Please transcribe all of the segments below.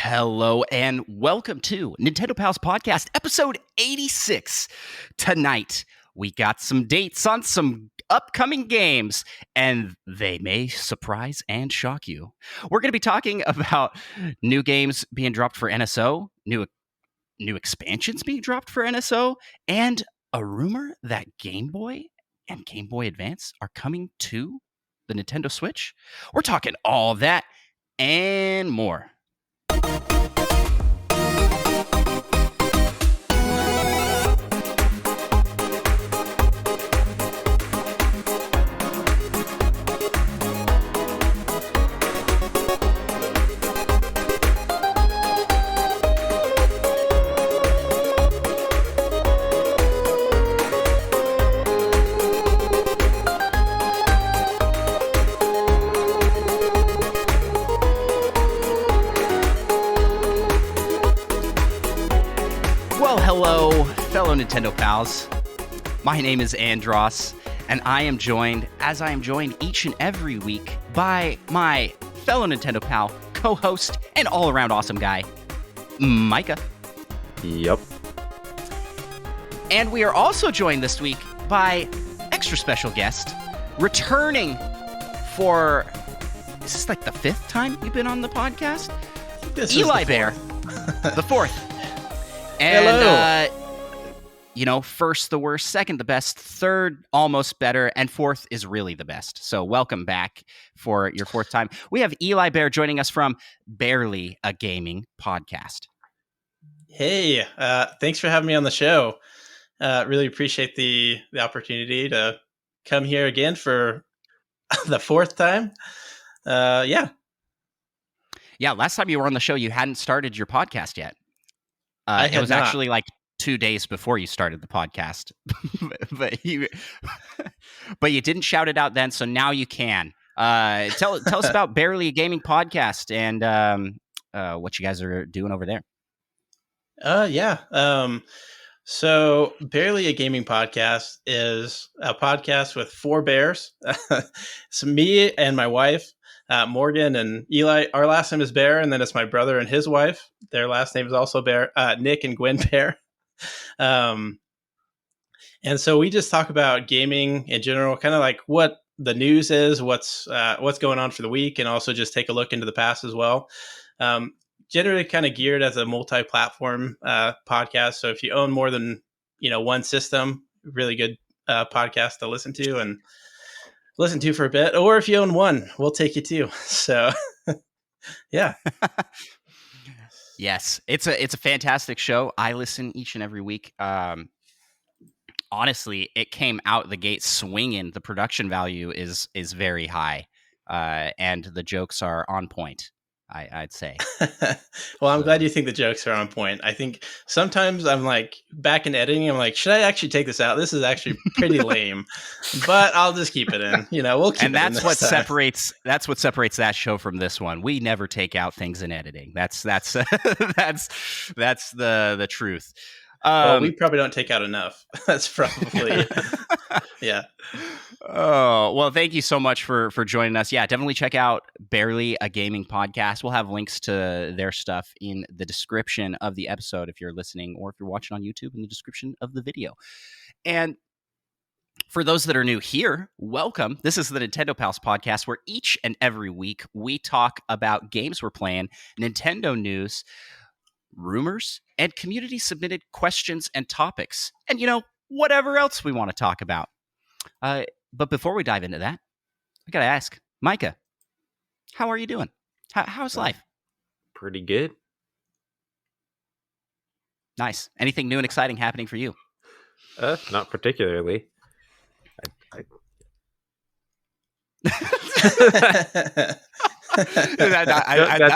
Hello and welcome to Nintendo Pals Podcast, episode 86. Tonight, we got some dates on some upcoming games, and they may surprise and shock you. We're going to be talking about new games being dropped for NSO, new expansions being dropped for NSO, and a rumor that Game Boy and Game Boy Advance are coming to the Nintendo Switch. We're talking all that and more. Hello, fellow Nintendo pals. My name is Andros, and I am joined, as I am joined each and every week, by my fellow Nintendo pal, co-host, and all-around awesome guy, Micah. Yep. And we are also joined this week by extra special guest, returning for, is this like the fifth time you've been on the podcast? Eli Bear, the fourth. And, first the worst, second the best, third almost better, and fourth is really the best. So welcome back for your fourth time. We have Eli Bear joining us from Barely a Gaming Podcast. Hey, thanks for having me on the show. Really appreciate the opportunity to come here again for the fourth time. Yeah, last time you were on the show, you hadn't started your podcast yet. It was actually like 2 days before you started the podcast, but you didn't shout it out then, so now you can. Tell us about Barely a Gaming Podcast and what you guys are doing over there. So Barely a Gaming Podcast is a podcast with four bears. It's me and my wife, Morgan and Eli. Our last name is Bear, and then it's my brother and his wife. Their last name is also Bear, Nick and Gwen Bear. And so we just talk about gaming in general, kind of like what the news is, what's going on for the week, and also just take a look into the past as well. Generally kind of geared as a multi-platform podcast. So if you own more than one system, really good podcast to listen to for a bit. Or if you own one, we'll take you too. So yeah. Yes, it's a fantastic show. I listen each and every week. Honestly, it came out the gate swinging. The production value is very high, and the jokes are on point, I'd say. Well, I'm glad you think the jokes are on point. I think sometimes I'm like back in editing, I'm like, should I actually take this out? This is actually pretty lame, but I'll just keep it in. We'll keep and it in. And that's what separates that show from this one. We never take out things in editing. That's that's the truth. Well, we probably don't take out enough. That's probably yeah. Oh, well, thank you so much for joining us. Yeah, definitely check out Barely a Gaming Podcast. We'll have links to their stuff in the description of the episode if you're listening, or if you're watching on YouTube, in the description of the video. And for those that are new here, welcome. This is the Nintendo Pals Podcast, where each and every week we talk about games we're playing, Nintendo news, rumors, and community-submitted questions and topics. And, whatever else we want to talk about. But before we dive into that, I got to ask, Micah, how are you doing? How's life? Pretty good. Nice. Anything new and exciting happening for you? Not particularly. That's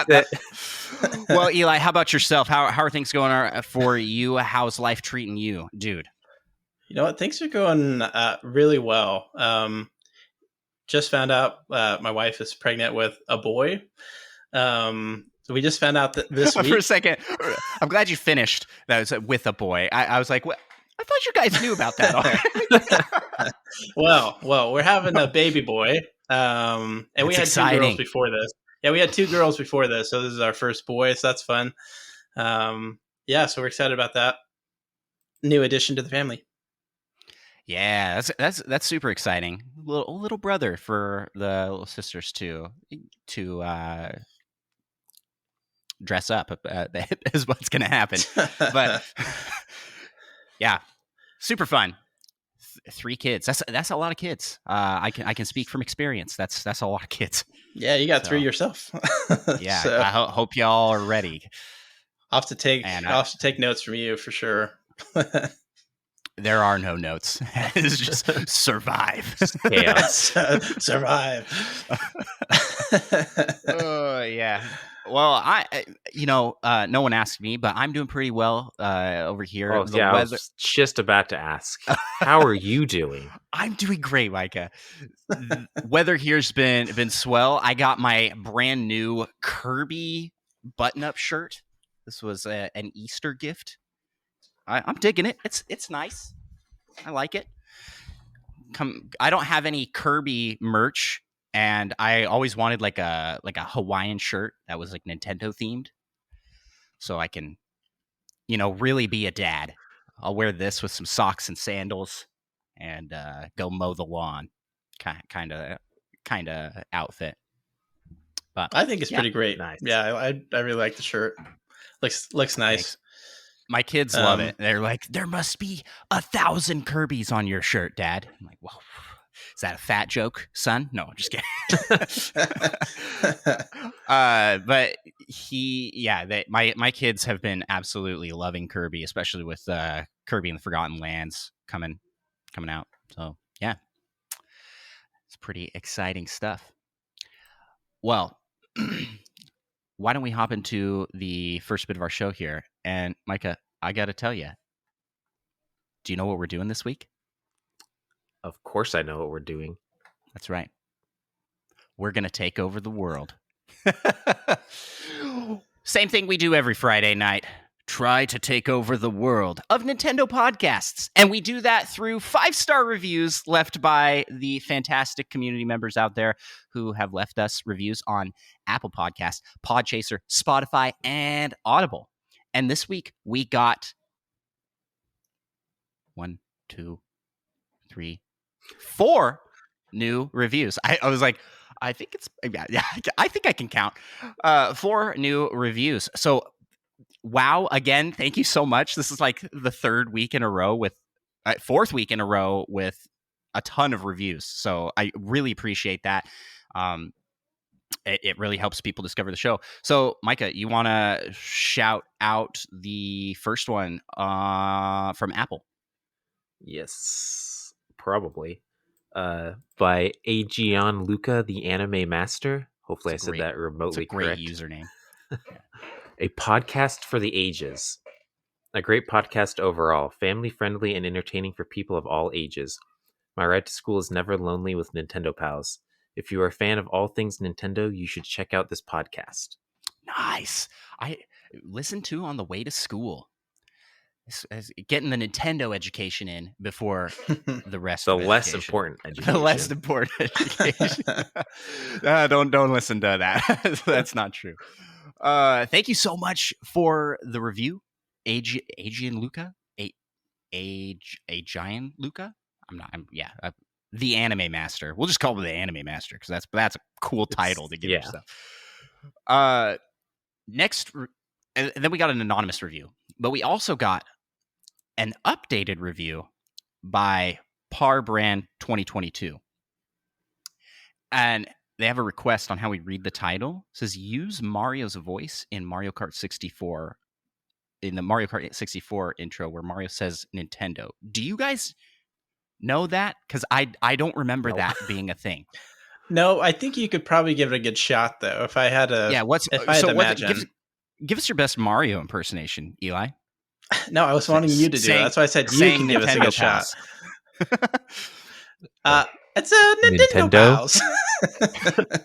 it. Well, Eli, how about yourself? How are things going for you? How's life treating you, dude? You know what? Things are going really well. Just found out my wife is pregnant with a boy. We just found out that this week. For a second, I'm glad you finished. That was with a boy. I was like, what? I thought you guys knew about that already. Well, we're having a baby boy. And That's we had exciting. 2 girls before this. Yeah, we had 2 girls before this, so this is our first boy, so that's fun. Yeah, so we're excited about that new addition to the family. Yeah, that's super exciting. Little brother for the little sisters to dress up is what's going to happen. But yeah, super fun. 3 kids. That's a lot of kids. I can speak from experience. That's a lot of kids. Yeah, you got 3 yourself. Yeah, So, I hope y'all are ready. I'll have to take notes from you for sure. There are no notes. It's just survive. Chaos. Survive. Oh yeah. Well, no one asked me, but I'm doing pretty well over here. Oh, yeah, I was just about to ask. How are you doing? I'm doing great, Micah. The weather here's been swell. I got my brand new Kirby button-up shirt. This was an Easter gift. I'm digging it. It's nice. I like it. I don't have any Kirby merch, and I always wanted like a Hawaiian shirt that was like Nintendo themed, so I can, really be a dad. I'll wear this with some socks and sandals, and go mow the lawn, kind of outfit. But I think it's pretty great. Nice. Yeah, I really like the shirt. Looks nice. Thanks. My kids love it. They're like, there must be 1,000 Kirby's on your shirt, Dad. I'm like, whoa, is that a fat joke, son? No, I'm just kidding. But my kids have been absolutely loving Kirby, especially with Kirby and the Forgotten Lands coming out. So yeah, it's pretty exciting stuff. Well, why don't we hop into the first bit of our show here? And Micah, I got to tell you, do you know what we're doing this week? Of course I know what we're doing. That's right. We're going to take over the world. Same thing we do every Friday night. Try to take over the world of Nintendo podcasts. And we do that through 5-star reviews left by the fantastic community members out there who have left us reviews on Apple Podcasts, Podchaser, Spotify, and Audible. And this week we got 4 new reviews. I was like, I think I think I can count 4 new reviews. So wow, again, thank you so much. This is like the 4th week in a row with a ton of reviews. So I really appreciate that. It really helps people discover the show. So Micah, you want to shout out the first one from Apple? Yes, probably. By Aegeon Luca, the anime master. Hopefully I said that remotely correct. Great username. A podcast for the ages. A great podcast overall. Family friendly and entertaining for people of all ages. My ride to school is never lonely with Nintendo pals. If you are a fan of all things Nintendo, you should check out this podcast. Nice. I listen to on the way to school. Getting the Nintendo education in before the rest the of less education. important education. The less important education. Don't listen to that. That's not true. Thank you so much for the review, Aegeon Luca. A giant Luca. The anime master. We'll just call him the anime master because that's a cool title to give yourself. Next, and then we got an anonymous review, but we also got an updated review by Par Brand 2022, and they have a request on how we read the title. It says use Mario's voice in Mario Kart 64. In the Mario Kart 64 intro where Mario says Nintendo. Do you guys know that? Because I don't remember that being a thing. No, I think you could probably give it a good shot though. If I had to, imagine. Give us your best Mario impersonation, Eli. No, I was wanting you to do it. That's why I said you can give us a good shot. It's a Nintendo Pals.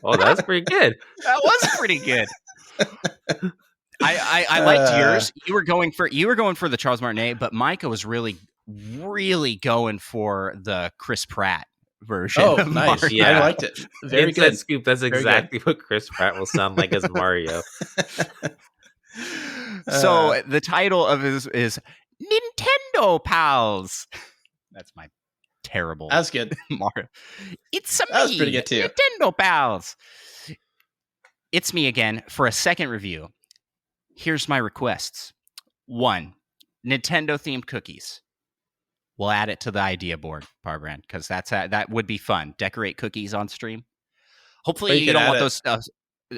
Oh, that's pretty good. That was pretty good. I liked yours. You were going for the Charles Martinet, but Micah was really, really going for the Chris Pratt version. Oh, of nice. Mario. I liked it. Very Inside good. scoop. That's exactly what Chris Pratt will sound like as Mario. So the title of it is Nintendo Pals. That's my terrible. That's good. Mario. It's me, That was pretty good too. Nintendo Pals. It's me again for a second review. Here's my requests. 1, Nintendo-themed cookies. We'll add it to the idea board, Parbrand, because that would be fun. Decorate cookies on stream. Hopefully you don't want those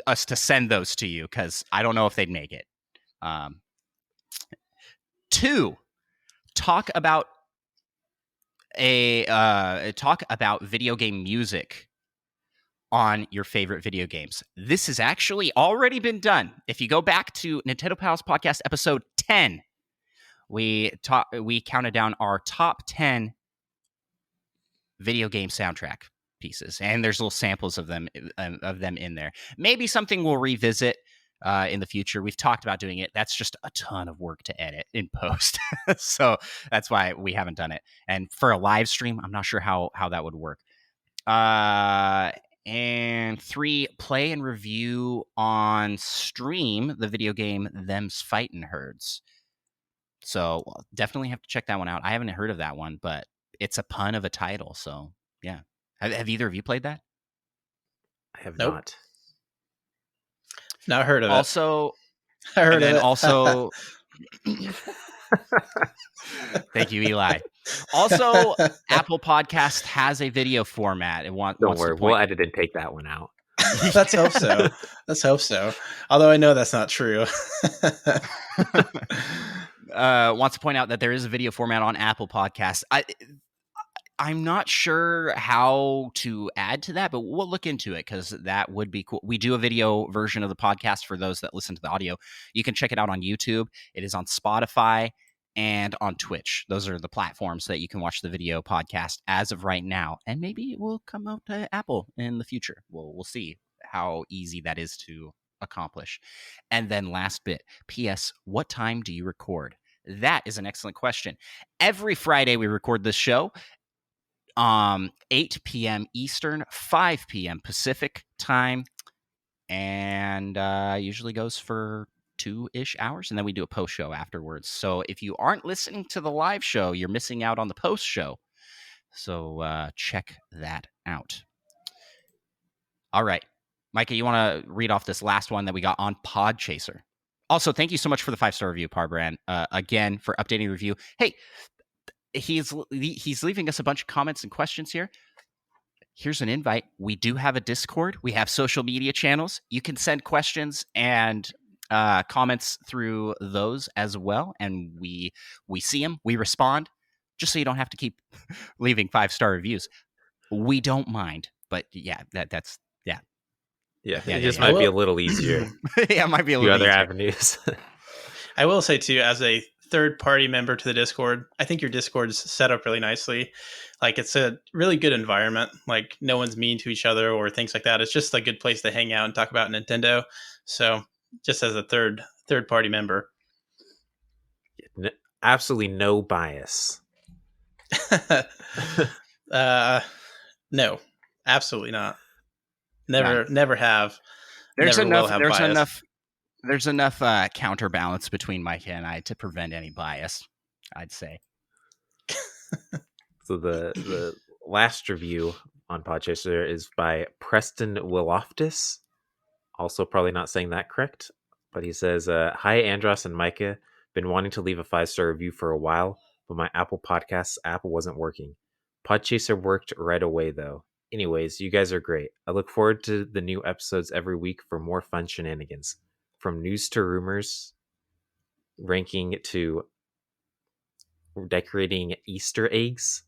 us to send those to you, because I don't know if they'd make it. 2, talk about video game music on your favorite video games. This has actually already been done. If you go back to Nintendo Pals Podcast episode 10, we counted down our top 10 video game soundtrack pieces, and there's little samples of them in there. Maybe something we'll revisit in the future. We've talked about doing it. That's just a ton of work to edit in post. So that's why we haven't done it. And for a live stream, I'm not sure how that would work. And 3, play and review on stream the video game Them's Fightin' Herds. So definitely have to check that one out. I haven't heard of that one, but it's a pun of a title. So yeah. Have either of you played that? I have Nope. not. Not heard of Also, it. I heard of it. Also, thank you, Eli. Also, Apple Podcast has a video format. Don't worry, we'll edit and take that one out. Let's hope so. Let's hope so. Although I know that's not true. Wants to point out that there is a video format on Apple Podcasts. I'm not sure how to add to that, but we'll look into it, because that would be cool. We do a video version of the podcast for those that listen to the audio. You can check it out on YouTube. It is on Spotify and on Twitch. Those are the platforms that you can watch the video podcast as of right now. And maybe it will come out to Apple in the future. We'll see how easy that is to accomplish. And then last bit, P.S., what time do you record? That is an excellent question. Every Friday we record this show. 8 p.m. Eastern, 5 p.m. Pacific time, and usually goes for 2-ish hours, and then we do a post show afterwards. So if you aren't listening to the live show, you're missing out on the post show. So check that out. All right, Micah, you want to read off this last one that we got on Podchaser? Also, thank you so much for the 5-star review, Parbrand. Again, for updating the review. Hey, he's leaving us a bunch of comments and questions here. Here's an invite. We do have a Discord. We have social media channels. You can send questions and comments through those as well, and we see them. We respond, just so you don't have to keep leaving 5-star reviews. We don't mind, but yeah, that's yeah. It just might be a little easier. Yeah, it might be a little other easier. avenues. I will say too, as a third-party member to the Discord, I think your Discord's set up really nicely. Like, it's a really good environment. Like, no one's mean to each other or things like that. It's just a good place to hang out and talk about Nintendo. So, just as a third-party member, Absolutely no bias. No, absolutely not. Never have. There's never will have enough. bias. There's enough counterbalance between Micah and I to prevent any bias, I'd say. So the last review on Podchaser is by Preston Willoftis. Also probably not saying that correct, but he says, hi, Andros and Micah. Been wanting to leave a 5-star review for a while, but my Apple Podcasts app wasn't working. Podchaser worked right away, though. Anyways, you guys are great. I look forward to the new episodes every week for more fun shenanigans. From news to rumors, ranking to decorating Easter eggs.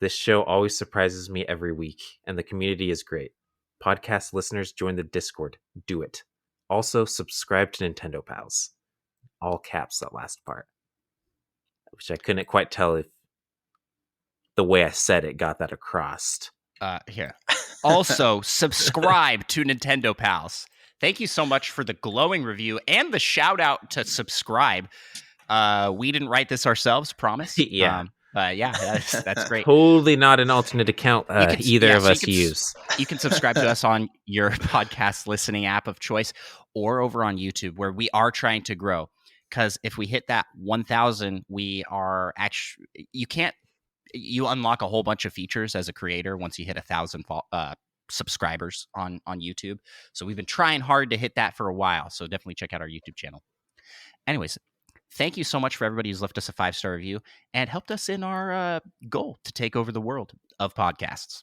This show always surprises me every week, and the community is great. Podcast listeners, join the Discord. Do it. Also, subscribe to Nintendo Pals. All caps, that last part. Which I couldn't quite tell if the way I said it got that across. Here. Also, subscribe to Nintendo Pals. Thank you so much for the glowing review and the shout out to subscribe. We didn't write this ourselves, promise. Yeah. Yeah, that's great. Totally not an alternate account either of so us use. You can subscribe to us on your podcast listening app of choice or over on YouTube, where we are trying to grow. Because if we hit that 1,000, we are actually, you unlock a whole bunch of features as a creator once you hit 1,000 subscribers on YouTube. So we've been trying hard to hit that for a while. So definitely check out our YouTube channel. Anyways, thank you so much for everybody who's left us a 5-star review and helped us in our goal to take over the world of podcasts.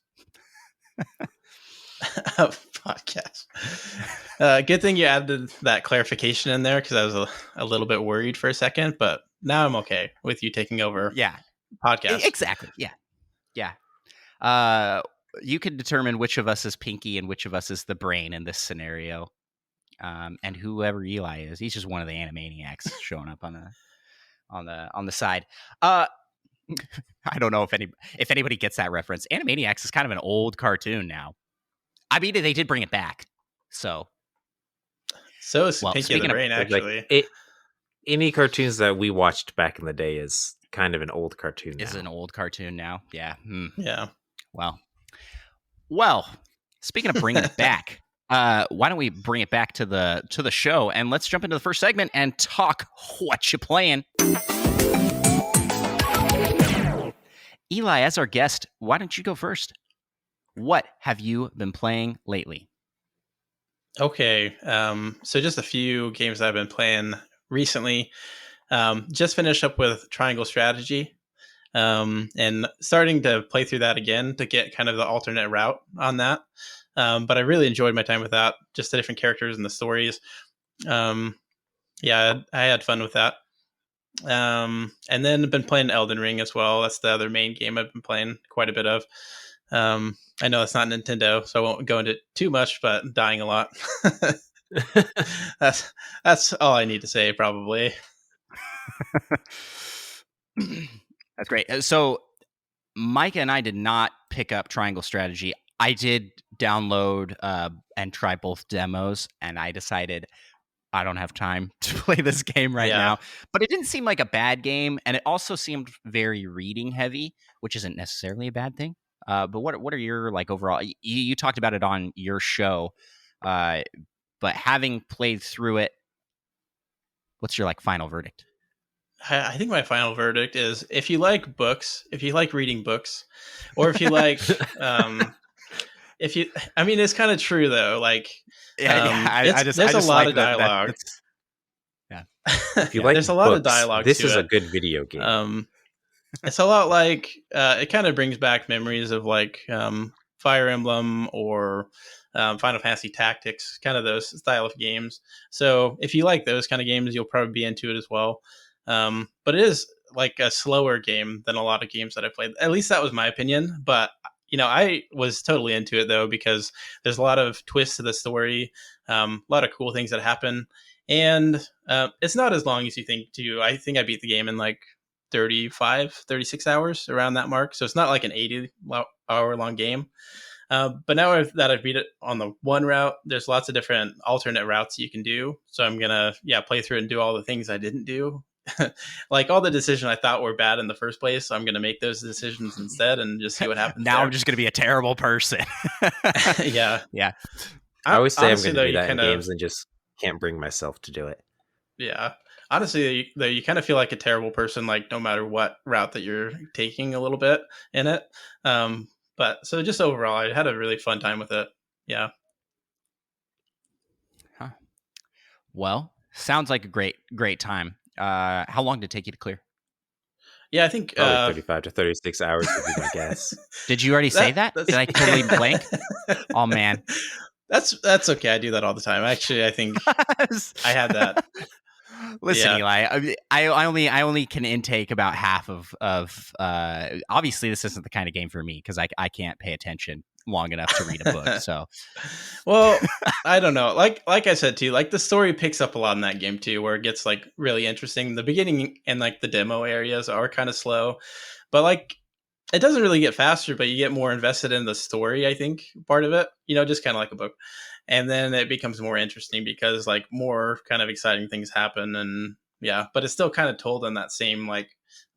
Podcast. Good thing you added that clarification in there, because I was a little bit worried for a second, but now I'm okay with you taking over. Yeah, podcast. Exactly. Yeah. You can determine which of us is Pinky and which of us is the brain in this scenario. And whoever Eli is, he's just one of the Animaniacs showing up on the side. I don't know if anybody gets that reference. Animaniacs is kind of an old cartoon now. I mean, they did bring it back. So is Pinky and the Brain, actually. Any cartoons that we watched back in the day is kind of an old cartoon now. Is an old cartoon now. Yeah. Yeah. Well, speaking of bringing it back, why don't we bring it back to the show, and let's jump into the first segment and talk what you playing. Eli, as our guest, why don't you go first? What have you been playing lately? Okay, so just a few games I've been playing recently. Just finished up with Triangle Strategy, and starting to play through that again to get kind of the alternate route on that. But I really enjoyed my time with that, just the different characters and the stories. Yeah, I had fun with that. And then I've been playing Elden Ring as well. That's the other main game I've been playing quite a bit of. I know it's not Nintendo, so I won't go into it too much, but I'm dying a lot. That's all I need to say, probably. That's great. So Micah and I did not pick up Triangle Strategy. I did download and try both demos, and I decided I don't have time to play this game right now. But it didn't seem like a bad game, and it also seemed very reading heavy, which isn't necessarily a bad thing. But what are your overall? You talked about it on your show, but having played through it, what's your final verdict? I think my final verdict is, if you like books, if you like reading books, or if you like, it's kind of true though. There's a lot of dialogue. If you like, there's a lot of dialogue. This is a good video game. It's a lot like it kind of brings back memories of Fire Emblem or Final Fantasy Tactics, kind of those style of games. So if you like those kind of games, you'll probably be into it as well. But it is like a slower game than a lot of games that I played. At least that was my opinion. But I was totally into it though, because there's a lot of twists to the story, a lot of cool things that happen, and it's not as long as you think too. I think I beat the game in 36 hours, around that mark. So it's not like an 80-hour long game. But now that I've beat it on the one route, there's lots of different alternate routes you can do. So I'm going to play through it and do all the things I didn't do. All the decisions I thought were bad in the first place, I'm going to make those decisions instead and just see what happens. Now I'm just going to be a terrible person. Yeah. I always say I'm going to do that in games and just can't bring myself to do it. Yeah. Honestly, though, you kind of feel like a terrible person, no matter what route that you're taking a little bit in it. But so just overall, I had a really fun time with it. Yeah. Huh. Well, sounds like a great time. How long did it take you to clear? Yeah, I think 35 to 36 hours would be my guess. Did you already say that? Did I totally blank? Oh man, that's okay. I do that all the time. Actually, I think I had that. Listen, Eli, I only can intake about half of obviously this isn't the kind of game for me, because I can't pay attention long enough to read a book. So well, I don't know. Like I said too, the story picks up a lot in that game too, where it gets really interesting. The beginning and the demo areas are kind of slow, but it doesn't really get faster, but you get more invested in the story, I think, part of it, just kind of like a book. And then it becomes more interesting because more kind of exciting things happen. And yeah, but it's still kind of told in that same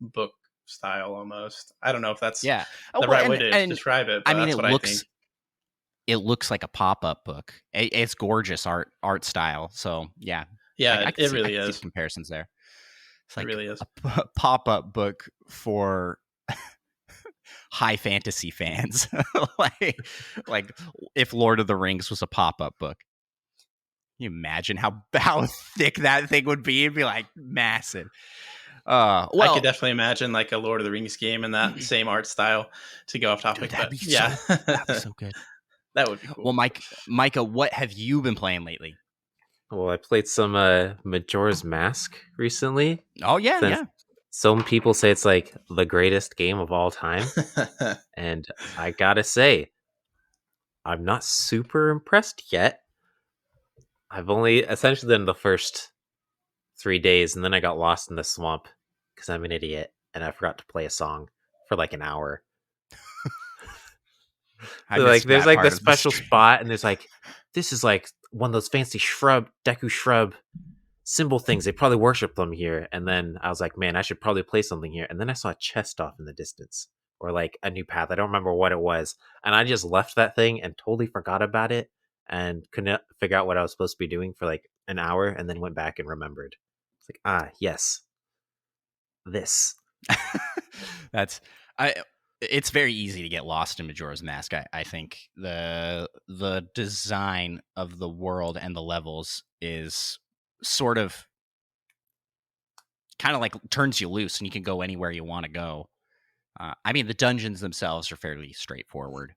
book style almost. I don't know if that's Yeah. the Well, right way to and describe it, I but mean, that's what I think. it looks like a pop-up book. It's gorgeous art style. So yeah, Yeah, I it I really can see the is. comparisons there. It's It like really is. a pop-up book for high fantasy fans. like if Lord of the Rings was a pop-up book. Can you imagine how thick that thing would be? It'd be like massive. I could Well, definitely imagine like a Lord of the Rings game in that same art style, to go off dude, topic, but yeah, that'd be so good. that would be cool. Well, Micah, what have you been playing lately? Well, I played some Majora's Mask recently. Oh yeah, Since yeah. some people say it's like the greatest game of all time, and I gotta say, I'm not super impressed yet. I've only essentially done the first 3 days, and then I got lost in the swamp because I'm an idiot and I forgot to play a song for like an hour. So, like, there's like the special spot, and there's like, this is like one of those fancy Deku shrub symbol things. They probably worship them here. And then I was like, man, I should probably play something here. And then I saw a chest off in the distance, or like a new path. I don't remember what it was. And I just left that thing and totally forgot about it and couldn't figure out what I was supposed to be doing for like an hour, and then went back and remembered. It's like, yes, this. It's very easy to get lost in Majora's Mask. I think the design of the world and the levels is sort of kind of like turns you loose, and you can go anywhere you want to go. I mean, the dungeons themselves are fairly straightforward,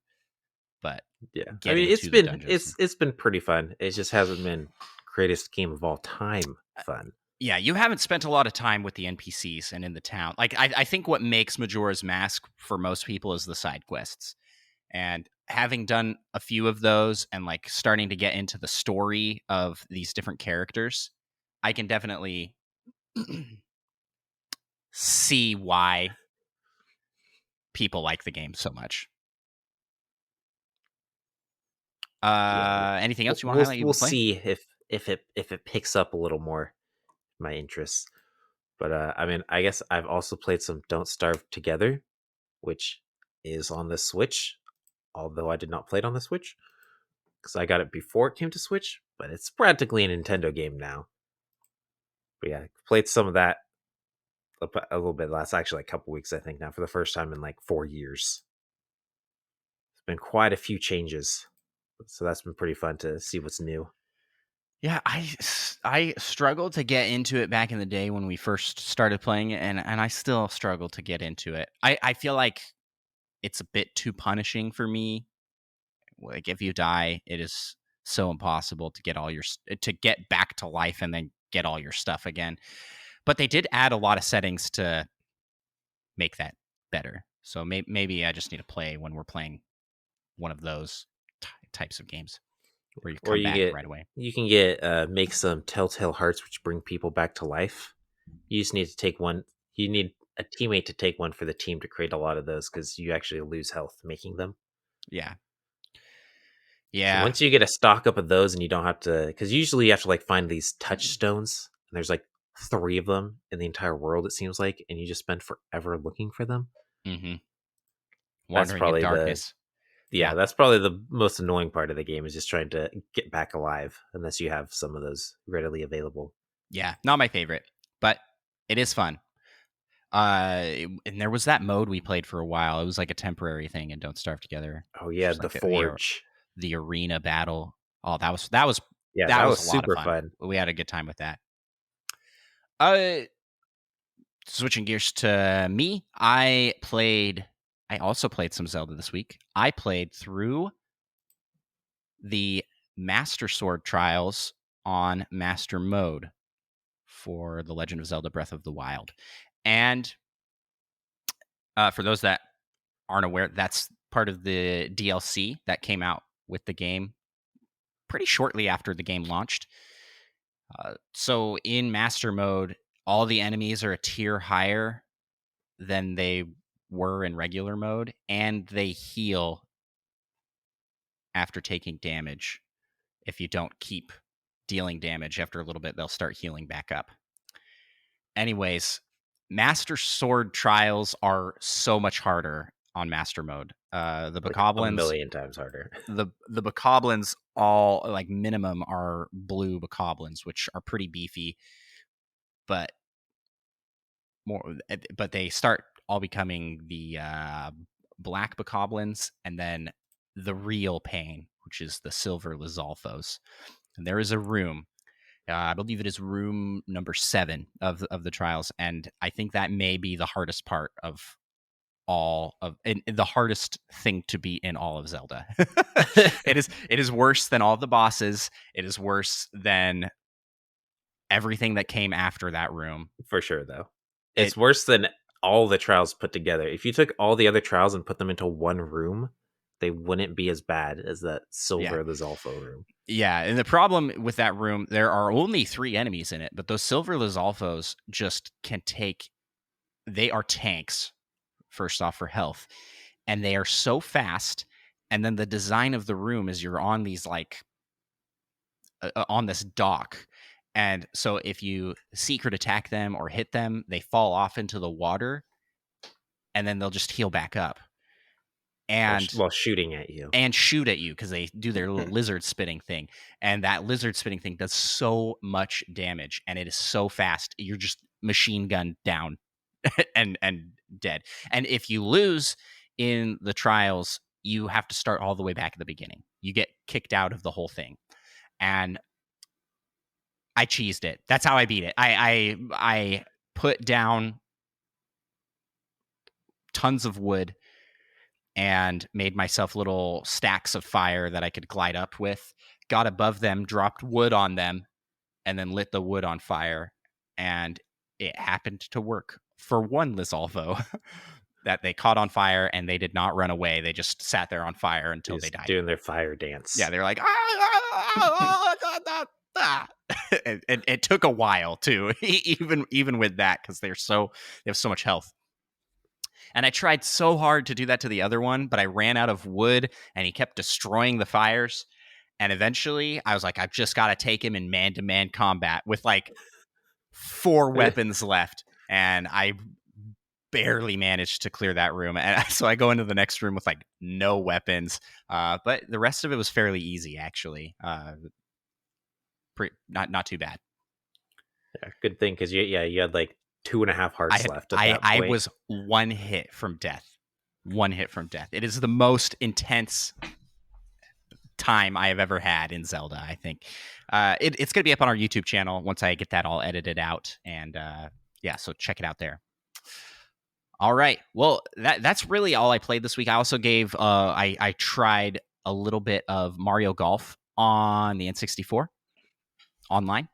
but yeah, I getting mean, to the dungeons, it's been pretty fun. It just hasn't been greatest game of all time fun. Yeah, you haven't spent a lot of time with the NPCs and in the town. Like, I think what makes Majora's Mask for most people is the side quests. And having done a few of those and like starting to get into the story of these different characters, I can definitely see why people like the game so much. Anything else you want to highlight? We'll see if it picks up a little more my interests. But I mean, I guess I've also played some Don't Starve Together, which is on the Switch, although I did not play it on the Switch because I got it before it came to Switch, but it's practically a Nintendo game now. But yeah, played some of that a little bit last, actually like a couple weeks, I think now, for the first time in like 4 years. It's been quite a few changes, so that's been pretty fun to see what's new. Yeah, I struggled to get into it back in the day when we first started playing it, and I still struggle to get into it. I feel like it's a bit too punishing for me. Like, if you die, it is so impossible to get back to life and then get all your stuff again. But they did add a lot of settings to make that better. So maybe I just need to play when we're playing one of those types of games where you come back right away. You can get make some telltale hearts which bring people back to life. You just need to take one. You need a teammate to take one for the team to create a lot of those, because you actually lose health making them. Yeah. So once you get a stock up of those, and you don't have to, because usually you have to like find these touchstones, and there's like 3 of them in the entire world, it seems like, and you just spend forever looking for them. Mm-hmm. That's probably in darkness. That's probably the most annoying part of the game, is just trying to get back alive, unless you have some of those readily available. Yeah, not my favorite, but it is fun. And there was that mode we played for a while. It was like a temporary thing in Don't Starve Together. Oh yeah, the Forge, the arena battle. Oh, that was that was a lot super of fun. We had a good time with that. Switching gears to me, I also played some Zelda this week. I played through the Master Sword Trials on Master Mode for The Legend of Zelda Breath of the Wild. And for those that aren't aware, that's part of the DLC that came out with the game pretty shortly after the game launched. So in Master Mode, all the enemies are a tier higher than they were in regular mode, and they heal after taking damage. If you don't keep dealing damage, after a little bit, they'll start healing back up. Anyways, Master Sword trials are so much harder on Master Mode. The Bokoblins, a million times harder. the Bokoblins all like minimum are blue Bokoblins, which are pretty beefy, but they start all becoming the black Bokoblins, and then the real pain, which is the silver Lizalfos. And there is a room. I believe it is room number 7 of the trials, and I think that may be the hardest part of all of, and the hardest thing to beat in all of Zelda. It is worse than all the bosses. It is worse than everything that came after that room. For sure, though. It's worse than all the trials put together. If you took all the other trials and put them into one room, they wouldn't be as bad as that silver Lizalfo room. Yeah, and the problem with that room, there are only 3 enemies in it, but those silver Lizalfos just can take... They are tanks, first off, for health, and they are so fast, and then the design of the room is you're on these, like... on this dock, and so if you secret attack them or hit them, they fall off into the water, and then they'll just heal back up. And while shooting at you. And shoot at you, because they do their little lizard spitting thing. And that lizard spitting thing does so much damage, and it is so fast. You're just machine gun down and dead. And if you lose in the trials, you have to start all the way back at the beginning. You get kicked out of the whole thing. And I cheesed it. That's how I beat it. I put down tons of wood and made myself little stacks of fire that I could glide up with, got above them, dropped wood on them, and then lit the wood on fire. And it happened to work for one Lizalfo that they caught on fire, and they did not run away. They just sat there on fire until they died. Doing their fire dance. Yeah, they're like, and it took a while too, even with that, because they have so much health. And I tried so hard to do that to the other one, but I ran out of wood, and he kept destroying the fires. And eventually, I was like, I've just got to take him in man-to-man combat with like 4 weapons left. And I barely managed to clear that room. And so I go into the next room with like no weapons. But the rest of it was fairly easy, actually. Not too bad. Yeah, good thing, because you had like 2.5 hearts left at that point. I was 1 hit from death. 1 hit from death. It is the most intense time I have ever had in Zelda, I think. It's going to be up on our YouTube channel once I get that all edited out. And so check it out there. All right. Well, that's really all I played this week. I also gave... I tried a little bit of Mario Golf on the N64 online.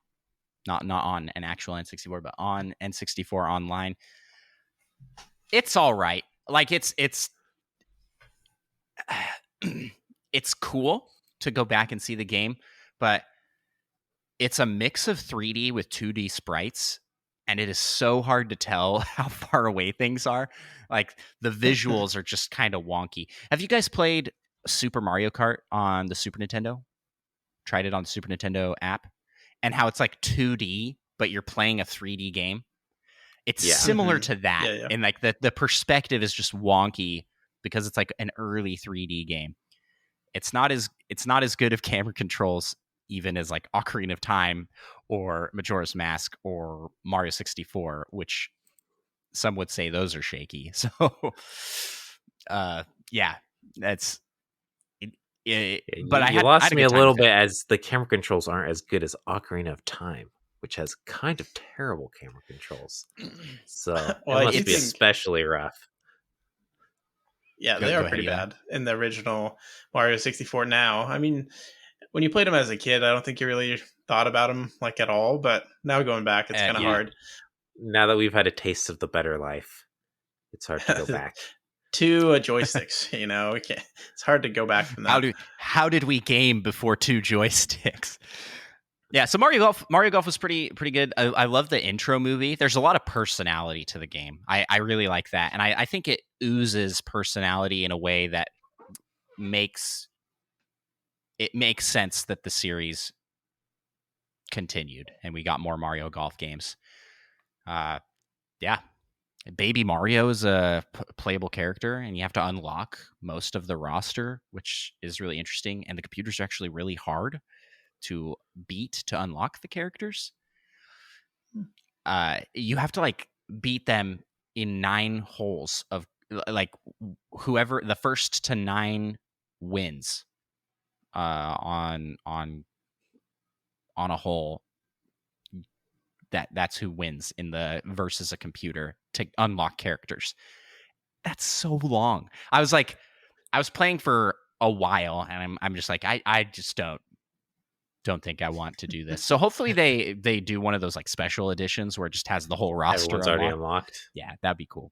Not on an actual N64, but on N64 online. It's all right. Like it's cool to go back and see the game, but it's a mix of 3D with 2D sprites, and it is so hard to tell how far away things are. Like the visuals are just kind of wonky. Have you guys played Super Mario Kart on the Super Nintendo? Tried it on the Super Nintendo app? And how it's like 2D, but you're playing a 3D game. It's similar to that. Yeah. And like the perspective is just wonky because it's like an early 3D game. It's not as good of camera controls even as like Ocarina of Time or Majora's Mask or Mario 64, which some would say those are shaky. So that's but you lost me a little bit, as the camera controls aren't as good as Ocarina of Time, which has kind of terrible camera controls. So it must be especially rough. Yeah, they are pretty bad in the original Mario 64 now. I mean, when you played them as a kid, I don't think you really thought about them like at all, but now going back, it's kind of hard. Now that we've had a taste of the better life, it's hard to go back. 2 joysticks, it's hard to go back from that. How did we game before 2 joysticks? Yeah, so Mario Golf was pretty good. I love the intro movie. There's a lot of personality to the game. I really like that, and I think it oozes personality in a way that makes sense that the series continued and we got more Mario Golf games. Baby Mario is a playable character, and you have to unlock most of the roster, which is really interesting. And the computers are actually really hard to beat to unlock the characters. You have to like beat them in 9 holes of like whoever the first to 9 wins on a hole. That's who wins in the versus a computer to unlock characters. That's so long. I was playing for a while, and I'm just like I just don't think I want to do this. So hopefully they do one of those like special editions where it just has the whole roster Everyone's already unlocked. Yeah, that'd be cool.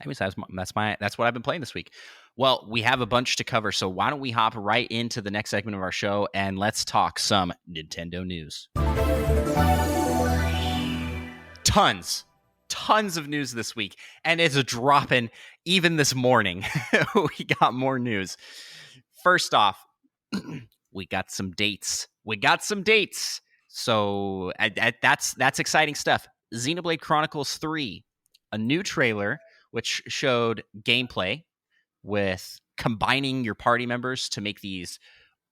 Anyways, that's what I've been playing this week. Well, we have a bunch to cover, so why don't we hop right into the next segment of our show and let's talk some Nintendo news. Tons of news this week, and it's dropping even this morning. We got more news. First off, we got some dates. So that's exciting stuff. Xenoblade Chronicles 3, a new trailer which showed gameplay with combining your party members to make these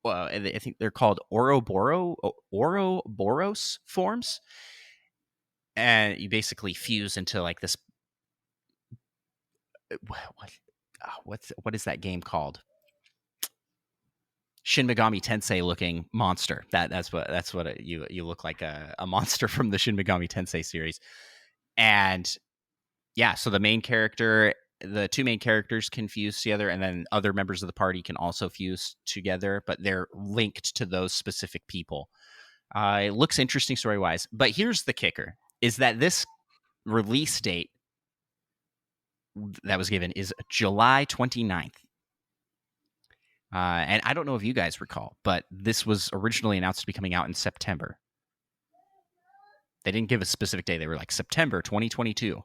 I think they're called Ouroboros forms. And you basically fuse into like this what is that game called? Shin Megami Tensei looking monster. That's what you look like, a monster from the Shin Megami Tensei series. And yeah, so the two main characters can fuse together, and then other members of the party can also fuse together, but they're linked to those specific people. It looks interesting story-wise, but here's the kicker, is that this release date that was given is July 29th. And I don't know if you guys recall, but this was originally announced to be coming out in September. They didn't give a specific day. They were like September 2022.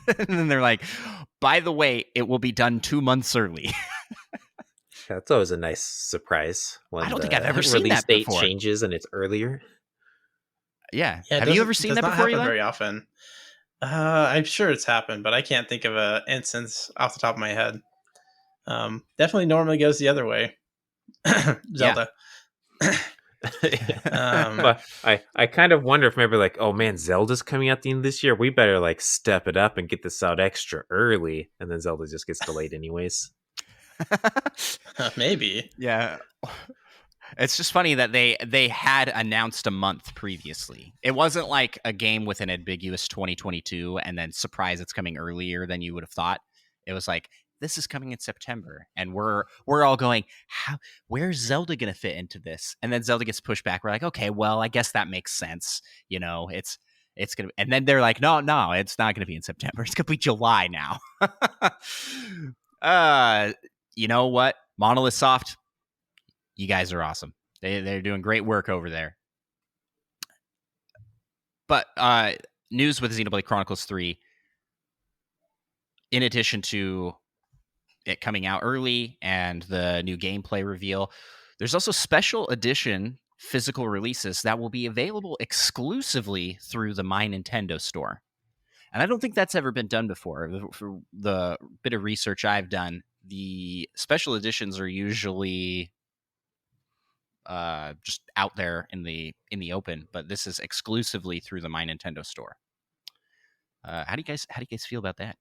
And then they're like, by the way, it will be done 2 months early. That's always a nice surprise when I don't think I've ever seen release that date before. changes and it's earlier. Yeah. Have you ever seen that before? It doesn't happen very often. I'm sure it's happened, but I can't think of an instance off the top of my head. Definitely normally goes the other way. Zelda. But I kind of wonder if maybe like, oh man, Zelda's coming out the end of this year. We better like step it up and get this out extra early. And then Zelda just gets delayed anyways. Maybe. Yeah. It's just funny that they had announced a month previously. It wasn't like a game with an ambiguous 2022 and then surprise it's coming earlier than you would have thought. It was like, this is coming in September, and we're all going, where's Zelda gonna fit into this? And then Zelda gets pushed back. We're like, okay, well, I guess that makes sense. You know, it's gonna. And then they're like, no, it's not gonna be in September. It's gonna be July now. You know what, Monolith Soft, you guys are awesome. They're doing great work over there. But news with Xenoblade Chronicles 3, in addition to it coming out early and the new gameplay reveal, there's also special edition physical releases that will be available exclusively through the My Nintendo store. And I don't think that's ever been done before. For the bit of research I've done, the special editions are usually just out there in the open, but this is exclusively through the My Nintendo store. How do you guys feel about that?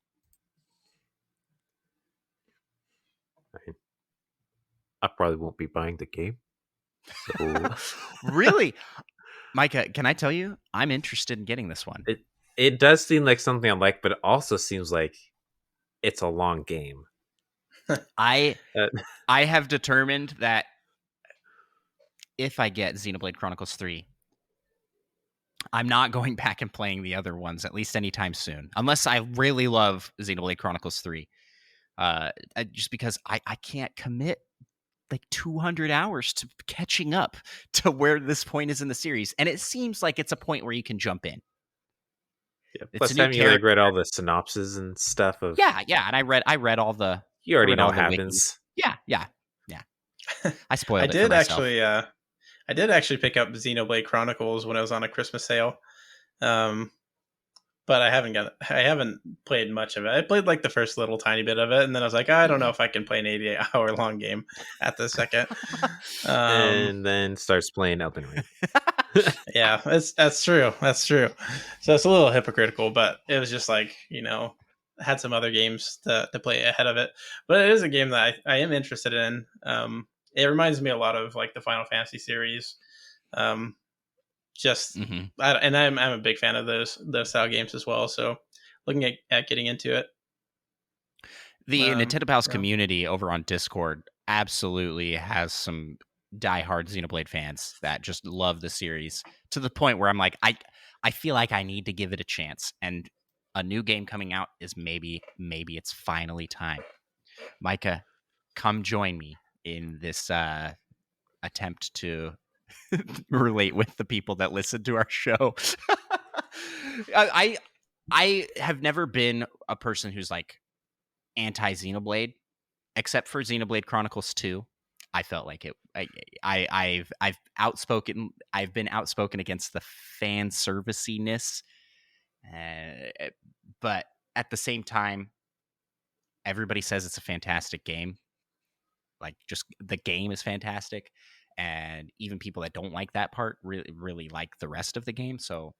I probably won't be buying the game. So. Really? Micah, can I tell you, I'm interested in getting this one. It does seem like something I like, but it also seems like it's a long game. I have determined that if I get Xenoblade Chronicles 3, I'm not going back and playing the other ones, at least anytime soon, unless I really love Xenoblade Chronicles 3. Just because I can't commit like 200 hours to catching up to where this point is in the series. And it seems like it's a point where you can jump in. Yeah, plus have you like read all the synopses and stuff of... Yeah, and I read all the... You already know what happens. Yeah. I spoiled I it did for myself. I did actually pick up Xenoblade Chronicles when I was on a Christmas sale. but I haven't played much of it. I played like the first little tiny bit of it, and then I was like, I don't know if I can play an 88-hour long game at the second. And then starts playing Elden Ring. Yeah, that's true. That's true. So it's a little hypocritical, but it was just like, had some other games to play ahead of it. But it is a game that I am interested in. It reminds me a lot of like the Final Fantasy series. And I'm a big fan of those style games as well. So looking at getting into it. The Nintendo Pals community over on Discord absolutely has some diehard Xenoblade fans that just love the series to the point where I'm like, I feel like I need to give it a chance. And a new game coming out is maybe it's finally time. Micah, come join me in this attempt to relate with the people that listen to our show. I have never been a person who's like anti-Xenoblade, except for Xenoblade Chronicles 2. I felt like it. I've been outspoken against the fan serviciness, but at the same time, everybody says it's a fantastic game. Like, just the game is fantastic, and even people that don't like that part really like the rest of the game. So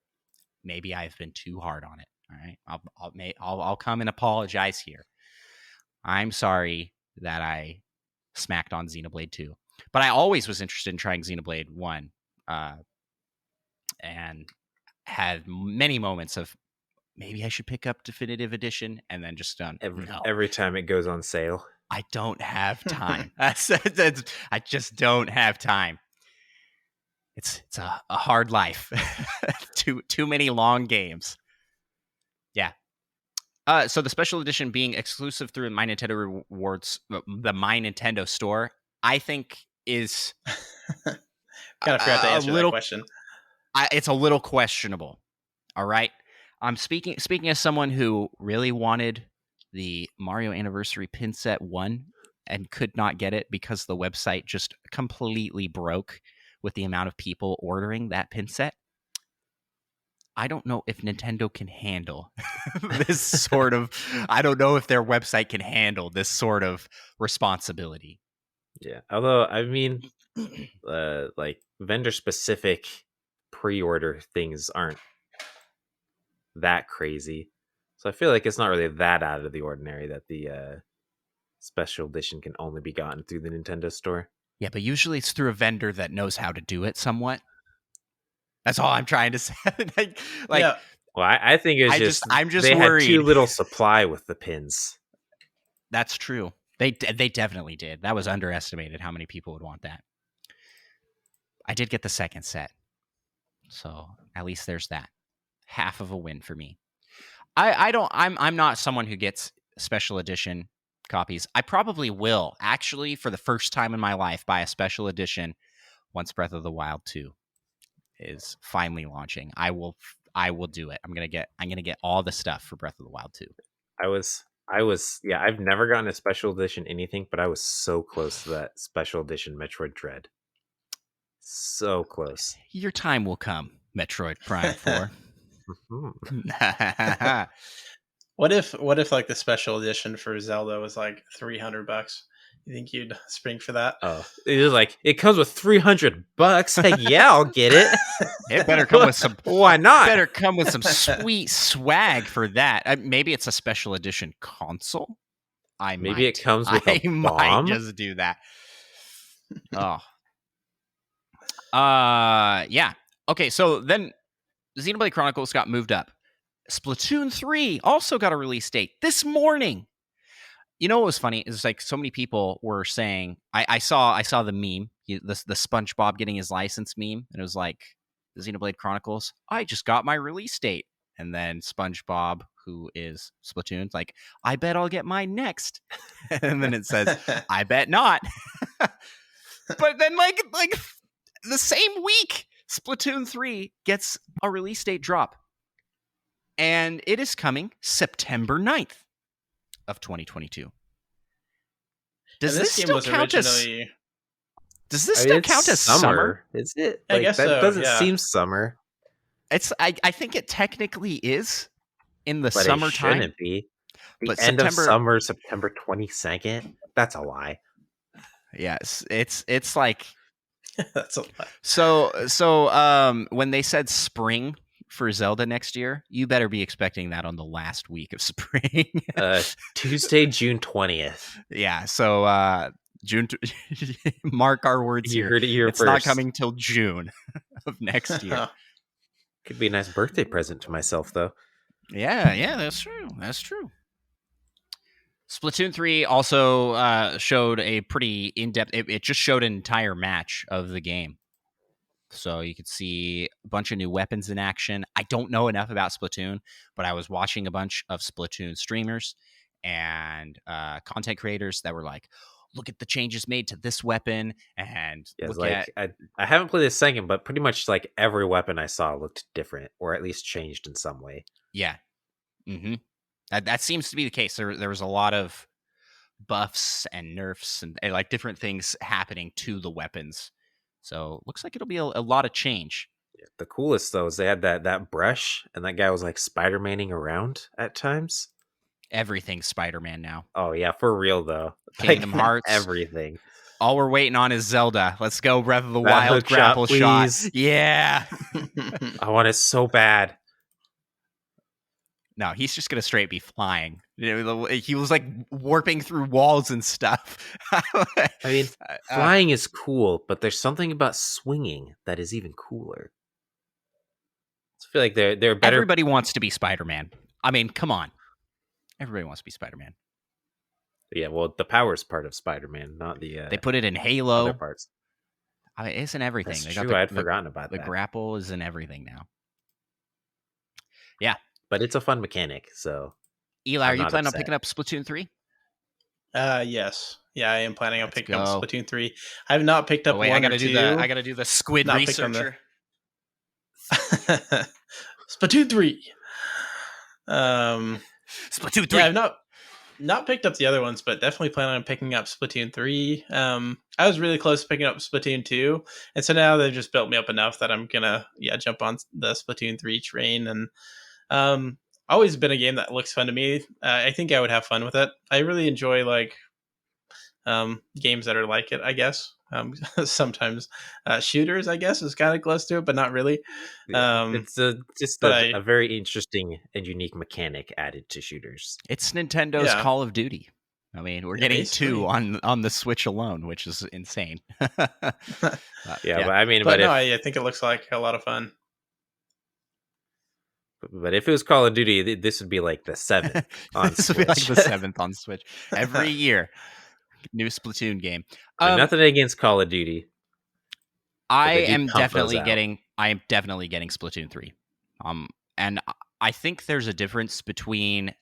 maybe I've been too hard on it. All right, I'll come and apologize here. I'm sorry that I smacked on Xenoblade 2, but I always was interested in trying Xenoblade 1, and had many moments of maybe I should pick up Definitive Edition, and then just done every time it goes on sale. I don't have time. I just don't have time. It's a hard life. Too many long games. Yeah. So the special edition being exclusive through My Nintendo Rewards, the My Nintendo store, I think is kind of forgot to answer that question. It's a little questionable. All right. I'm speaking as someone who really wanted the Mario Anniversary pin set 1 and could not get it because the website just completely broke with the amount of people ordering that pin set. I don't know if Nintendo can handle this sort of, I don't know if their website can handle this sort of responsibility. Yeah. Although, I mean, like vendor specific pre-order things aren't that crazy. So I feel like it's not really that out of the ordinary that the special edition can only be gotten through the Nintendo store. Yeah, but usually it's through a vendor that knows how to do it somewhat. That's all I'm trying to say. Yeah. Well, I think it's I'm just they worried. had too little supply with the pins. That's true. They definitely did. That was underestimated how many people would want that. I did get the second set, so at least there's that. Half of a win for me. I'm not someone who gets special edition copies. I probably will actually, for the first time in my life, buy a special edition once Breath of the Wild 2 is finally launching. I will do it. I'm gonna get all the stuff for Breath of the Wild 2. I've never gotten a special edition anything, but I was so close to that special edition Metroid Dread. So close. Your time will come, Metroid Prime 4. What if like the special edition for Zelda was like $300? You think you'd spring for that? Oh, it is like it comes with $300. Heck yeah, I'll get it. It better come with some. Why not? Better come with some sweet swag for that. Maybe it's a special edition console. Maybe it comes with a bomb. Might just do that. Oh. Yeah. Okay, so then Xenoblade Chronicles got moved up. Splatoon 3 also got a release date this morning. You know what was funny is like so many people were saying, I saw the meme, the SpongeBob getting his license meme, and it was like, the Xenoblade Chronicles, I just got my release date. And then SpongeBob, who is Splatoon's like, I bet I'll get mine next. And then it says, I bet not. But then like the same week, Splatoon 3 gets a release date drop. And it is coming September 9th of 2022. Does this still count as summer? Is it? I guess that so, doesn't yeah. seem summer. I think it technically is, in the But it summertime. shouldn't be. The But end of September, summer, September 22nd. That's a lie. yes, it's like That's a lot. so. When they said spring for Zelda next year, you better be expecting that on the last week of spring. Tuesday, June 20th. Yeah. So June. Mark our words You here. heard it here It's first. not coming till June of next year. Could be a nice birthday present to myself, though. Yeah, that's true. That's true. Splatoon 3 also showed a pretty in-depth. It just showed an entire match of the game. So you could see a bunch of new weapons in action. I don't know enough about Splatoon, but I was watching a bunch of Splatoon streamers and content creators that were like, look at the changes made to this weapon, and Yeah, look like at... I haven't played the second, but pretty much like every weapon I saw looked different, or at least changed in some way. Yeah. Mm-hmm. That seems to be the case. There was a lot of buffs and nerfs and like different things happening to the weapons. So looks like it'll be a lot of change. Yeah, the coolest though is they had that brush, and that guy was like Spider-Maning around at times. Everything's Spider-Man now. Oh yeah, for real though. Kingdom Like, Hearts. everything. All we're waiting on is Zelda. Let's go, Breath of the That Wild hook shot, grapple shot. please. Yeah. I want it so bad. No, he's just gonna straight be flying. He was like warping through walls and stuff. I mean, flying is cool, but there's something about swinging that is even cooler. I feel like they're better. Everybody wants to be Spider-Man. I mean, come on. Everybody wants to be Spider-Man. Yeah, well, the power's part of Spider-Man, not the. They put it in Halo. Other parts. I mean, it's in everything. That's They true. got I had forgotten about the that. grapple is in everything now. Yeah, but it's a fun mechanic. So, Eli, are you planning on picking up Splatoon 3? Yes. Yeah, I am planning on picking up Splatoon 3. I have not picked up wait, one I gotta or do two. I gotta do the squid researcher. Splatoon 3. Splatoon 3. Yeah, I've not picked up the other ones, but definitely planning on picking up Splatoon 3. I was really close to picking up Splatoon 2, and so now they've just built me up enough that I'm gonna jump on the Splatoon 3 train. And always been a game that looks fun to me. I think I would have fun with it. I really enjoy like games that are like it, I guess. Sometimes shooters, I guess, is kind of close to it, but not really. It's just a very interesting and unique mechanic added to shooters. It's Nintendo's Call of Duty. I mean, we're getting basically 2 on the Switch alone, which is insane. But I mean, but I think it looks like a lot of fun. But if it was Call of Duty, this would be like the 7th on this Switch. would be like the 7th on Switch. Every year, new Splatoon game. Nothing against Call of Duty. I am definitely getting Splatoon 3. And I think there's a difference between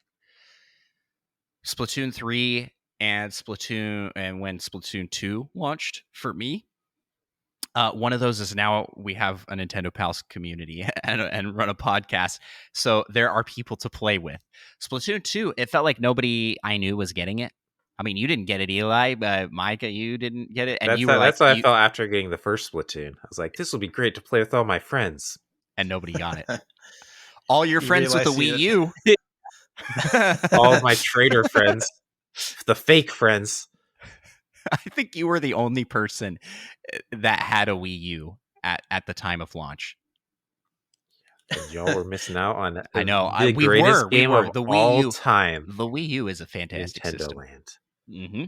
Splatoon 3 and when Splatoon 2 launched for me. One of those is now we have a Nintendo Pals community and run a podcast. So there are people to play with. Splatoon 2, it felt like nobody I knew was getting it. I mean, you didn't get it, Eli, but Micah, you didn't get it. And that's how I felt after getting the first Splatoon. I was like, this will be great to play with all my friends. And nobody got it. All your friends with the Wii U. All of my traitor friends. The fake friends. I think you were the only person that had a Wii U at the time of launch. Y'all were missing out on I know the greatest game of the Wii all U, time. The Wii U is a fantastic Nintendo system. Land. Mm-hmm.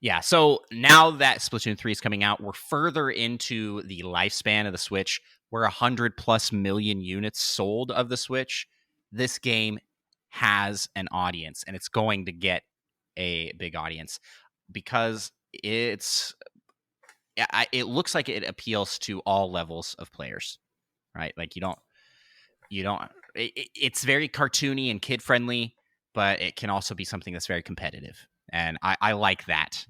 Yeah, so now that Splatoon 3 is coming out, we're further into the lifespan of the Switch. We're 100+ million units sold of the Switch. This game has an audience, and it's going to get a big audience because it looks like it appeals to all levels of players, right? Like it's very cartoony and kid friendly, but it can also be something that's very competitive, and I like that.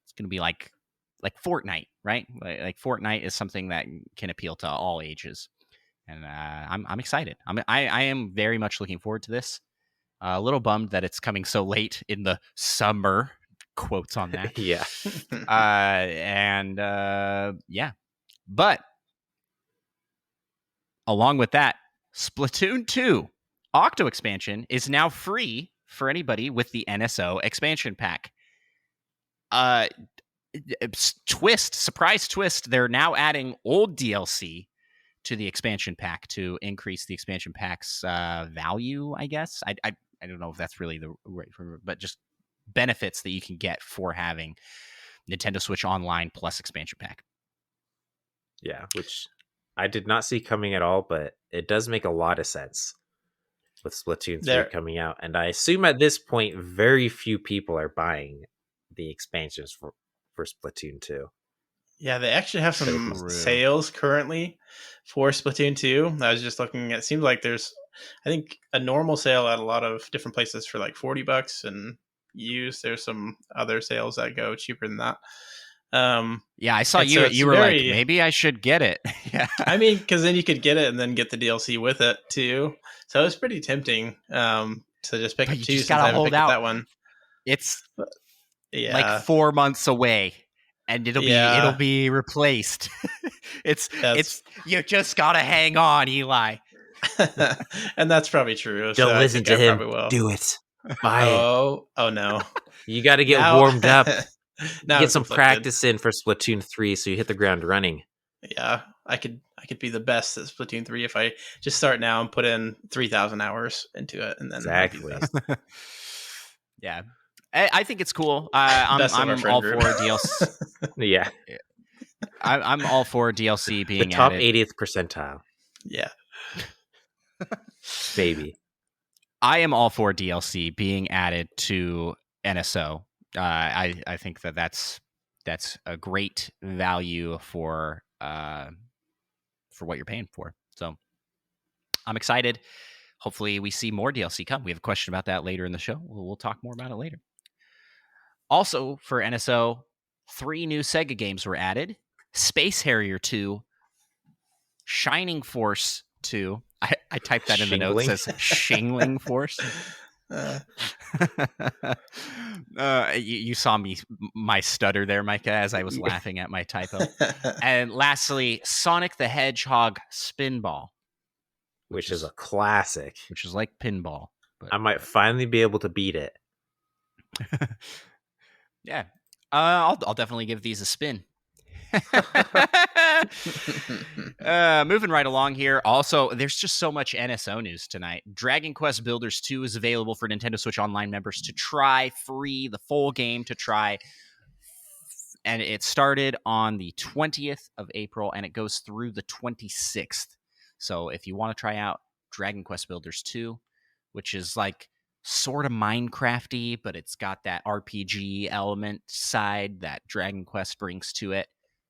It's going to be like Fortnite, right? Like Fortnite is something that can appeal to all ages, and I'm excited. I am very much looking forward to this. A little bummed that it's coming so late in the summer. Quotes on that. Yeah. But along with that, Splatoon 2 Octo expansion is now free for anybody with the NSO expansion pack. Surprise twist, they're now adding old DLC to the expansion pack to increase the expansion pack's value, I guess. I don't know if that's really the right for, but just benefits that you can get for having Nintendo Switch Online plus expansion pack. Yeah, which I did not see coming at all, but it does make a lot of sense with Splatoon 3 coming out. And I assume at this point, very few people are buying the expansions for Splatoon 2. Yeah, they actually have some sales currently for Splatoon 2. I was just looking at, it seems like there's, I think, a normal sale at a lot of different places for like $40, and used, there's some other sales that go cheaper than that. Yeah, I saw you. So you were like, maybe I should get it. Yeah, I mean, because then you could get it and then get the DLC with it too. So it's pretty tempting to just pick up two. Since I haven't picked up that one. It's like 4 months away, and it'll be replaced. it's you just gotta hang on, Eli. And that's probably true. Don't listen to him. Do it. Buy it. Oh no! You got to get warmed up. Get some practice in for Splatoon 3 so you hit the ground running. Yeah, I could be the best at Splatoon 3 if I just start now and put in 3,000 hours into it, and then exactly. Yeah, I think it's cool. I'm all for DLC. Yeah, I'm all for DLC being the top added. 80th percentile. Yeah, maybe. I am all for DLC being added to NSO. I think that's a great value for what you're paying for. So I'm excited. Hopefully we see more DLC come. We have a question about that later in the show. We'll talk more about it later. Also for NSO, 3 new Sega games were added: Space Harrier 2, Shining Force 2. I typed that in the notes as Shingling Force. You saw my stutter there, Micah, as I was laughing at my typo. And lastly, Sonic the Hedgehog Spinball, which is a classic, which is like pinball. But I might finally be able to beat it. Yeah, I'll definitely give these a spin. Moving right along here. Also, there's just so much NSO news tonight. Dragon Quest Builders 2 is available for Nintendo Switch Online members to try free, the full game to try. And it started on the 20th of April and it goes through the 26th. So if you want to try out Dragon Quest Builders 2, which is like sort of Minecrafty, but it's got that RPG element side that Dragon Quest brings to it.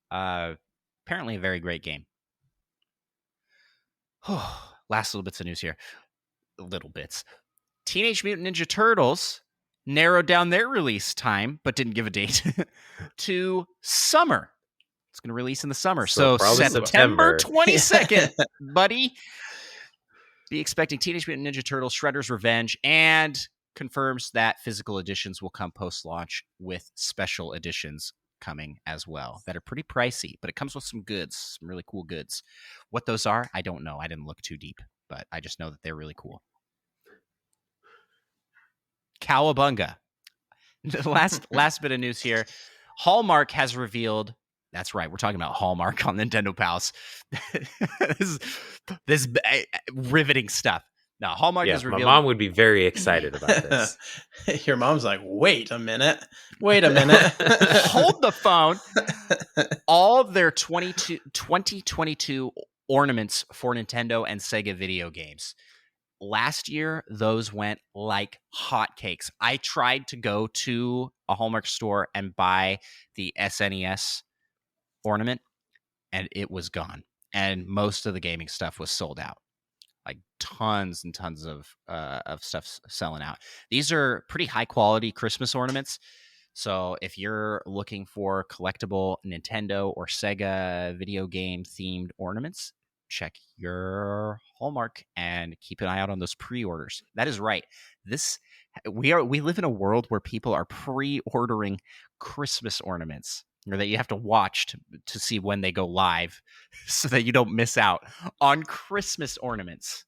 Apparently a very great game. Last little bits of news here. Little bits. Teenage Mutant Ninja Turtles narrowed down their release time, but didn't give a date, to summer. It's going to release in the summer. So September 22nd, buddy. Be expecting Teenage Mutant Ninja Turtles Shredder's Revenge, and confirms that physical editions will come post-launch with special editions coming as well that are pretty pricey, but it comes with some goods, some really cool goods. What those are, I don't know. I didn't look too deep, but I just know that they're really cool. Cowabunga. The last bit of news here. Hallmark has revealed, that's right, we're talking about Hallmark on Nintendo Pals. this riveting stuff. Now, Hallmark has revealed... My mom would be very excited about this. Your mom's like, wait a minute. Hold the phone. All of their 2022 ornaments for Nintendo and Sega video games. Last year, those went like hotcakes. I tried to go to a Hallmark store and buy the SNES ornament, and it was gone. And most of the gaming stuff was sold out. Like tons and tons of stuff selling out. These are pretty high quality Christmas ornaments. So if you're looking for collectible Nintendo or Sega video game themed ornaments, check your Hallmark and keep an eye out on those pre-orders. That is right. We live in a world where people are pre-ordering Christmas ornaments, or that you have to watch to see when they go live so that you don't miss out on Christmas ornaments.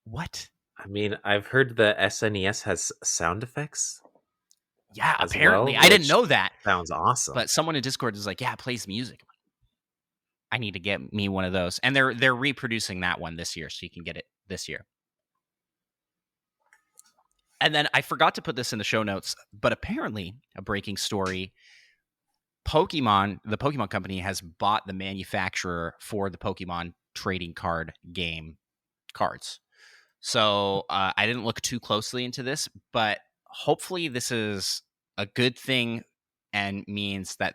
What? I mean, I've heard the SNES has sound effects Yeah, as apparently. well, I didn't which know that. sounds awesome. But someone in Discord is like, yeah, it plays music. I need to get me one of those. And they're reproducing that one this year, so you can get it this year. And then I forgot to put this in the show notes, but apparently a breaking story. The Pokemon company has bought the manufacturer for the Pokemon trading card game cards. So I didn't look too closely into this, but hopefully this is a good thing and means that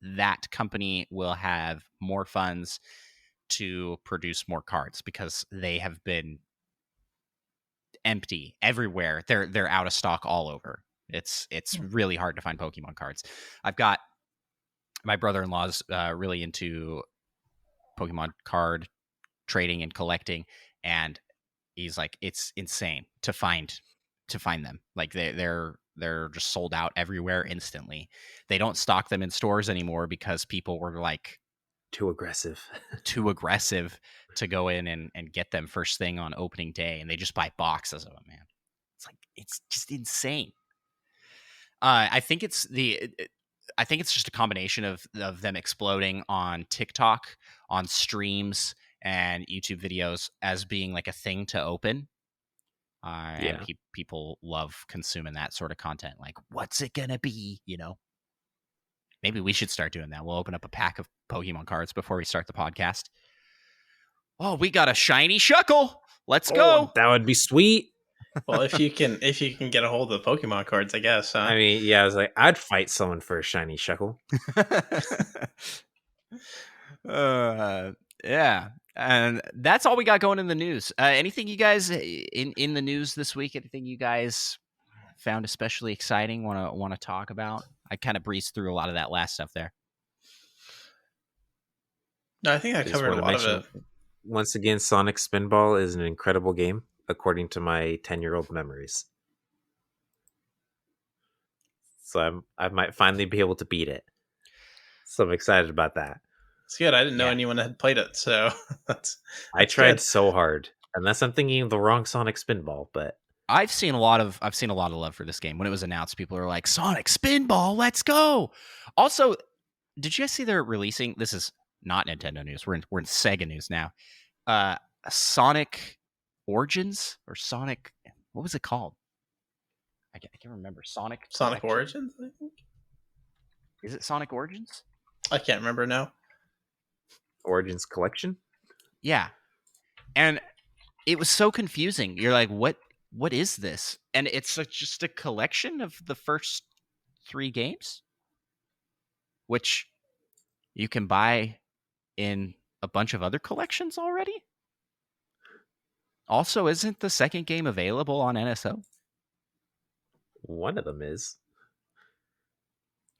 that company will have more funds to produce more cards because they have been empty everywhere. They're out of stock all over. It's really hard to find Pokemon cards. I've got my brother-in-law's really into Pokemon card trading and collecting, and he's like, it's insane to find them. Like they're just sold out everywhere instantly. They don't stock them in stores anymore because people were like Too aggressive to go in and get them first thing on opening day, and they just buy boxes of them, man. It's just insane. I think it's just a combination of them exploding on TikTok, on streams, and YouTube videos as being like a thing to open. And people love consuming that sort of content. Like, what's it gonna be? You know, maybe we should start doing that. We'll open up a pack of Pokemon cards before we start the podcast. Oh, we got a shiny Shuckle. Let's go. That would be sweet. Well, if you can get a hold of the Pokemon cards, I guess. Huh? I mean, yeah, I was like, I'd fight someone for a shiny Shuckle. Yeah, and that's all we got going in the news. Anything you guys in the news this week? Anything you guys found especially exciting? Want to talk about? I kind of breezed through a lot of that last stuff there. No, I think I covered a lot of it. Once again, Sonic Spinball is an incredible game, according to my 10-year-old memories. So I might finally be able to beat it. So I'm excited about that. It's good. I didn't know anyone had played it, so I tried so hard, unless I'm thinking of the wrong Sonic Spinball. But I've seen a lot of love for this game. When it was announced, people were like, "Sonic Spinball, let's go!" Also, did you guys see they're releasing? This is not Nintendo news. We're in Sega news now. Sonic Origins or Sonic, what was it called? I can't remember. Sonic Origins, I think. Is it Sonic Origins? I can't remember now. Origins Collection? Yeah. And it was so confusing. You're like, what is this? And it's just a collection of the first 3 games, which you can buy in a bunch of other collections already. Also, isn't the second game available on NSO? One of them is.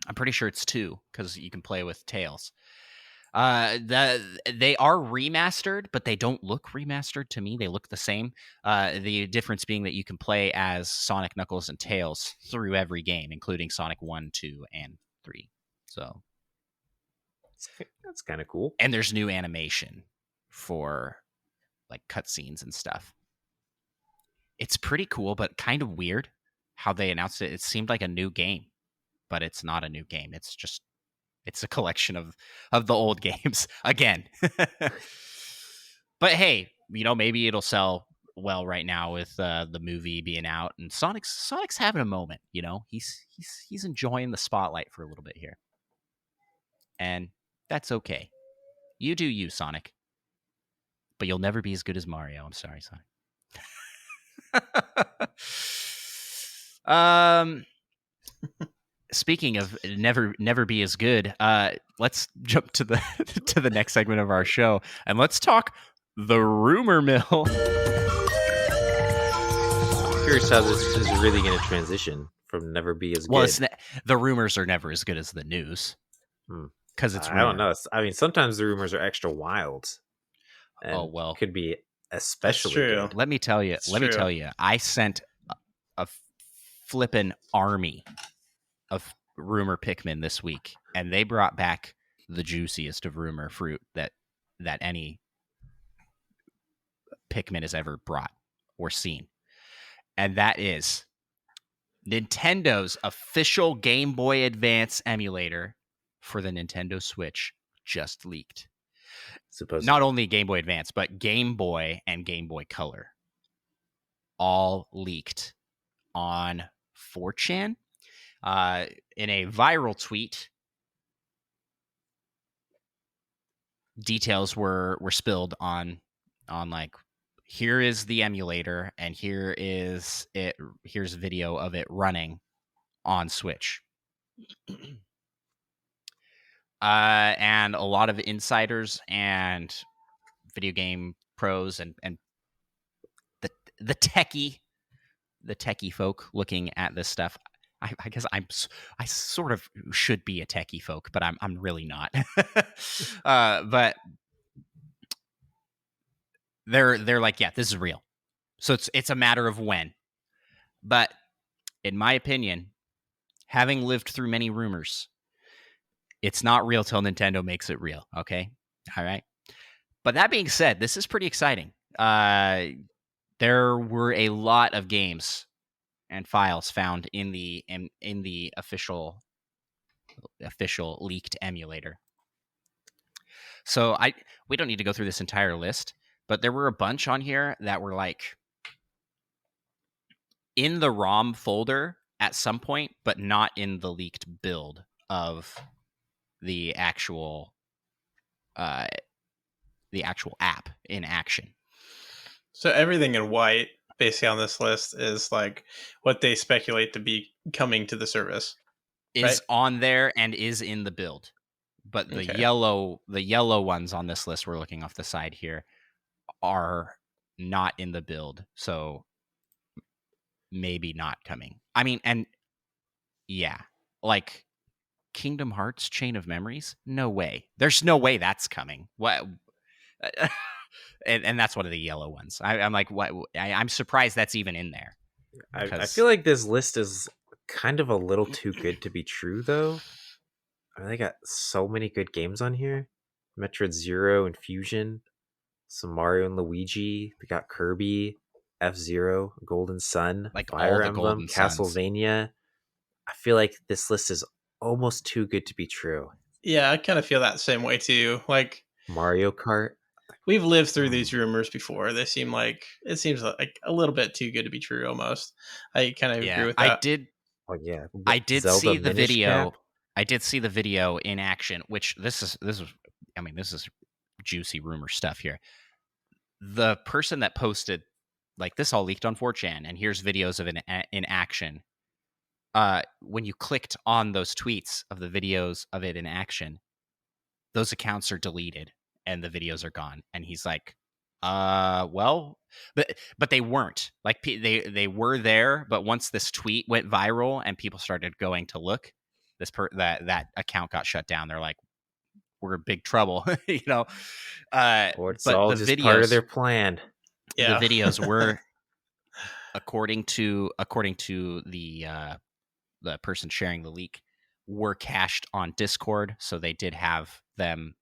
I'm pretty sure it's 2 because you can play with Tails. They are remastered, but they don't look remastered to me. They look the same. The difference being that you can play as Sonic, Knuckles, and Tails through every game, including Sonic 1, 2, and 3. So that's kind of cool. And there's new animation for like cutscenes and stuff. It's pretty cool, but kind of weird how they announced it. It seemed like a new game, but it's not a new game. It's a collection of the old games again. But hey, maybe it'll sell well right now with the movie being out, and Sonic's having a moment. He's enjoying the spotlight for a little bit here, and that's okay. You do you, Sonic, but you'll never be as good as Mario. I'm sorry, Sonic. Speaking of never be as good, let's jump to the next segment of our show, and let's talk the rumor mill. I'm curious how this is really going to transition from never be as good. Well, the rumors are never as good as the news because it's. I don't know. I mean, sometimes the rumors are extra wild. Oh well, could be especially good. Let me tell you. Me tell you. I sent a flippin' army of rumor Pikmin this week, and they brought back the juiciest of rumor fruit that any Pikmin has ever brought. or seen. And that is Nintendo's official Game Boy Advance emulator for the Nintendo Switch just leaked. Supposedly. Not only Game Boy Advance, but Game Boy and Game Boy Color all leaked on 4chan. In a viral tweet, details were spilled on like, here is the emulator and here's a video of it running on Switch. And a lot of insiders and video game pros and the techie folk looking at this stuff. I guess I sort of should be a techie folk, but I'm really not. But they're like, yeah, this is real. So it's a matter of when. But in my opinion, having lived through many rumors, it's not real till Nintendo makes it real. Okay, all right. But that being said, this is pretty exciting. There were a lot of games and files found in the official leaked emulator. So we don't need to go through this entire list, but there were a bunch on here that were like in the ROM folder at some point, but not in the leaked build of the actual app in action. So everything in white, basically on this list, is like what they speculate to be coming to the service. Is right? on there and is in the build. But the yellow ones on this list we're looking off the side here are not in the build. So maybe not coming. I mean, and yeah, like Kingdom Hearts Chain of Memories? No way. There's no way that's coming. What? And that's one of the yellow ones. I'm like, what? I'm surprised that's even in there. I feel like this list is kind of a little too good to be true, though. I mean, they got so many good games on here. Metroid Zero and Fusion, some Mario and Luigi. They got Kirby, F-Zero, Golden Sun, like Fire all the Emblem, Golden Suns. Castlevania. I feel like this list is almost too good to be true. Yeah, I kind of feel that same way too. Like Mario Kart. we've lived through these rumors before. It seems like a little bit too good to be true almost. I kind of agree with that. Oh yeah. I did Zelda see the Minish video. Cap? I did see the video in action, which this is juicy rumor stuff here. The person that posted, like, this all leaked on 4chan, and here's videos of it in action. When you clicked on those tweets of the videos of it in action, those accounts are deleted and the videos are gone. And he's like, well, but they weren't. Like, they were there, but once this tweet went viral and people started going to look, that account got shut down. They're like, we're in big trouble, you know. Or it's but all the just videos, part of their plan. Yeah. The videos were according to the person sharing the leak, were cached on Discord, so they did have them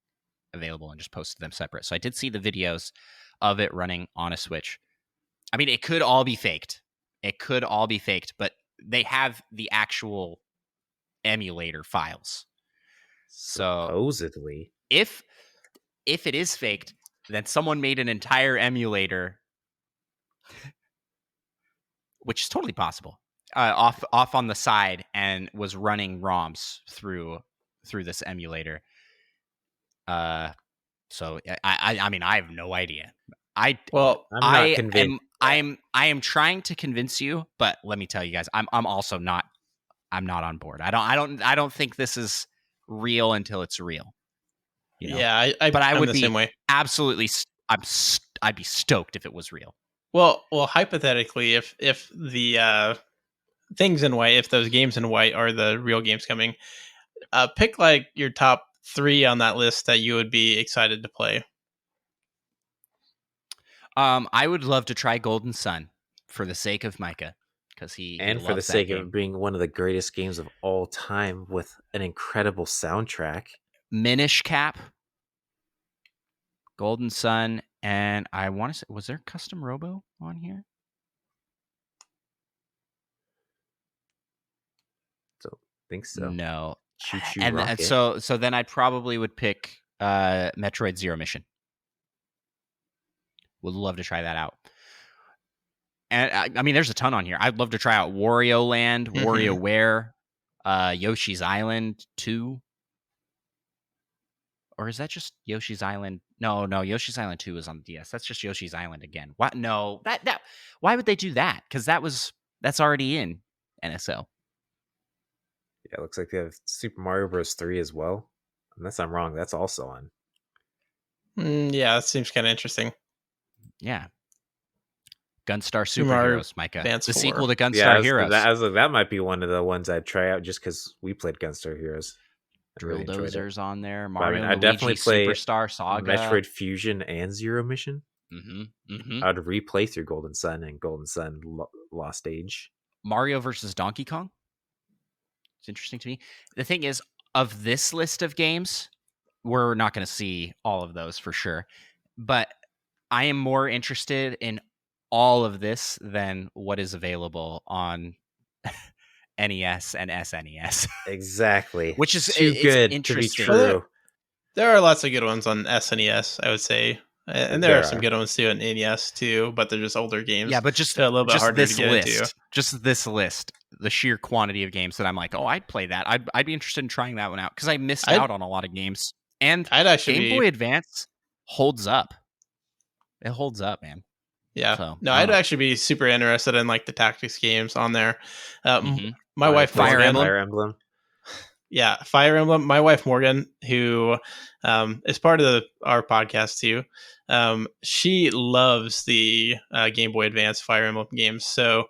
available and just posted them separate. So I did see the videos of it running on a Switch. I mean, it could all be faked. But they have the actual emulator files. So Supposedly. if it is faked, then someone made an entire emulator, which is totally possible, off on the side, and was running ROMs through this emulator. So I mean, I have no idea. I'm not convinced. I am trying to convince you, but let me tell you guys, I'm also not. I'm not on board. I don't think this is real until it's real. You know? Yeah, but I would the be same way. Absolutely. I'd be stoked if it was real. Well, hypothetically, if the things in white, if those games in white are the real games coming, pick like your top 3 on that list that you would be excited to play. I would love to try Golden Sun for the sake of Micah, because he for the sake game. of being one of the greatest games of all time with an incredible soundtrack. Minish Cap, Golden Sun, and I want to say, was there Custom Robo on here? think so. No. Choo Choo And Rocket. so then I probably would pick Metroid Zero Mission. Would love to try that out. And I mean, there's a ton on here. I'd love to try out Wario Land, WarioWare, Yoshi's Island 2. Or is that just Yoshi's Island? No, Yoshi's Island 2 is on the DS. That's just Yoshi's Island again. What? No, that. Why would they do that? Because that's already in NSO. Yeah, it looks like they have Super Mario Bros. 3 as well. Unless I'm wrong, that's also on. Yeah, that seems kind of interesting. Yeah. Gunstar Super Super Mario Heroes, Micah. Advance The 4. sequel to Gunstar Yeah, Heroes. that might be one of the ones I'd try out just because we played Gunstar Heroes. Drill Dozers on there. But, I Mario mean, and I'd definitely Luigi play Superstar Saga. Metroid Fusion and Zero Mission. I'd replay through Golden Sun and Golden Sun Lost Age. Mario versus Donkey Kong. It's interesting to me. The thing is, of this list of games, we're not going to see all of those for sure. But I am more interested in all of this than what is available on NES and SNES. Exactly. Which is too good to be interesting. true. There are lots of good ones on SNES, I would say. And there are some good ones too on NES too, but they're just older games. Yeah, but just a little bit harder this to get list, into. just this list, the sheer quantity of games that I'm like, oh, I'd play that. I'd be interested in trying that one out because I missed out on a lot of games. And I'd actually Game Boy Advance holds up. It holds up, man. Yeah. So, no, I'd actually be super interested in like the tactics games on there. My wife Fire Emblem. Yeah, Fire Emblem. My wife Morgan, who is part of our podcast too, she loves the Game Boy Advance Fire Emblem games. So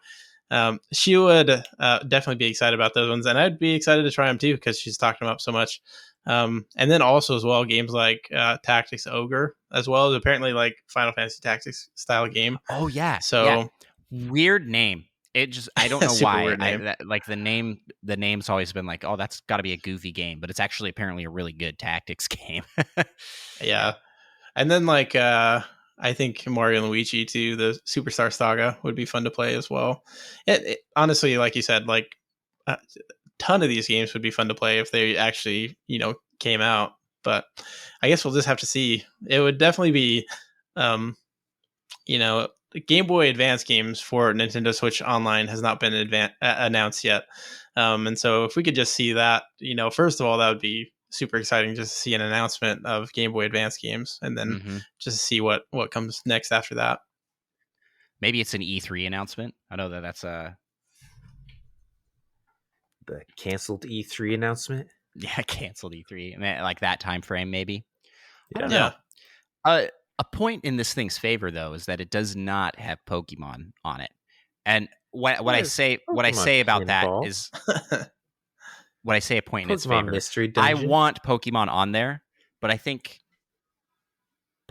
she would definitely be excited about those ones, and I'd be excited to try them too because she's talking them up so much. And then also as well games like Tactics Ogre, as well as apparently like Final Fantasy Tactics style game. Oh yeah, so weird name. It just I don't know why. Weird name. Like the name's always been like, oh, that's got to be a goofy game, but it's actually apparently a really good tactics game. Yeah, and then like I think Mario and Luigi too, the Superstar Saga would be fun to play as well. It honestly, like you said, like a ton of these games would be fun to play if they actually came out. But I guess we'll just have to see. It would definitely be, Game Boy Advance games for Nintendo Switch Online has not been announced yet. And so if we could just see that, first of all, that would be super exciting just to see an announcement of Game Boy Advance games and then just see what comes next after that. Maybe it's an E3 announcement. I know that's the canceled E3 announcement. Yeah, canceled E3. I mean, like that time frame, maybe. Yeah. I don't know. A point in this thing's favor, though, is that it does not have Pokemon on it. And what I say about that is what I say a point in its favor. Mystery Dungeon. I want Pokemon on there, but I think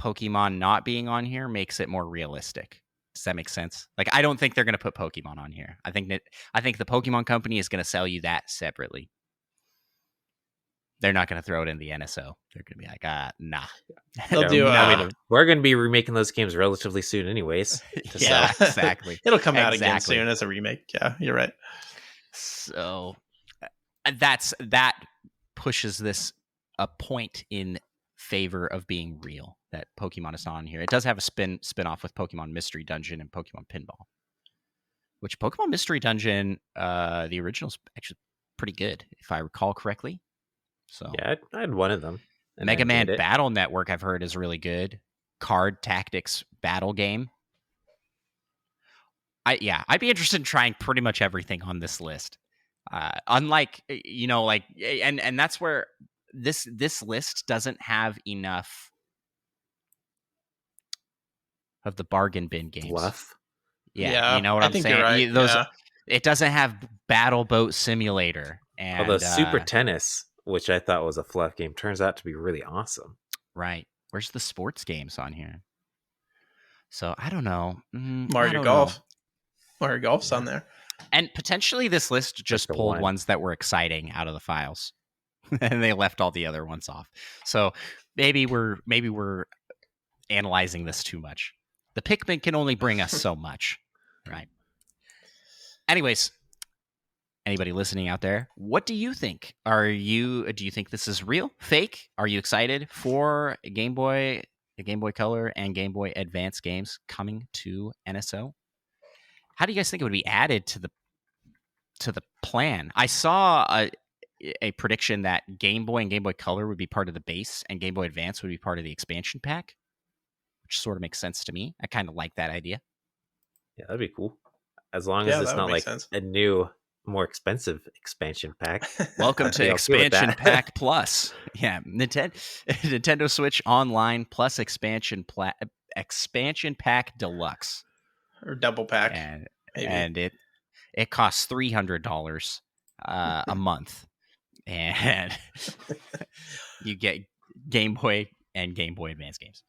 Pokemon not being on here makes it more realistic. Does that make sense? Like, I don't think they're going to put Pokemon on here. I think the Pokemon company is going to sell you that separately. They're not going to throw it in the NSO. They're going to be like, nah. They'll do. We're going to be remaking those games relatively soon, anyways. Yeah, exactly. It'll come out again soon as a remake. Yeah, you're right. So that pushes this a point in favor of being real. That Pokemon is not on here. It does have a spin-off with Pokemon Mystery Dungeon and Pokemon Pinball. Which Pokemon Mystery Dungeon, the original's actually pretty good, if I recall correctly. So yeah, I had one of them. Mega Man Battle Network, I've heard, is really good. Card Tactics battle game. I'd be interested in trying pretty much everything on this list. Unlike and that's where this list doesn't have enough of the bargain bin games. Fluff. Yeah, you know what I'm saying? Right. It doesn't have Battle Boat Simulator. And although Super Tennis, which I thought was a fluff game, turns out to be really awesome. Right. Where's the sports games on here? So I don't know. Mario Golf. Mario Golf's on there. And potentially this list just pulled ones that were exciting out of the files. And they left all the other ones off. So maybe we're analyzing this too much. The Pikmin can only bring us so much. Right. Anyways, Anybody listening out there, what do you think? Do you think this is real, fake? Are you excited for Game Boy, the Game Boy Color and Game Boy Advance games coming to NSO? How do you guys think it would be added to the plan? I saw a prediction that Game Boy and Game Boy Color would be part of the base and Game Boy Advance would be part of the expansion pack, which sort of makes sense to me. I kind of like that idea. Yeah, that'd be cool. As long as it's not like a new, more expensive expansion pack. Welcome to Expansion Pack Plus. Yeah, Nintendo Switch Online plus Expansion Pack Deluxe. Or double pack. And it costs $300 a month. And you get Game Boy and Game Boy Advance games.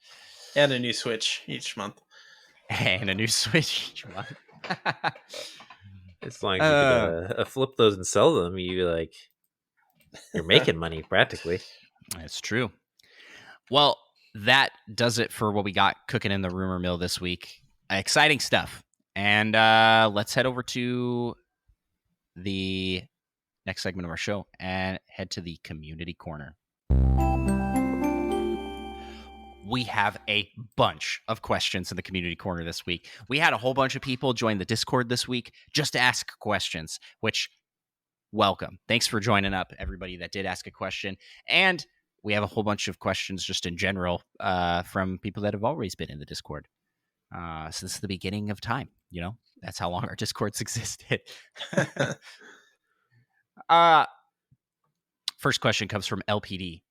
And a new Switch each month. And a new Switch each month. As long as you could flip those and sell them, you're making money practically. That's true. Well, that does it for what we got cooking in the rumor mill this week. Exciting stuff. And let's head over to the next segment of our show and head to the community corner. We have a bunch of questions in the community corner this week. We had a whole bunch of people join the Discord this week just to ask questions, which, welcome. Thanks for joining up, everybody that did ask a question. And we have a whole bunch of questions just in general from people that have always been in the Discord since the beginning of time. You know, that's how long our Discords existed. First question comes from LPD.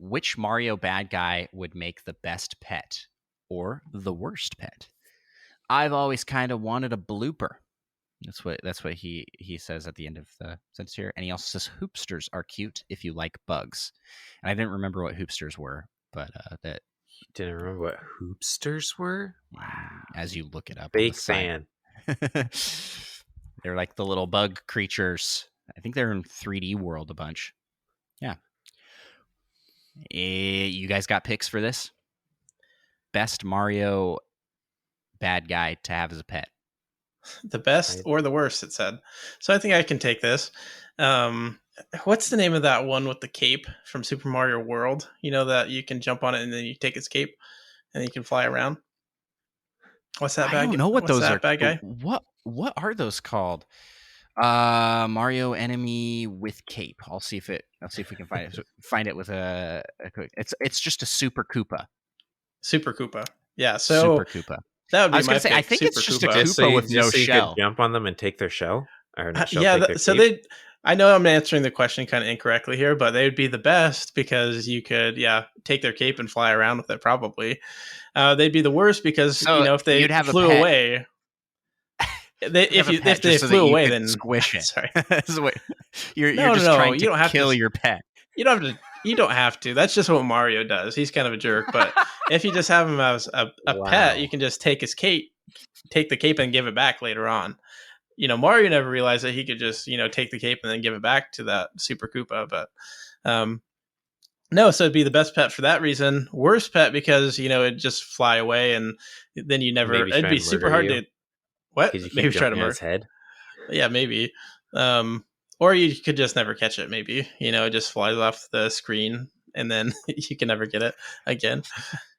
Which Mario bad guy would make the best pet or the worst pet? I've always kind of wanted a blooper. That's what he says at the end of the sentence here. And he also says hoopsters are cute if you like bugs. And I didn't remember what hoopsters were, but that you didn't remember what hoopsters were? Wow. As you look it up. Big fan. They're like the little bug creatures. I think they're in 3D World a bunch. Yeah. You guys got picks for this? Best Mario bad guy to have as a pet. The best or the worst, it said. So I think I can take this. What's the name of that one with the cape from Super Mario World? You know that you can jump on it and then you take its cape and you can fly around. What's that bad guy? I don't know what those are. Bad guy? What are those called? Mario enemy with cape. I'll see if we can find it with a quick. It's just a Super Koopa. Super Koopa. Yeah. So Super Koopa. That would be I was my gonna say. pick, I think Super it's just Koopa. a Koopa with no shell. You could jump on them and take their shell. Or not shell, yeah. I know I'm answering the question kind of incorrectly here, but they would be the best because you could, take their cape and fly around with it. Probably. They'd be the worst because if they flew away. If they flew away, then squish it. Sorry, you're just trying to kill your pet. You don't have to. That's just what Mario does. He's kind of a jerk. But if you just have him as a pet, you can just take his cape, take the cape, and give it back later on. Mario never realized that he could just take the cape and then give it back to that Super Koopa. But no, so it'd be the best pet for that reason. Worst pet because it'd just fly away and then you never. It'd be super hard to. What? Maybe try to murder his head. Yeah, maybe. Or you could just never catch it. Maybe it just flies off the screen and then you can never get it again.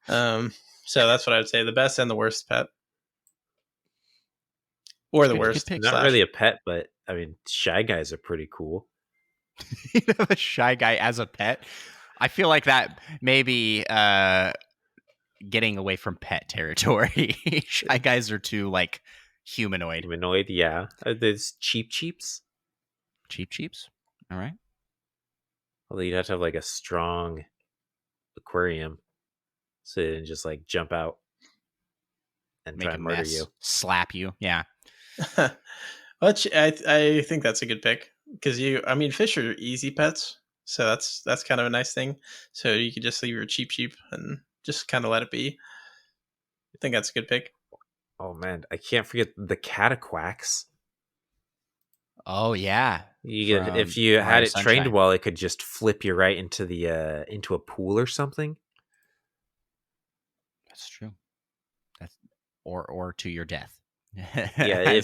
So that's what I would say: the best and the worst pet, or the worst. Not really a pet, but I mean, Shy Guys are pretty cool. A Shy Guy as a pet. I feel like that maybe getting away from pet territory. Shy Guys are too humanoid. Yeah. There's Cheeps. Cheeps? All right. Although you'd have to have a strong aquarium so they didn't just jump out and make try and murder you. Slap you. Yeah. I think that's a good pick because fish are easy pets. So that's kind of a nice thing. So you could just leave your Cheep and just kind of let it be. I think that's a good pick. Oh man, I can't forget the Cataquacks. Oh yeah, if you had it trained well, it could just flip you right into the into a pool or something. That's true. Or to your death. Yeah,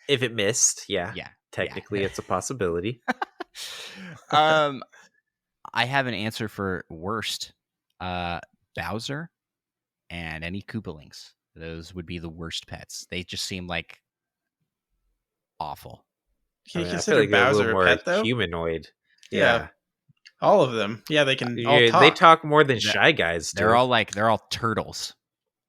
if it missed, yeah, Technically, it's a possibility. I have an answer for worst. Bowser and any Koopalings. Those would be the worst pets. They just seem like awful. Can you I consider feel like they're a Bowser little a more pet though? humanoid. Yeah. All of them. Yeah, they can all Yeah, talk. they talk more than That- Shy Guys do. They're all turtles.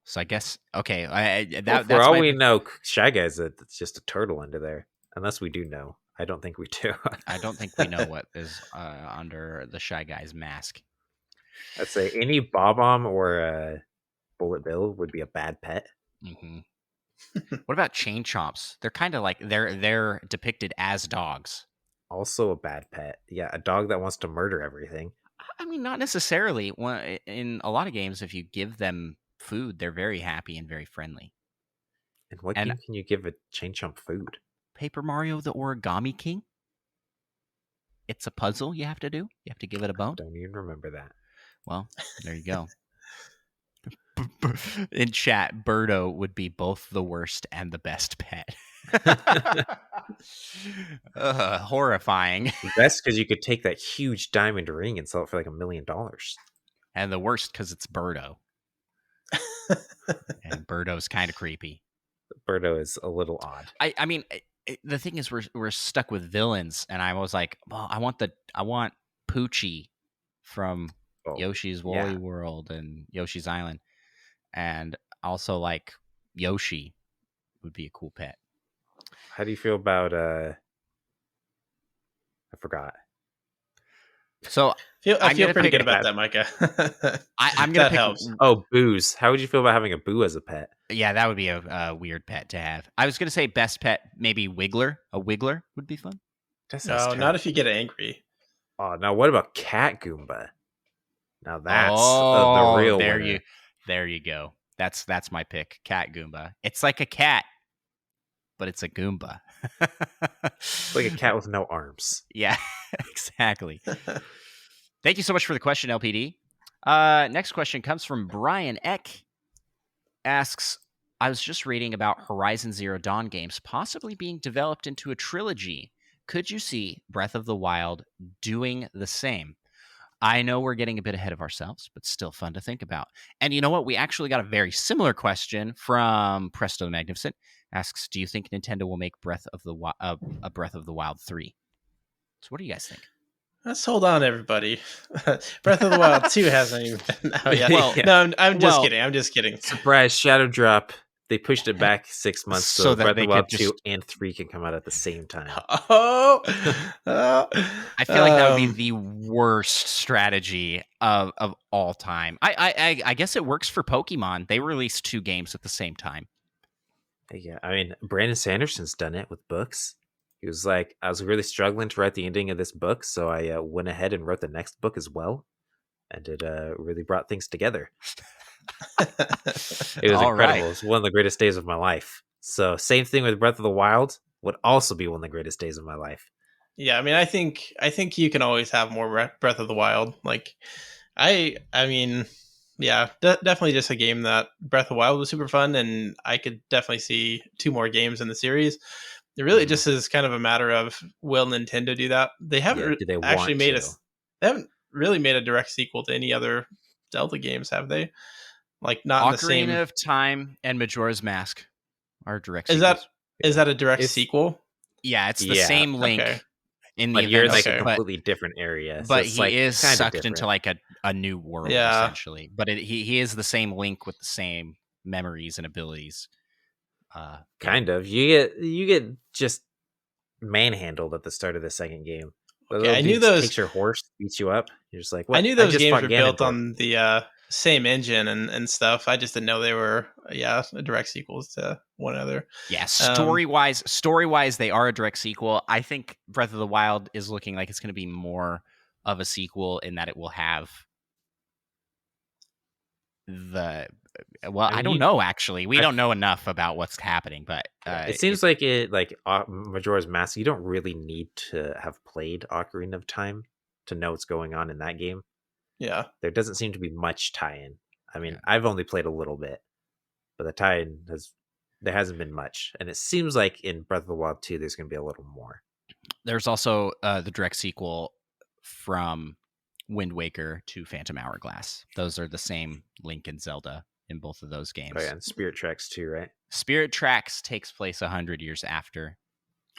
So I guess okay. Well, That's for all my we pick. know, Shy Guys, it's just a turtle under there. Unless we do know. I don't think we do. I don't think we know what is under the Shy Guy's mask. I'd say any Bob-omb or Bullet Bill would be a bad pet. Mm-hmm. What about Chain Chomps? They're kind of like they're depicted as dogs. Also a bad pet. Yeah, a dog that wants to murder everything. I mean, not necessarily. In a lot of games, if you give them food, they're very happy and very friendly. In what And- game can you give a Chain Chomp food? Paper Mario: The Origami King. It's a puzzle you have to do. You have to give it a bone. Don't even remember that. Well, there you go. In chat, Birdo would be both the worst and the best pet. Horrifying. That's because you could take that huge diamond ring and sell it for like $1 million. And the worst because it's Birdo. And Birdo's kind of creepy. Birdo is a little odd. I mean, the thing is, we're stuck with villains, and I was like, well, I want Poochie from Yoshi's Woolly World and Yoshi's Island, and also like Yoshi would be a cool pet. How do you feel about I forgot. So I feel gonna pretty pick good about that, Micah. I'm gonna that pick. helps. Oh, Boo's. How would you feel about having a Boo as a pet? Yeah, that would be a weird pet to have. I was gonna say best pet, maybe Wiggler. A Wiggler would be fun. That sounds No, terrible. not if you get angry. Oh, now what about Cat Goomba? Now that's Oh, the real there winner. there you go. That's my pick. Cat Goomba. It's like a cat, but it's a Goomba. It's like a cat with no arms. Yeah, exactly. Thank you so much for the question, LPD. Next question comes from Brian Eck. Asks, I was just reading about Horizon Zero Dawn games possibly being developed into a trilogy. Could you see Breath of the Wild doing the same? I know we're getting a bit ahead of ourselves, but still fun to think about. And you know what? We actually got a very similar question from Presto the Magnificent. Asks, do you think Nintendo will make Breath of the Wild 3? So what do you guys think? Let's hold on, everybody. Breath of the Wild 2 hasn't even been out yet. Well, no, I'm just kidding. I'm just kidding. Surprise, Shadow Drop. They pushed it back 6 months so that Breath they of the Wild could 2 just- and 3 can come out at the same time. Oh, I feel like that would be the worst strategy of all time. I guess it works for Pokemon. They released 2 games at the same time. Yeah, I mean, Brandon Sanderson's done it with books. He was like, I was really struggling to write the ending of this book, so I went ahead and wrote the next book as well. And it really brought things together. It was All incredible. right. It was one of the greatest days of my life. So same thing with Breath of the Wild would also be one of the greatest days of my life. Yeah, I mean, I think you can always have more Breath of the Wild. Like, I mean, yeah, definitely just a game that Breath of the Wild was super fun, and I could definitely see 2 more games in the series. It really just is kind of a matter of, will Nintendo do that? They haven't do they actually want made to? they haven't really made a direct sequel to any other Zelda games, have they? Like, not in the same. Ocarina of Time and Majora's Mask are direct Is sequels. is that a direct It's- sequel? Yeah, it's the Yeah, same Link okay. in the But you're in event, like okay. a completely different area. So but it's he like is kinda sucked different. into like a new world, Yeah. essentially. But he is the same Link with the same memories and abilities. Kind of. You get just manhandled at the start of the second game. The Okay, little I knew dude those- takes your horse, beats you up. You're just like, what? I knew those just games fought were built Ganondorf. on the same engine and stuff. I just didn't know they were direct sequels to one another. Yeah, story wise, they are a direct sequel. I think Breath of the Wild is looking like it's going to be more of a sequel in that it will have the. Well, I don't know. Actually, we don't know enough about what's happening, but it seems like Majora's Mask. You don't really need to have played Ocarina of Time to know what's going on in that game. Yeah. There doesn't seem to be much tie-in. I mean, Yeah. I've only played a little bit, but the tie-in there hasn't been much, and it seems like in Breath of the Wild 2, there's going to be a little more. There's also the direct sequel from Wind Waker to Phantom Hourglass. Those are the same Link and Zelda in both of those games. Oh yeah, and Spirit Tracks too, right? Spirit Tracks takes place 100 years after.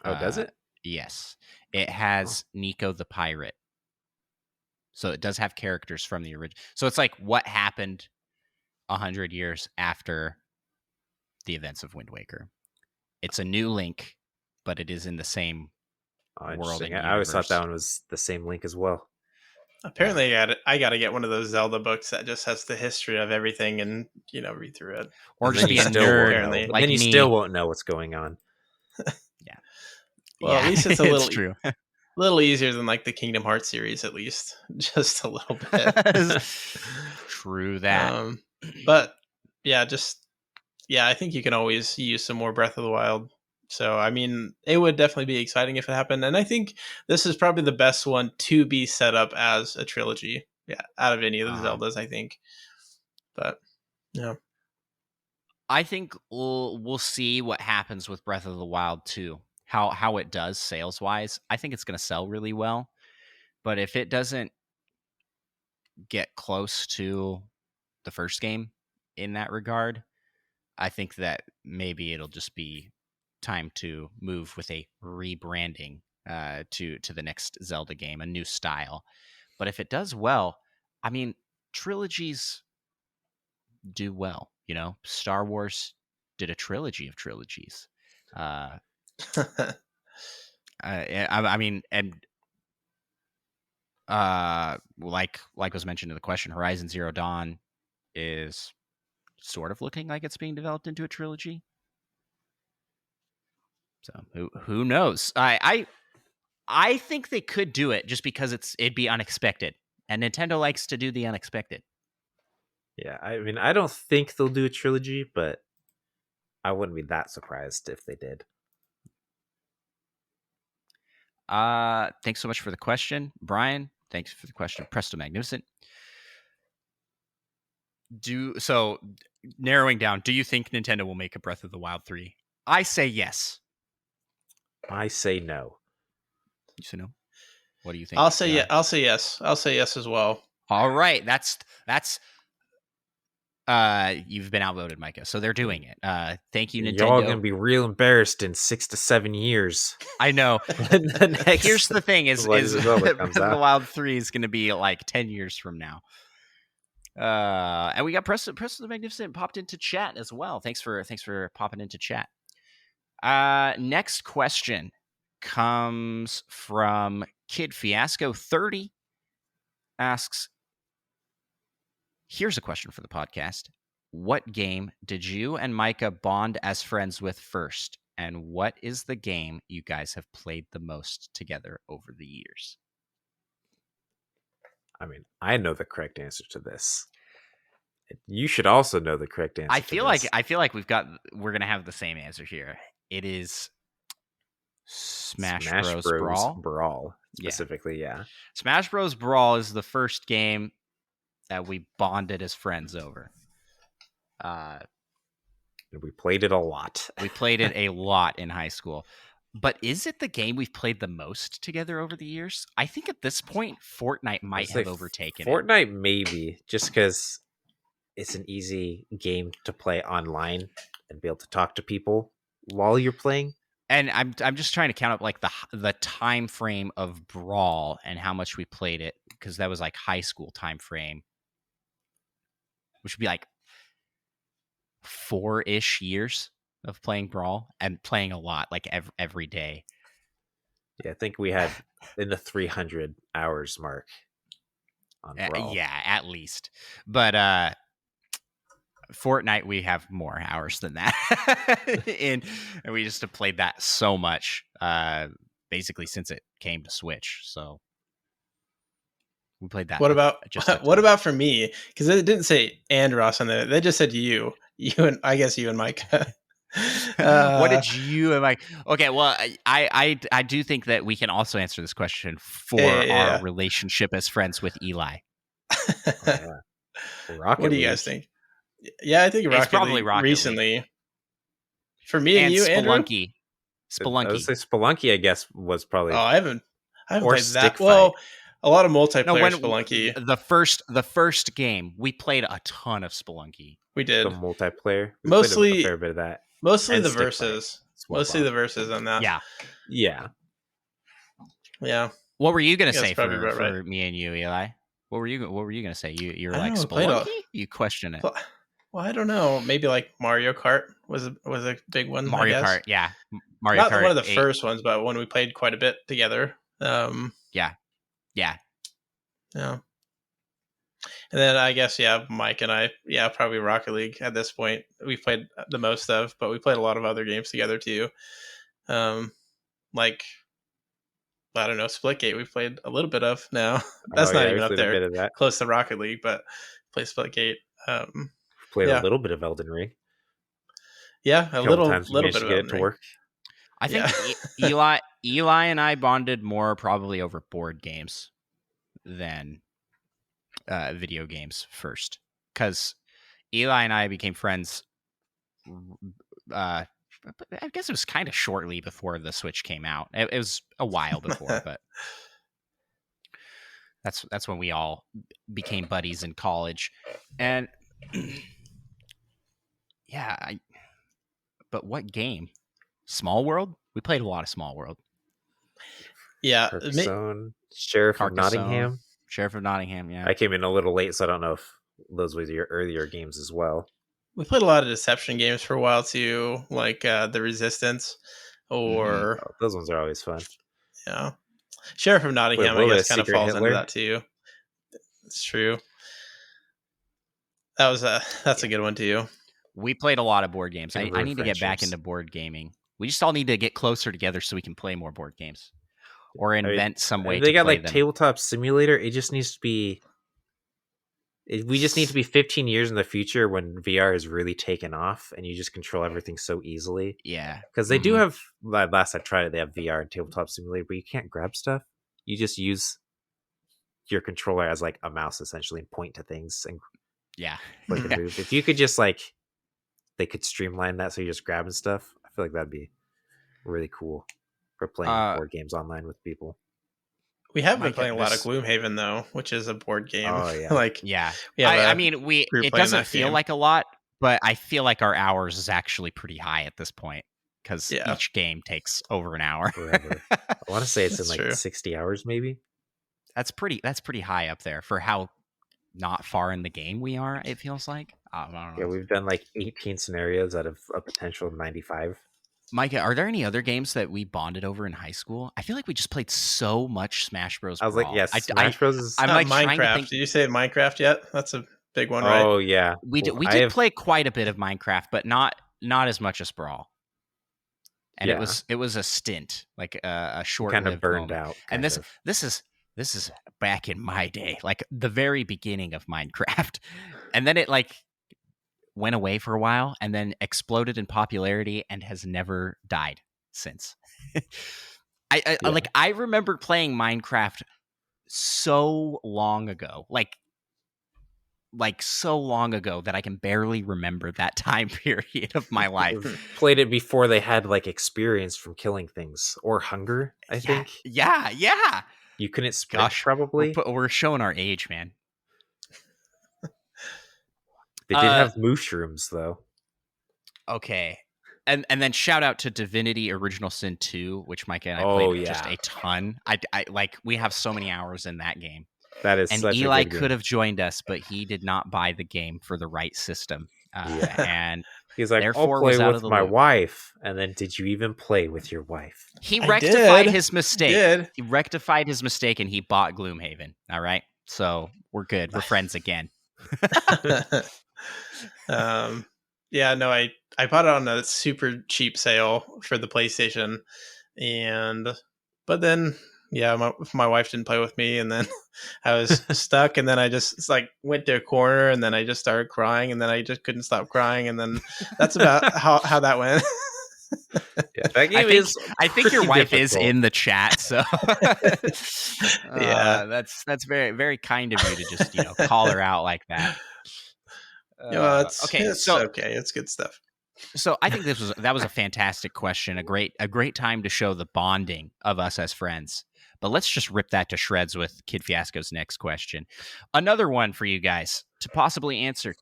Oh, does it? Yes. It has Nico the Pirate. So it does have characters from the original. So it's like what happened 100 years after the events of Wind Waker. It's a new Link, but it is in the same world. And I always thought that one was the same Link as well. Apparently, I got to get one of those Zelda books that just has the history of everything and, read through it. Or just be a nerd. Apparently. Like then you still won't know what's going on. Yeah. Well, at least it's a little true. little easier than like the Kingdom Hearts series, at least. Just a little bit. True that. But yeah, I think you can always use some more Breath of the Wild. So, I mean, it would definitely be exciting if it happened. And I think this is probably the best one to be set up as a trilogy. Yeah, out of any of the Zeldas, I think. But, yeah. I think we'll see what happens with Breath of the Wild 2. How it does sales-wise. I think it's going to sell really well. But if it doesn't get close to the first game in that regard, I think that maybe it'll just be time to move with a rebranding to the next Zelda game, a new style. But if it does well, I mean, trilogies do well. Star Wars did a trilogy of trilogies. I mean, and like was mentioned in the question, Horizon Zero Dawn is sort of looking like it's being developed into a trilogy. So who knows? I think they could do it just because it'd be unexpected, and Nintendo likes to do the unexpected. Yeah, I mean, I don't think they'll do a trilogy, but I wouldn't be that surprised if they did. Thanks so much for the question, Brian. Thanks for the question, Presto Magnificent. Narrowing down, do you think Nintendo will make a Breath of the Wild 3? I say yes. I say no. You say no? What do you think? I'll say yeah. I'll say yes. I'll say yes as well. All right, that's you've been outvoted, Micah. So they're doing it. Thank you, Nintendo. Y'all gonna be real embarrassed in 6 to 7 years. I know. Here's the thing: is Breath of the Wild 3 is going to be like 10 years from now. And we got Presto the Magnificent popped into chat as well. Thanks for popping into chat. Next question comes from Kid Fiasco 30. Asks, here's a question for the podcast. What game did you and Micah bond as friends with first? And what is the game you guys have played the most together over the years? I mean, I know the correct answer to this. You should also know the correct answer. I feel like we're gonna have the same answer here. It is Smash Bros. Brawl. Specifically, yeah. Smash Bros. Brawl is the first game that we bonded as friends over. We played it a lot. We played it a lot in high school. But is it the game we've played the most together over the years? I think at this point, Fortnite might have overtaken it. Fortnite maybe, just because it's an easy game to play online and be able to talk to people while you're playing. And I'm just trying to count up like the time frame of Brawl and how much we played it, because that was like high school time frame, which would be like 4-ish years of playing Brawl and playing a lot, like every day. Yeah, I think we had in the 300 hours mark on Brawl. Yeah, at least. But Fortnite, we have more hours than that. and we just have played that so much, basically since it came to Switch. So we played that. What about for me? Because it didn't say and Ross on there. They just said you and I guess you and Mike. What did you and Mike? Okay, well, I do think that we can also answer this question for our relationship as friends with Eli. What do you guys think? Yeah, I think Rocket League recently. For me and you, Spelunky. Andrew? I would say Spelunky. Spelunky, I guess, was probably. I haven't Or played that. Stick Well, Fight. a lot of multiplayer No, when Spelunky. the first game, we played a ton of Spelunky. We did The multiplayer. We mostly played a fair bit of that. Mostly And the Stick Fight. verses. Swap Mostly off. the verses on that. Yeah. Yeah. What were you gonna That's say probably for, about right. for me and you, Eli? What were you gonna say? You're I don't like know, played a- Spelunky? You question it. Well, I don't know. Maybe like Mario Kart was a big one. Mario I guess. Kart, yeah. Mario Not Kart. one of the 8. first ones, but one we played quite a bit together. Yeah. Yeah. And then I guess, Mike and I, probably Rocket League at this point. We played the most of, but we played a lot of other games together too. Like, I don't know, Splitgate we played a little bit of now. That's not even up there. A bit of that. Close to Rocket League, but play Splitgate. Played a little bit of Elden Ring. Yeah, a little times we bit managed of to get Elden it to Ring. work. I think Eli and I bonded more probably over board games than video games first, because Eli and I became friends. I guess it was kind of shortly before the Switch came out. It was a while before, but that's when we all became buddies in college, and but what game? Small World? We played a lot of Small World. Yeah, Carcassonne, Sheriff of Nottingham. Sheriff of Nottingham, yeah. I came in a little late, so I don't know if those were your earlier games as well. we played a lot of deception games for a while too, like The Resistance, or those ones are always fun. Yeah, Sheriff of Nottingham, I guess, kind of falls into that too. It's true. That's a good one too. We played a lot of board games. I need to get back friendships. into board gaming. We just all need to get closer together so we can play more board games, or invent some way. They got play like them. Tabletop Simulator. It just needs to be. We just need to be 15 years in the future when VR is really taken off and you just control everything so easily. Yeah, because they do have. Last I tried it, they have VR and Tabletop Simulator, but you can't grab stuff. You just use your controller as like a mouse essentially and point to things and click and move. If you could just like, they could streamline that so you're just grabbing stuff. I feel like that'd be really cool for playing board games online with people. We have been playing a lot of Gloomhaven though, which is a board game. Oh yeah, I mean, it doesn't feel like a lot, but I feel like our hours is actually pretty high at this point because each game takes over an hour. Forever. I want to say it's in like true. 60 hours, maybe. That's pretty high up there for how not far in the game we are. It feels like. I don't know. Yeah, we've done like 18 scenarios out of a potential of 95. Micah, are there any other games that we bonded over in high school? I feel like we just played so much Smash Bros. I was Brawl. like, yes, Smash Bros. Is I'm like Minecraft. Did you say Minecraft yet? That's a big one, right? Oh yeah, we did play quite a bit of Minecraft, but not as much as Brawl. And it was a stint, like a short, kind of burned out. And this is back in my day, like the very beginning of Minecraft, and then it like went away for a while and then exploded in popularity and has never died since. I remember playing Minecraft so long ago, like so long ago that I can barely remember that time period of my life. Played it before they had like experience from killing things or hunger, I think. Yeah. You couldn't sprint, probably. We're showing our age, man. They did have mushrooms, though. Okay. And then shout out to Divinity Original Sin 2, which Mike and I played just a ton. I like, we have so many hours in that game. That is and such Eli a good could have joined us, but he did not buy the game for the right system. And he's like, I'll play with my wife. And then, did you even play with your wife? He rectified his mistake. He rectified his mistake and he bought Gloomhaven. All right. So we're good. We're friends again. I bought it on a super cheap sale for the PlayStation, but then my wife didn't play with me, and then I was stuck, and then I just like went to a corner, and then I just started crying, and then I just couldn't stop crying, and then that's about how that went. Yeah, that game I think your wife is in the chat, so that's very, very kind of you to just call her out like that. It's okay. It's good stuff. So I think that was a fantastic question, a great time to show the bonding of us as friends. But let's just rip that to shreds with Kid Fiasco's next question. Another one for you guys to possibly answer.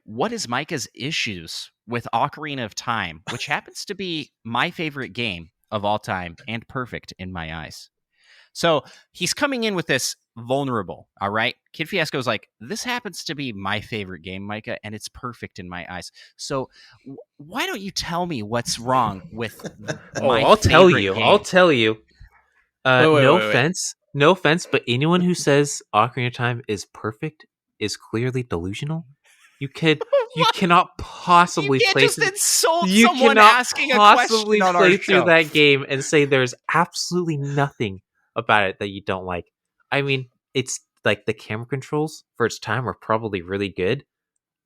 What is Micah's issues with Ocarina of Time, which happens to be my favorite game of all time and perfect in my eyes? So he's coming in with this vulnerable, all right? Kid Fiasco's like, this happens to be my favorite game, Micah, and it's perfect in my eyes. So why don't you tell me what's wrong with my I'll tell favorite you. game? I'll tell you. No Wait. offense. No offense, but anyone who says Ocarina of Time is perfect is clearly delusional. You cannot possibly You can't play just through, insult you someone cannot asking a possibly question on our play through show. that game and say there's absolutely nothing about it that you don't like. I mean, it's like the camera controls for its time were probably really good,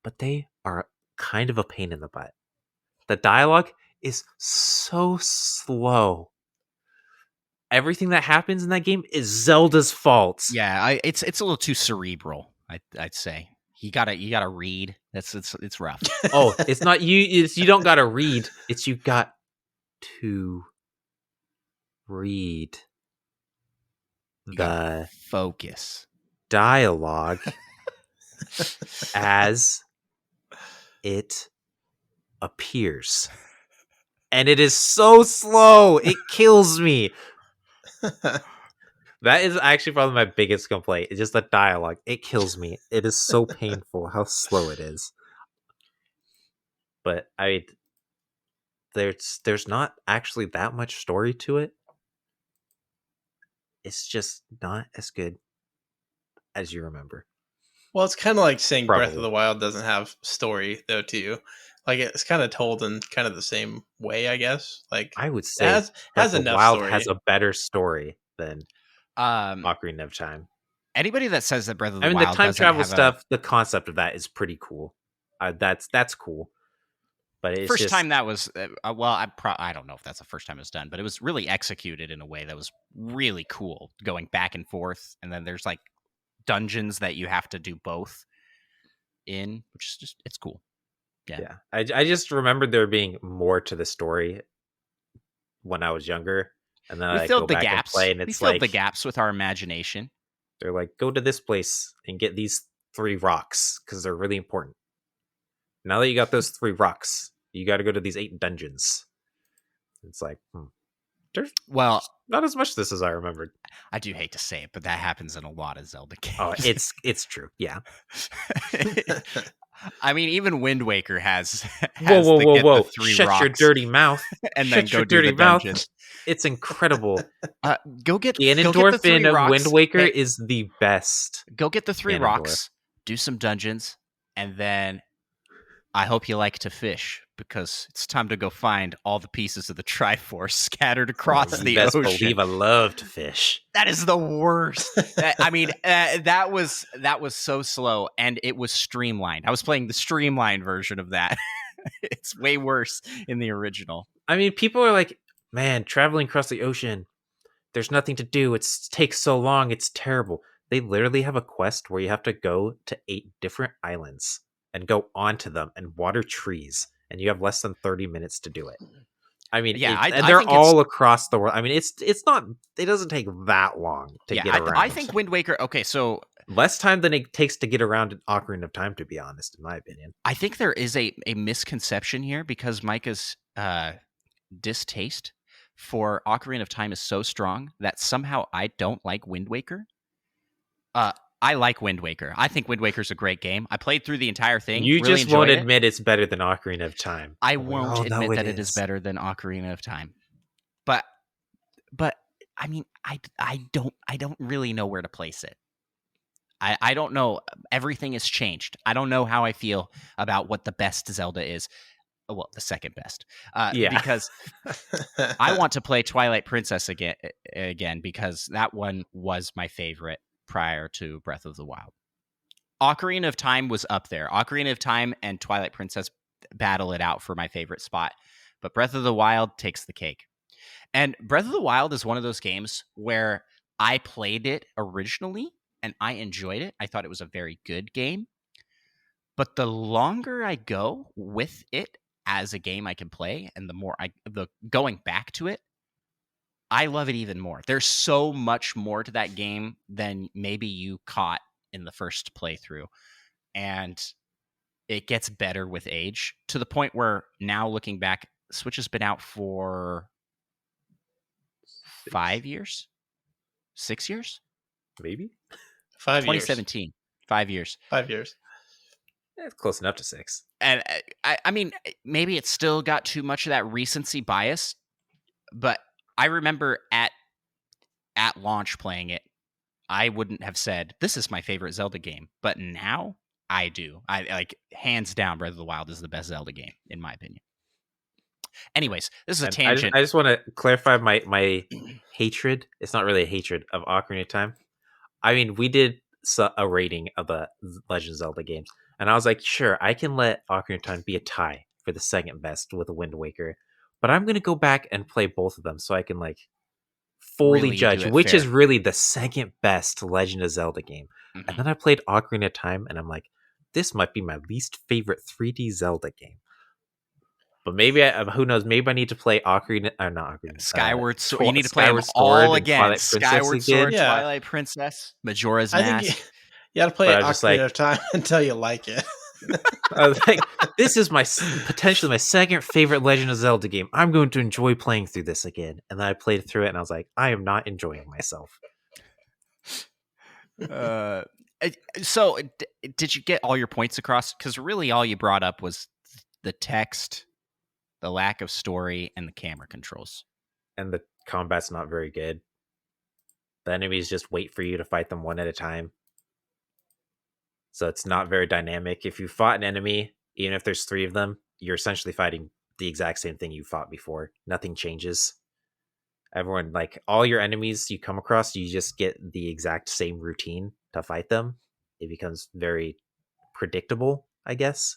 but they are kind of a pain in the butt. The dialogue is so slow. Everything that happens in that game is Zelda's fault. Yeah, it's a little too cerebral. I'd say you gotta read. It's rough. Oh, it's not you. It's you don't gotta read. It's you got to read You the gotta focus. dialogue as it appears, and it is so slow. It kills me. That is actually probably my biggest complaint. It's just the dialogue. It kills me. It is so painful how slow it is. But there's not actually that much story to it. It's just not as good as you remember. Well, it's kind of like saying Breath of Probably. the Wild doesn't have story, though, to you. Like, it's kind of told in kind of the same way, I guess. Like, I would it say has Breath of the enough Wild story. has a better story than Um, Ocarina of Time. Anybody that says that Breath of the I mean, the Wild time doesn't travel have stuff, the concept of that is pretty cool. That's cool. But it's first just, time that was well, I don't know if that's the first time it was done, but it was really executed in a way that was really cool, going back and forth, and then there's like dungeons that you have to do both in, which is just it's cool. yeah. I just remembered there being more to the story when I was younger, and then We I go filled the back and gaps. play, and We it's filled like the gaps with our imagination. they're like, go to this place and get these 3 rocks because they're really important. Now that you got those 3 rocks, you got to go to these 8 dungeons. It's like, there's Well, not as much this as I remembered. I do hate to say it, but that happens in a lot of Zelda games. Oh, it's true. Yeah. I mean, even Wind Waker has Whoa! the 3 Shut rocks your dirty mouth. and Shut then your go do dirty the mouth. dungeon. It's incredible. Go get The the 3 Ganondorf of rocks. Wind Waker Hey, is the best. go get the 3 Ganondorf. rocks, do some dungeons, and then I hope you like to fish because it's time to go find all the pieces of the Triforce scattered across You the best ocean. believe I love to fish. That is the worst. I mean, that was so slow, and it was streamlined. I was playing the streamlined version of that. It's way worse in the original. I mean, people are like, man, traveling across the ocean, there's nothing to do. It takes so long. It's terrible. They literally have a quest where you have to go to 8 different islands and go onto them and water trees, and you have less than 30 minutes to do it. I mean, Yeah, and I they're think all across the world. I mean, it's not. It doesn't take that long to get around. I think Wind Waker. Okay, so less time than it takes to get around an Ocarina of Time, to be honest, in my opinion. I think there is a misconception here because Micah's distaste for Ocarina of Time is so strong that somehow I don't like Wind Waker. I like Wind Waker. I think Wind Waker's a great game. I played through the entire thing. You really just won't enjoyed it. admit it's better than Ocarina of Time. I won't admit no, that it is better than Ocarina of Time. But I mean, I don't really know where to place it. I don't know. Everything has changed. I don't know how I feel about what the best Zelda is. Well, the second best. Because I want to play Twilight Princess again because that one was my favorite prior to Breath of the Wild. Ocarina of Time was up there. Ocarina of Time and Twilight Princess battle it out for my favorite spot. But Breath of the Wild takes the cake. And Breath of the Wild is one of those games where I played it originally and I enjoyed it. I thought it was a very good game. But the longer I go with it, as a game I can play, and the going back to it, I love it even more. There's so much more to that game than maybe you caught in the first playthrough. And it gets better with age, to the point where now looking back, Switch has been out for 5 years? 6 years? Maybe 5 years. 2017. 5 years. 5 years. it's close enough to 6. And I mean, maybe it's still got too much of that recency bias, but I remember at launch playing it, I wouldn't have said, this is my favorite Zelda game. But now I do. I like, hands down, Breath of the Wild is the best Zelda game, in my opinion. Anyways, this is a tangent. I just want to clarify my hatred. It's not really a hatred of Ocarina of Time. I mean, we did a rating of the Legend of Zelda games, and I was like, sure, I can let Ocarina of Time be a tie for the second best with a Wind Waker, but I'm going to go back and play both of them so I can like fully Really judge do it which fair. is really the second best Legend of Zelda game. Mhm. And then I played Ocarina of Time, and I'm like, this might be my least favorite 3D Zelda game. But maybe who knows? Maybe I need to play Ocarina, or not Ocarina. Skyward Sword. You need to play them Skyward Sword all and again. Twilight Princess Skyward again. Sword, Yeah. Twilight Princess, Majora's I Mask. think you got to play But I was just Ocarina like- of Time until you like it. I was like, this is potentially my second favorite Legend of Zelda game. I'm going to enjoy playing through this again. And then I played through it, and I was like, I am not enjoying myself. So, did you get all your points across? Because really, all you brought up was the text, the lack of story, and the camera controls. And the combat's not very good. The enemies just wait for you to fight them one at a time. So it's not very dynamic. If you fought an enemy, even if there's 3 of them, you're essentially fighting the exact same thing you fought before. Nothing changes. Everyone, like, all your enemies you come across, you just get the exact same routine to fight them. It becomes very predictable, I guess.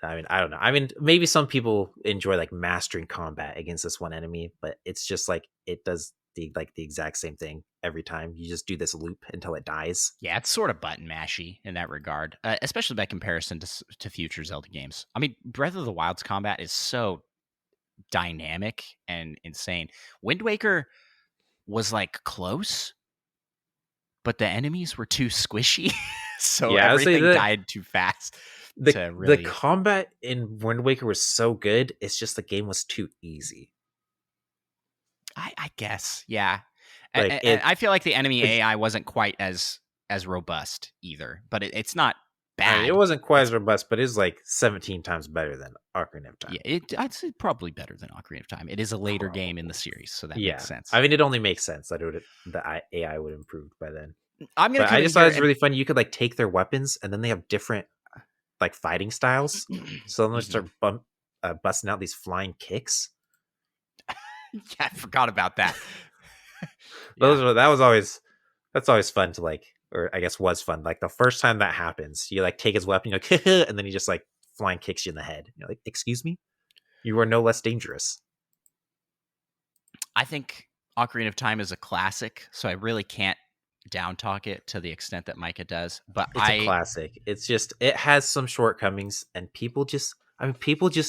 I mean, I don't know. I mean, maybe some people enjoy like mastering combat against this one enemy, but it's just like it does the exact same thing every time. You just do this loop until it dies. Yeah, it's sort of button mashy in that regard, especially by comparison to future Zelda games. I mean, Breath of the Wild's combat is so dynamic and insane. Wind Waker was like close, but the enemies were too squishy, so Yeah, I would say everything that died too fast. The combat in Wind Waker was so good. It's just the game was too easy. I guess, yeah. Like, And I feel like the enemy it's- AI wasn't quite as robust either, but it's not I bad. mean, it wasn't quite as robust, but it's like 17 times better than Ocarina of Time. Yeah, I'd say probably better than Ocarina of Time. It is a later game in the Probably. series, so that Yeah. makes sense. I mean, it only makes sense that the AI would improve by then. I'm gonna. But come I in just thought here it was really funny. You could like take their weapons, and then they have different like fighting styles. So then they start busting out these flying kicks. Yeah, I forgot about that. That's always fun to like, or I guess was fun. Like the first time that happens, you like take his weapon, you're like, and then he just like flying kicks you in the head. You're like, excuse me, you are no less dangerous. I think Ocarina of Time is a classic, so I really can't down talk it to the extent that Micah does. But It's a classic. It's just it has some shortcomings, and people just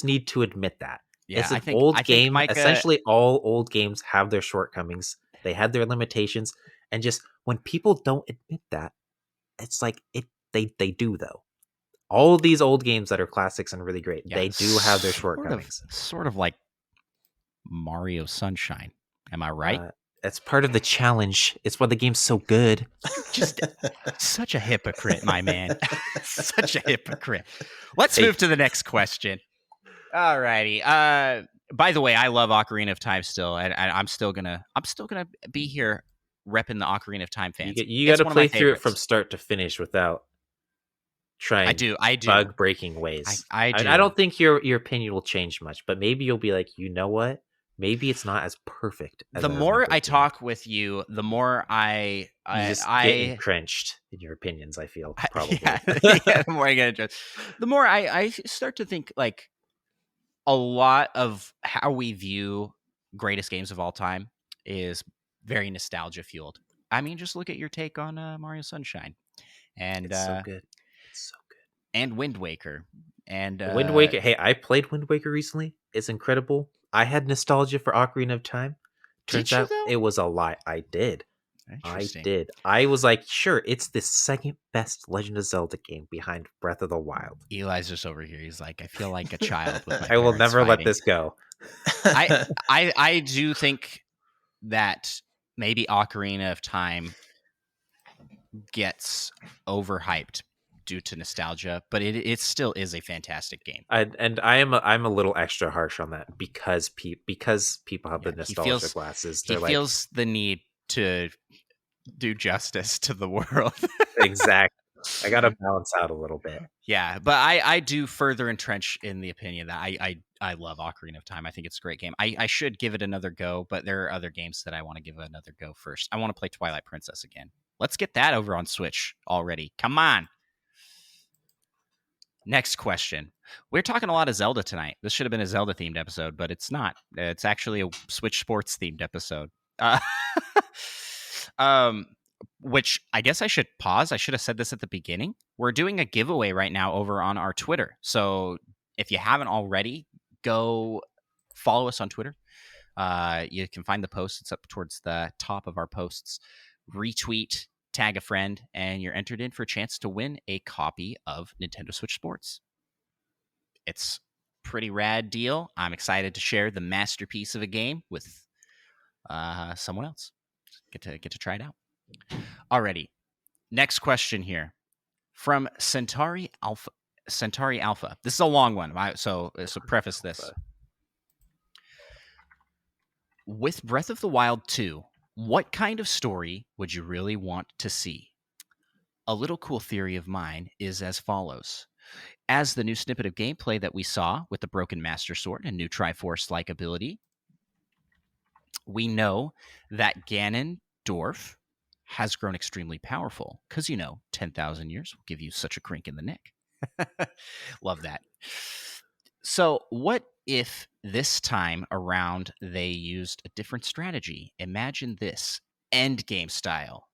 need to admit that. Yeah, It's an I think old game. Micah, Essentially, all old games have their shortcomings. They have their limitations, and just when people don't admit that, it's like they do though. All of these old games that are classics and really great, they do have their shortcomings. Sort of like Mario Sunshine. Am I right? That's part of the challenge. It's why the game's so good. Just such a hypocrite, my man. Such a hypocrite. Let's move to the next question. Alrighty. By the way, I love Ocarina of Time still, and I'm still gonna be here repping the Ocarina of Time fans. You got to play through it from start to finish without trying. I do. Bug breaking ways. I do. I don't think your opinion will change much, but maybe you'll be like, you know what? Maybe it's not as perfect. As the I more remember I it being. talk with you, the more You just get entrenched in your opinions. I feel probably. Yeah, the more I get into the more I start to think like a lot of how we view greatest games of all time is very nostalgia fueled. I mean, just look at your take on Mario Sunshine, and It's so good. It's so good. and Wind Waker. And Wind Waker. Hey, I played Wind Waker recently. It's incredible. I had nostalgia for Ocarina of Time. Turns Did you, out though? it was a lie. I did. Interesting. I did. I was like, sure, it's the second best Legend of Zelda game behind Breath of the Wild. Eli's just over here. He's like, I feel like a child with my I will parents never let fighting. this go. I do think that maybe Ocarina of Time gets overhyped due to nostalgia, but it still is a fantastic game. I'm a little extra harsh on that because people have the nostalgia glasses. He feels the need to do justice to the world. Exactly. I got to balance out a little bit. Yeah, but I do further entrench in the opinion that I love Ocarina of Time. I think it's a great game. I should give it another go, but there are other games that I want to give another go first. I want to play Twilight Princess again. Let's get that over on Switch already. Come on. Next question. We're talking a lot of Zelda tonight. This should have been a Zelda-themed episode, but it's not. It's actually a Switch Sports-themed episode. Which I guess I should pause. I should have said this at the beginning. We're doing a giveaway right now over on our Twitter. So if you haven't already, go follow us on Twitter. You can find the post. It's up towards the top of our posts. Retweet, tag a friend, and you're entered in for a chance to win a copy of Nintendo Switch Sports. It's a pretty rad deal. I'm excited to share the masterpiece of a game with someone else. Get to try it out. Alrighty. Next question here from Centauri Alpha. This is a long one, so preface this. With Breath of the Wild 2, what kind of story would you really want to see? A little cool theory of mine is as follows. As the new snippet of gameplay that we saw with the Broken Master Sword and new Triforce-like ability, we know that Ganondorf has grown extremely powerful because, 10,000 years will give you such a crink in the neck. Love that. So what if this time around they used a different strategy? Imagine this, endgame style.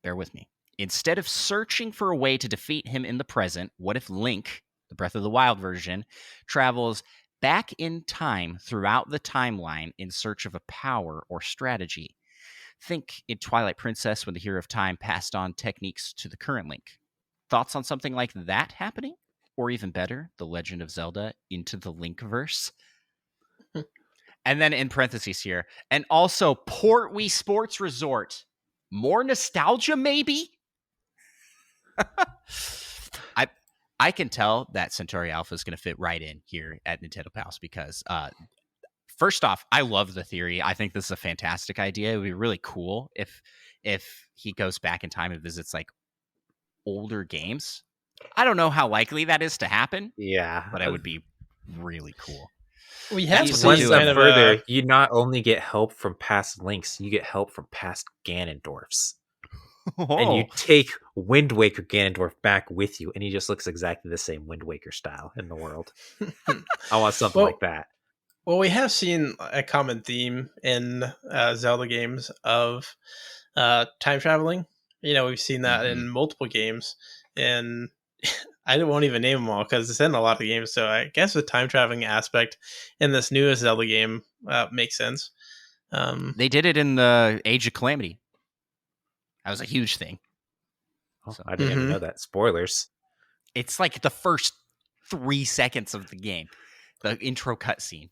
Bear with me. Instead of searching for a way to defeat him in the present, what if Link, the Breath of the Wild version, travels back in time throughout the timeline in search of a power or strategy? Think in Twilight Princess when the Hero of Time passed on techniques to the current Link. Thoughts on something like that happening? Or even better, The Legend of Zelda into the Linkverse? And then in parentheses here, and also Port Wii Sports Resort. More nostalgia, maybe? I can tell that Centauri Alpha is going to fit right in here at Nintendo Pals because first off, I love the theory. I think this is a fantastic idea. It would be really cool if he goes back in time and visits like older games. I don't know how likely that is to happen. Yeah, but it would be really cool. We have That's seen one step kind of further. You not only get help from past Links, you get help from past Ganondorfs. And you take Wind Waker Ganondorf back with you, and he just looks exactly the same Wind Waker style in the world. I want something like that. Well, we have seen a common theme in Zelda games of time traveling. We've seen that in multiple games, and I won't even name them all because it's in a lot of games. So I guess the time traveling aspect in this newest Zelda game makes sense. They did it in the Age of Calamity. That was a huge thing. So, I didn't even know that. Spoilers. It's like the first 3 seconds of the game, the intro cutscene.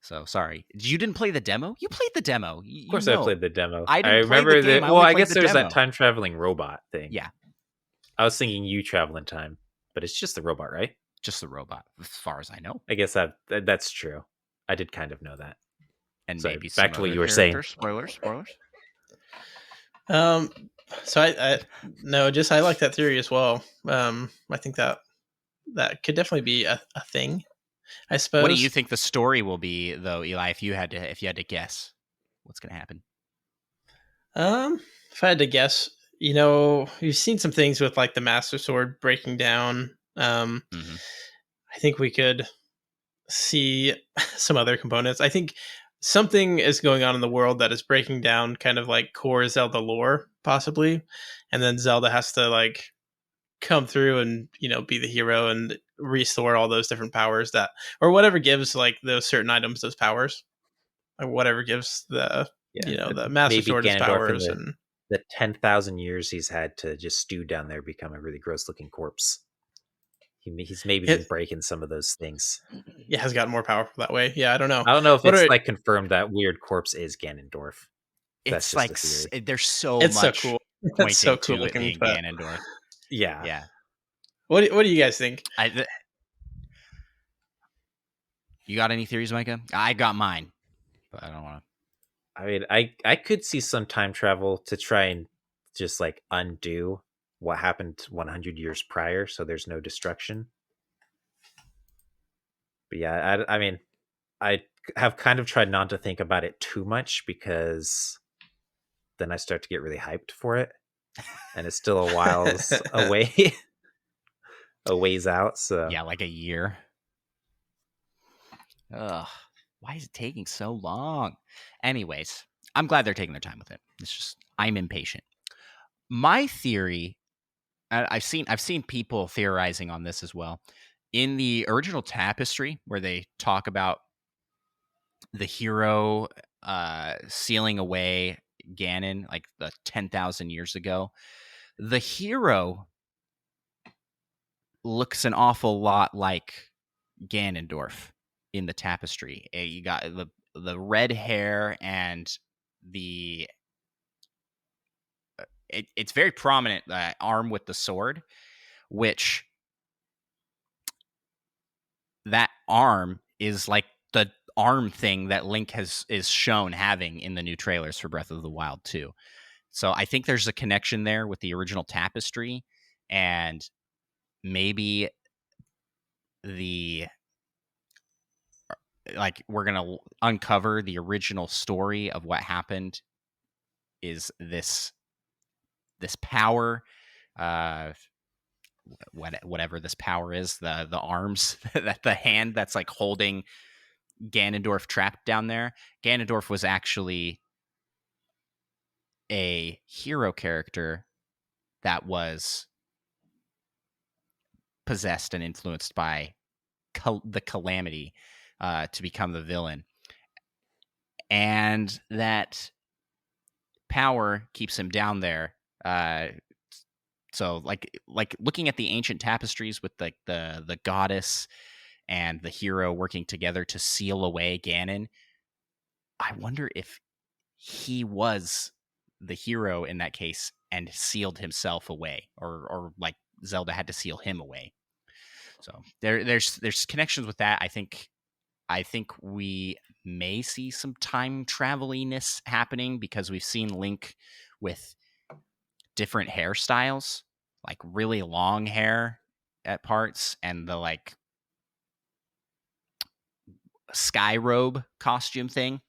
So sorry, you didn't play the demo. You played the demo. Of course, I played the demo. I remember the game. Well, I guess there's that time traveling robot thing. Yeah, I was thinking you travel in time, but it's just the robot, right? Just the robot, as far as I know. I guess that's true. I did kind of know that. And so maybe back to what you were saying. Spoilers. So I like that theory as well. I think that could definitely be a thing, I suppose. What do you think the story will be, though, Eli? If you had to guess, what's going to happen? If I had to guess, you've seen some things with like the Master Sword breaking down. I think we could see some other components. I think something is going on in the world that is breaking down kind of like core Zelda lore, possibly. And then Zelda has to like come through and be the hero and restore all those different powers or whatever gives like those certain items those powers, or whatever gives the the Master maybe Sword its Ganondorf powers. in the 10,000 years he's had to just stew down there become a really gross looking corpse. He's maybe been breaking some of those things. Yeah, has gotten more powerful that way. Yeah, I don't know. I don't know if it's like confirmed that weird corpse is Ganondorf. It's like there's so it's much so cool. pointing It's so cool to looking, it being Ganondorf. Yeah. What do you guys think? You got any theories, Micah? I got mine, but I don't want to. I mean, I could see some time travel to try and just like undo what happened 100 years prior, so there's no destruction. But yeah, I mean, I have kind of tried not to think about it too much because then I start to get really hyped for it, and it's still a whiles away, a ways out. So yeah, like a year. Ugh, why is it taking so long? Anyways, I'm glad they're taking their time with it. It's just I'm impatient. My theory. I've seen people theorizing on this as well. In the original Tapestry, where they talk about the hero sealing away Ganon, like the 10,000 years ago, the hero looks an awful lot like Ganondorf in the Tapestry. You got the red hair and the it's very prominent arm with the sword, which that arm is like the arm thing that Link is shown having in the new trailers for Breath of the Wild 2. So I think there's a connection there with the original Tapestry, and maybe we're gonna uncover the original story of what happened is this power, whatever this power is, the arms, that the hand that's like holding Ganondorf trapped down there. Ganondorf was actually a hero character that was possessed and influenced by the Calamity to become the villain, and that power keeps him down there. So like looking at the ancient tapestries with like the goddess and the hero working together to seal away Ganon, I wonder if he was the hero in that case and sealed himself away, or like Zelda had to seal him away. So there's connections with that. I think we may see some time traveliness happening because we've seen Link with different hairstyles, like really long hair at parts, and the like sky robe costume thing.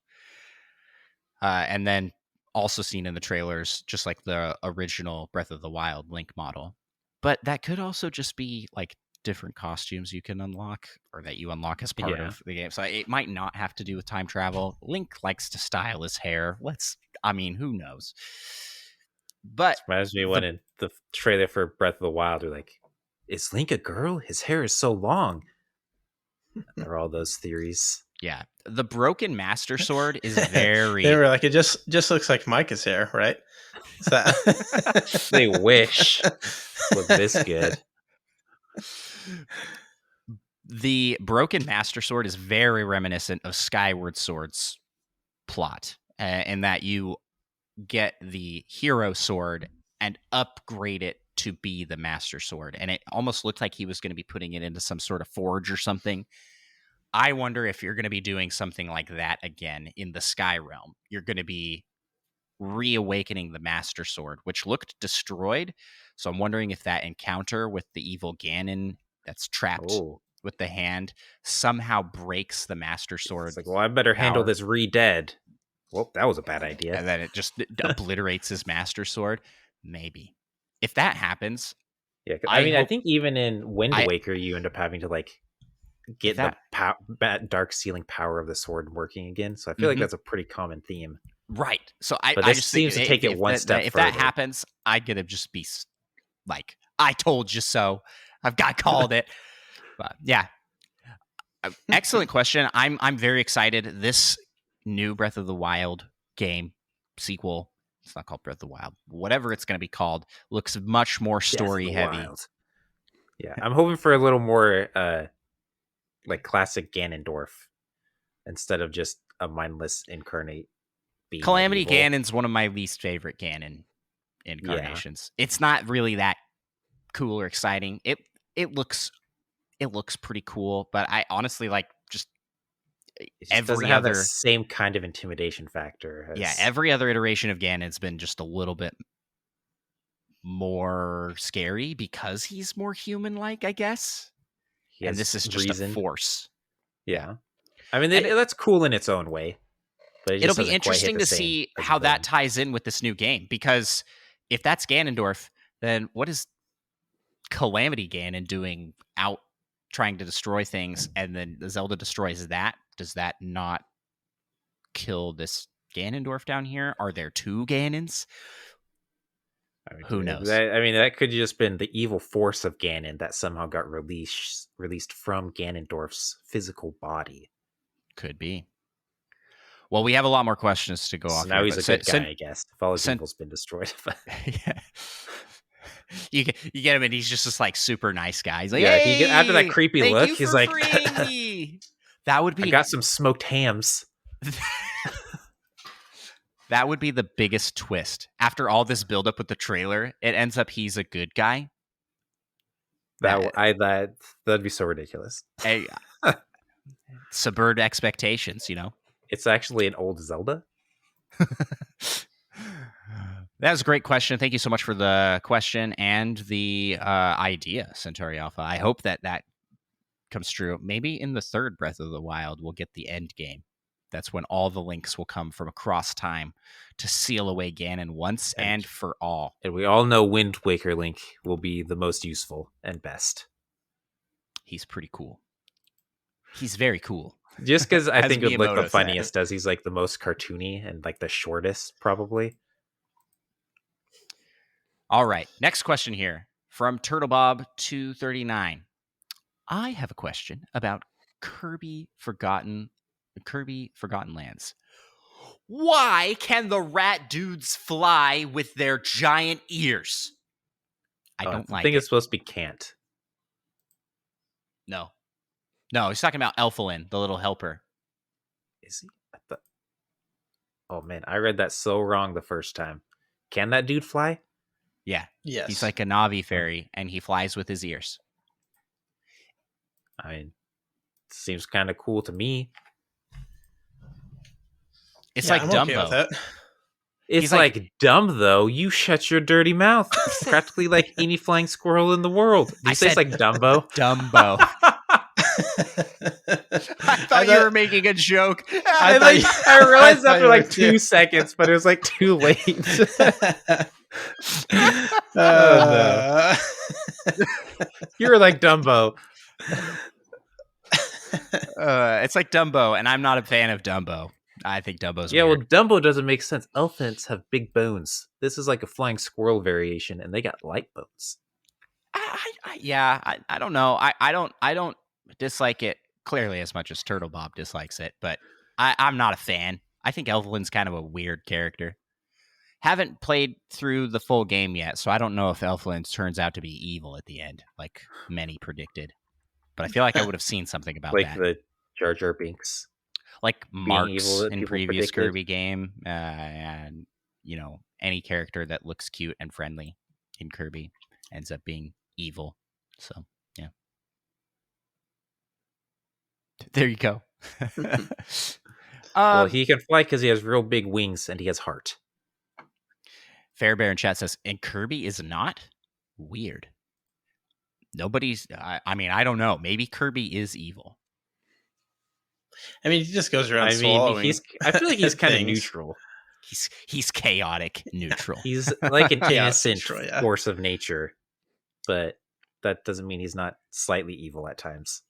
And then also seen in the trailers, just like the original Breath of the Wild Link model. But that could also just be like different costumes you can unlock, or that you unlock as part of the game. So it might not have to do with time travel. Link likes to style his hair. Who knows? But it reminds me when in the trailer for Breath of the Wild, they're like, is Link a girl? His hair is so long. There are all those theories. Yeah, the broken Master Sword is very... They were like, it just looks like Micah's hair, right? They wish look this good. The broken Master Sword is very reminiscent of Skyward Sword's plot, in that you get the hero sword and upgrade it to be the Master Sword. And it almost looked like he was going to be putting it into some sort of forge or something. I wonder if you're going to be doing something like that again in the Sky Realm. You're going to be reawakening the Master Sword, which looked destroyed. So I'm wondering if that encounter with the evil Ganon that's trapped with the hand somehow breaks the Master Sword. It's like, well, I better handle this re-dead. Well, that was a bad idea. And then it just obliterates his Master Sword. Maybe. If that happens... Yeah, I think even in Wind Waker, you end up having to like get the dark sealing power of the sword working again. So I feel like that's a pretty common theme. Right. So but I this just seems to take it one step further. If that happens, I'm going to just be like I told you so. I've got called it. But yeah. Excellent question. I'm very excited. This new Breath of the Wild game sequel, it's not called Breath of the Wild, whatever it's going to be called, looks much more story heavy. Wild. Yeah, I'm hoping for a little more like classic Ganondorf instead of just a mindless incarnate being. Calamity Ganon's one of my least favorite Ganon incarnations. Yeah. It's not really that cool or exciting. It looks pretty cool, but I honestly like just doesn't have the same kind of intimidation factor. Every other iteration of Ganon's been just a little bit more scary because he's more human-like, I guess. And this is just a force. Yeah. I mean, that's cool in its own way. But it'll be interesting to see how that ties in with this new game, because if that's Ganondorf, then what is Calamity Ganon doing out trying to destroy things, and then Zelda destroys that? Does that not kill this Ganondorf down here? Are there two Ganons? Who knows? That could just been the evil force of Ganon that somehow got released from Ganondorf's physical body. Could be. Well, we have a lot more questions to go off. Now he's a good guy, I guess. If all his evil's been destroyed. Yeah. You get him, and he's just this like super nice guy. He's like, hey, after that creepy look, he's like, that would be. I got some smoked hams. That would be the biggest twist. After all this buildup with the trailer, it ends up he's a good guy. That'd be so ridiculous. Subvert expectations, It's actually an old Zelda. That was a great question. Thank you so much for the question and the idea, Centauri Alpha. I hope that comes true. Maybe in the third Breath of the Wild, we'll get the end game. That's when all the links will come from across time to seal away Ganon once and for all. And we all know Wind Waker Link will be the most useful and best. He's pretty cool. He's very cool. Just because I think it would look the funniest as he's like the most cartoony and like the shortest, probably. All right. Next question here from TurtleBob239. I have a question about Kirby Forgotten Lands. Why can the rat dudes fly with their giant ears? I think it's supposed to be can't. No, he's talking about Elfilin, the little helper. Is he? Oh man, I read that so wrong the first time. Can that dude fly? Yeah. Yes. He's like a Navi fairy, and he flies with his ears. I mean, seems kind of cool to me. It's like Dumbo. Okay with that. It's like dumb though. You shut your dirty mouth. Practically like any flying squirrel in the world. You say it's like Dumbo. Dumbo. I thought you were making a joke. I realized after like 2 seconds, but it was like too late. No. You were like Dumbo. It's like Dumbo, and I'm not a fan of Dumbo. I think Dumbo's weird. Well, Dumbo doesn't make sense. Elephants have big bones. This is like a flying squirrel variation, and they got light bones. I don't know. I don't dislike it clearly as much as Turtle Bob dislikes it, but I'm not a fan. I think Elflin's kind of a weird character. Haven't played through the full game yet, so I don't know if Elflin turns out to be evil at the end, like many predicted. But I feel like I would have seen something about like that. Like the Jar Jar Binks. Like Marks in previous Kirby game, and any character that looks cute and friendly in Kirby ends up being evil. So yeah, there you go. Well, he can fly because he has real big wings and he has heart. Fairbear in chat says, and Kirby is not weird. Nobody's. I mean, I don't know. Maybe Kirby is evil. I mean, he just goes around swallowing. I feel like he's kind of neutral. He's chaotic neutral. He's like an innocent force of nature, but that doesn't mean he's not slightly evil at times.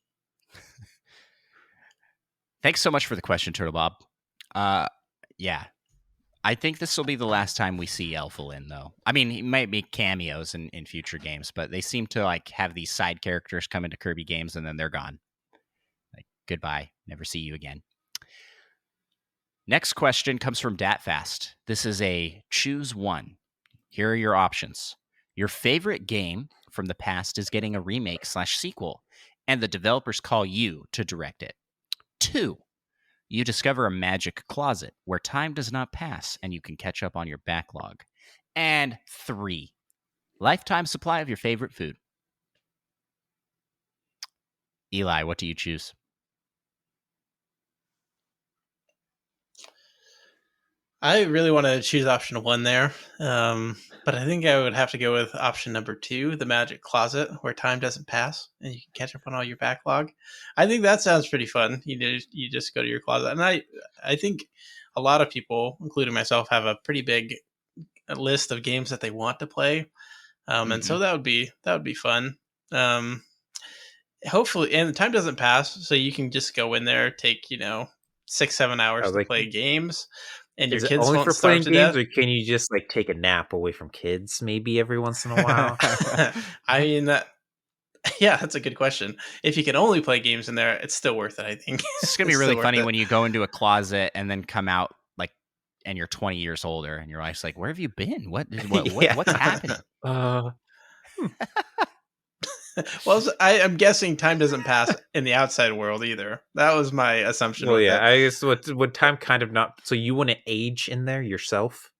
Thanks so much for the question, Turtle Bob. Yeah. I think this will be the last time we see Elfilin, though. I mean, he might make cameos in future games, but they seem to like have these side characters come into Kirby games and then they're gone. Like, goodbye, never see you again. Next question comes from DatFast. This is a choose one. Here are your options. Your favorite game from the past is getting a remake/sequel, and the developers call you to direct it. 2, you discover a magic closet where time does not pass and you can catch up on your backlog. And 3, lifetime supply of your favorite food. Eli, what do you choose? I really want to choose option 1 there, but I think I would have to go with option number 2, the magic closet, where time doesn't pass and you can catch up on all your backlog. I think that sounds pretty fun. You just go to your closet, and I think a lot of people, including myself, have a pretty big list of games that they want to play, and so that would be fun. Hopefully, and the time doesn't pass, so you can just go in there, take 6-7 hours to play games. And your Is it kids only won't for starve playing to games, death? or can you just like take a nap away from kids maybe every once in a while? I mean, that's a good question. If you can only play games in there, it's still worth it, I think. It's going to be really funny when you go into a closet and then come out like, and you're 20 years older and your wife's like, where have you been? What's happening? Well, I'm guessing time doesn't pass in the outside world either. That was my assumption. Well, yeah, I guess would time kind of not. So you wouldn't age in there yourself,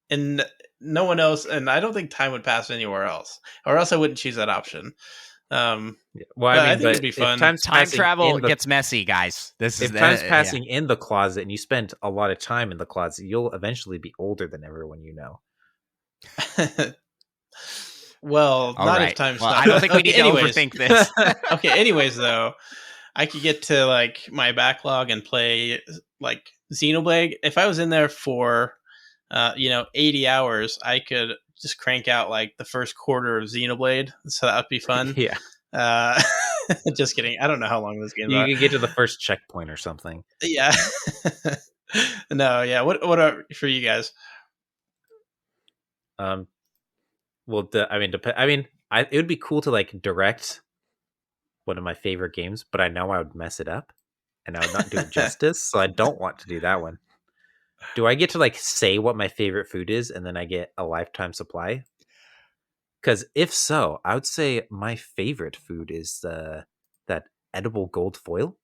and no one else, and I don't think time would pass anywhere else, or else I wouldn't choose that option. Well, I think it'd be fun. Time travel gets messy, guys. Time's passing in the closet, and you spend a lot of time in the closet, you'll eventually be older than everyone you know. Well, all not right. if time's well, not. I don't think we need to overthink this. Okay, anyways, though, I could get to like my backlog and play like Xenoblade. If I was in there for 80 hours, I could just crank out like the first quarter of Xenoblade, so that would be fun. Yeah. Just kidding. I don't know how long this game. You could get to the first checkpoint or something. Yeah. No. Yeah. What are for you guys? Well, it would be cool to like direct one of my favorite games, but I know I would mess it up and I would not do it justice, so I don't want to do that one. Do I get to like say what my favorite food is and then I get a lifetime supply? Because if so, I would say my favorite food is that edible gold foil,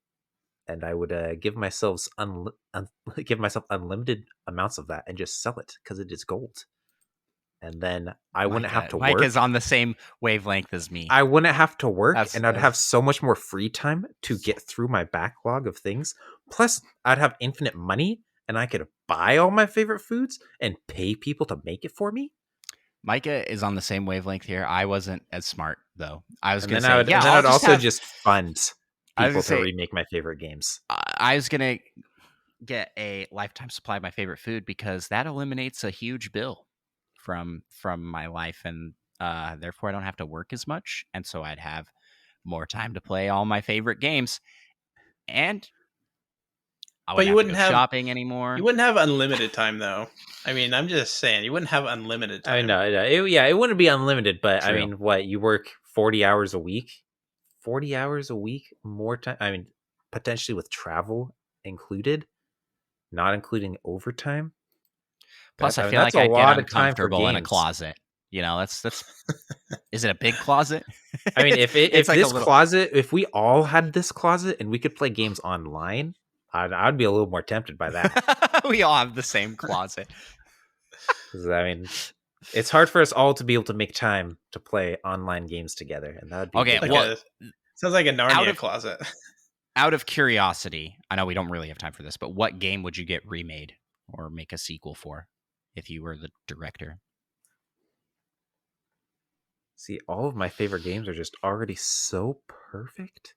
and I would give myself unlimited amounts of that and just sell it because it is gold. And then I wouldn't have to work. Mike is on the same wavelength as me. I wouldn't have to work, and I'd have so much more free time to get through my backlog of things. Plus, I'd have infinite money, and I could buy all my favorite foods and pay people to make it for me. Micah is on the same wavelength here. I wasn't as smart, though. I was going to say, I'd also just fund people to remake my favorite games. I was going to get a lifetime supply of my favorite food because that eliminates a huge bill from my life, and therefore I don't have to work as much, and so I'd have more time to play all my favorite games, and you wouldn't have shopping anymore. You wouldn't have unlimited time, though. I mean, I'm just saying you wouldn't have unlimited time. I know. It wouldn't be unlimited, but true. I mean, what, you work 40 hours a week? 40 hours a week, more time. I mean, potentially with travel included, not including overtime. Plus, I feel like I'd get uncomfortable in a closet. That's. Is it a big closet? I mean, if closet, if we all had this closet and we could play games online, I'd be a little more tempted by that. We all have the same closet. I mean, it's hard for us all to be able to make time to play online games together, and that would be okay. Sounds like a Narnia closet. Out of curiosity, I know we don't really have time for this, but what game would you get remade or make a sequel for if you were the director? See, all of my favorite games are just already so perfect.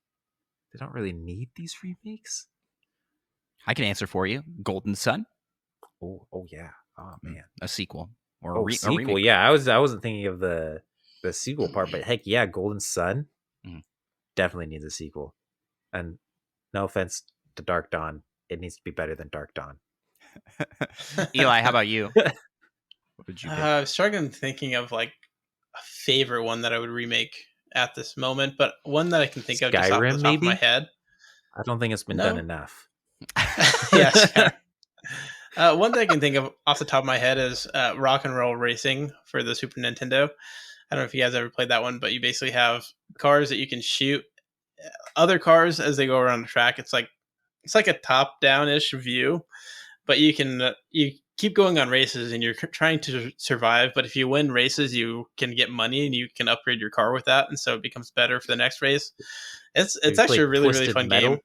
They don't really need these remakes. I can answer for you. Golden Sun. Oh yeah. Oh man, a sequel or a sequel. Yeah, I wasn't thinking of the sequel part, but heck yeah, Golden Sun definitely needs a sequel. And no offense to Dark Dawn, it needs to be better than Dark Dawn. Eli, how about you? What would you pick? I was struggling thinking of like a favorite one that I would remake at this moment, but one that I can think of just off the Skyrim, top of maybe? my head. I don't think it's been No. done enough. Yes. One that I can think of off the top of my head is Rock and Roll Racing for the Super Nintendo. I don't know if you guys ever played that one, but you basically have cars that you can shoot other cars as they go around the track. It's like a top-down-ish view, but you keep going on races and you're trying to survive. But if you win races, you can get money and you can upgrade your car with that, and so it becomes better for the next race. It's actually a really really fun game.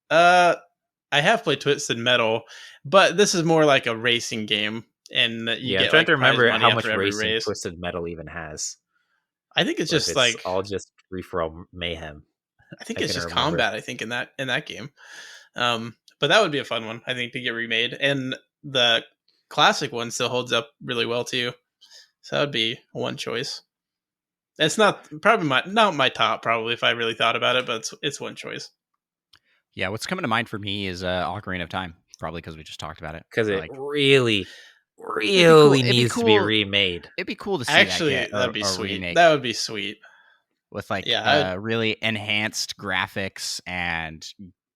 I have played Twisted Metal, but this is more like a racing game, and you get I'm trying to remember how much racing Twisted Metal even has. I think it's just like all just free for all mayhem. I think it's just combat. I think in that game, but that would be a fun one. I think to get remade, and the classic one still holds up really well too. So that would be one choice. It's not my top probably if I really thought about it, but it's one choice. Yeah, what's coming to mind for me is Ocarina of Time, probably because we just talked about it. Because it really needs to be remade. It'd be cool to see that'd be sweet. Remake. That would be sweet. With like really enhanced graphics and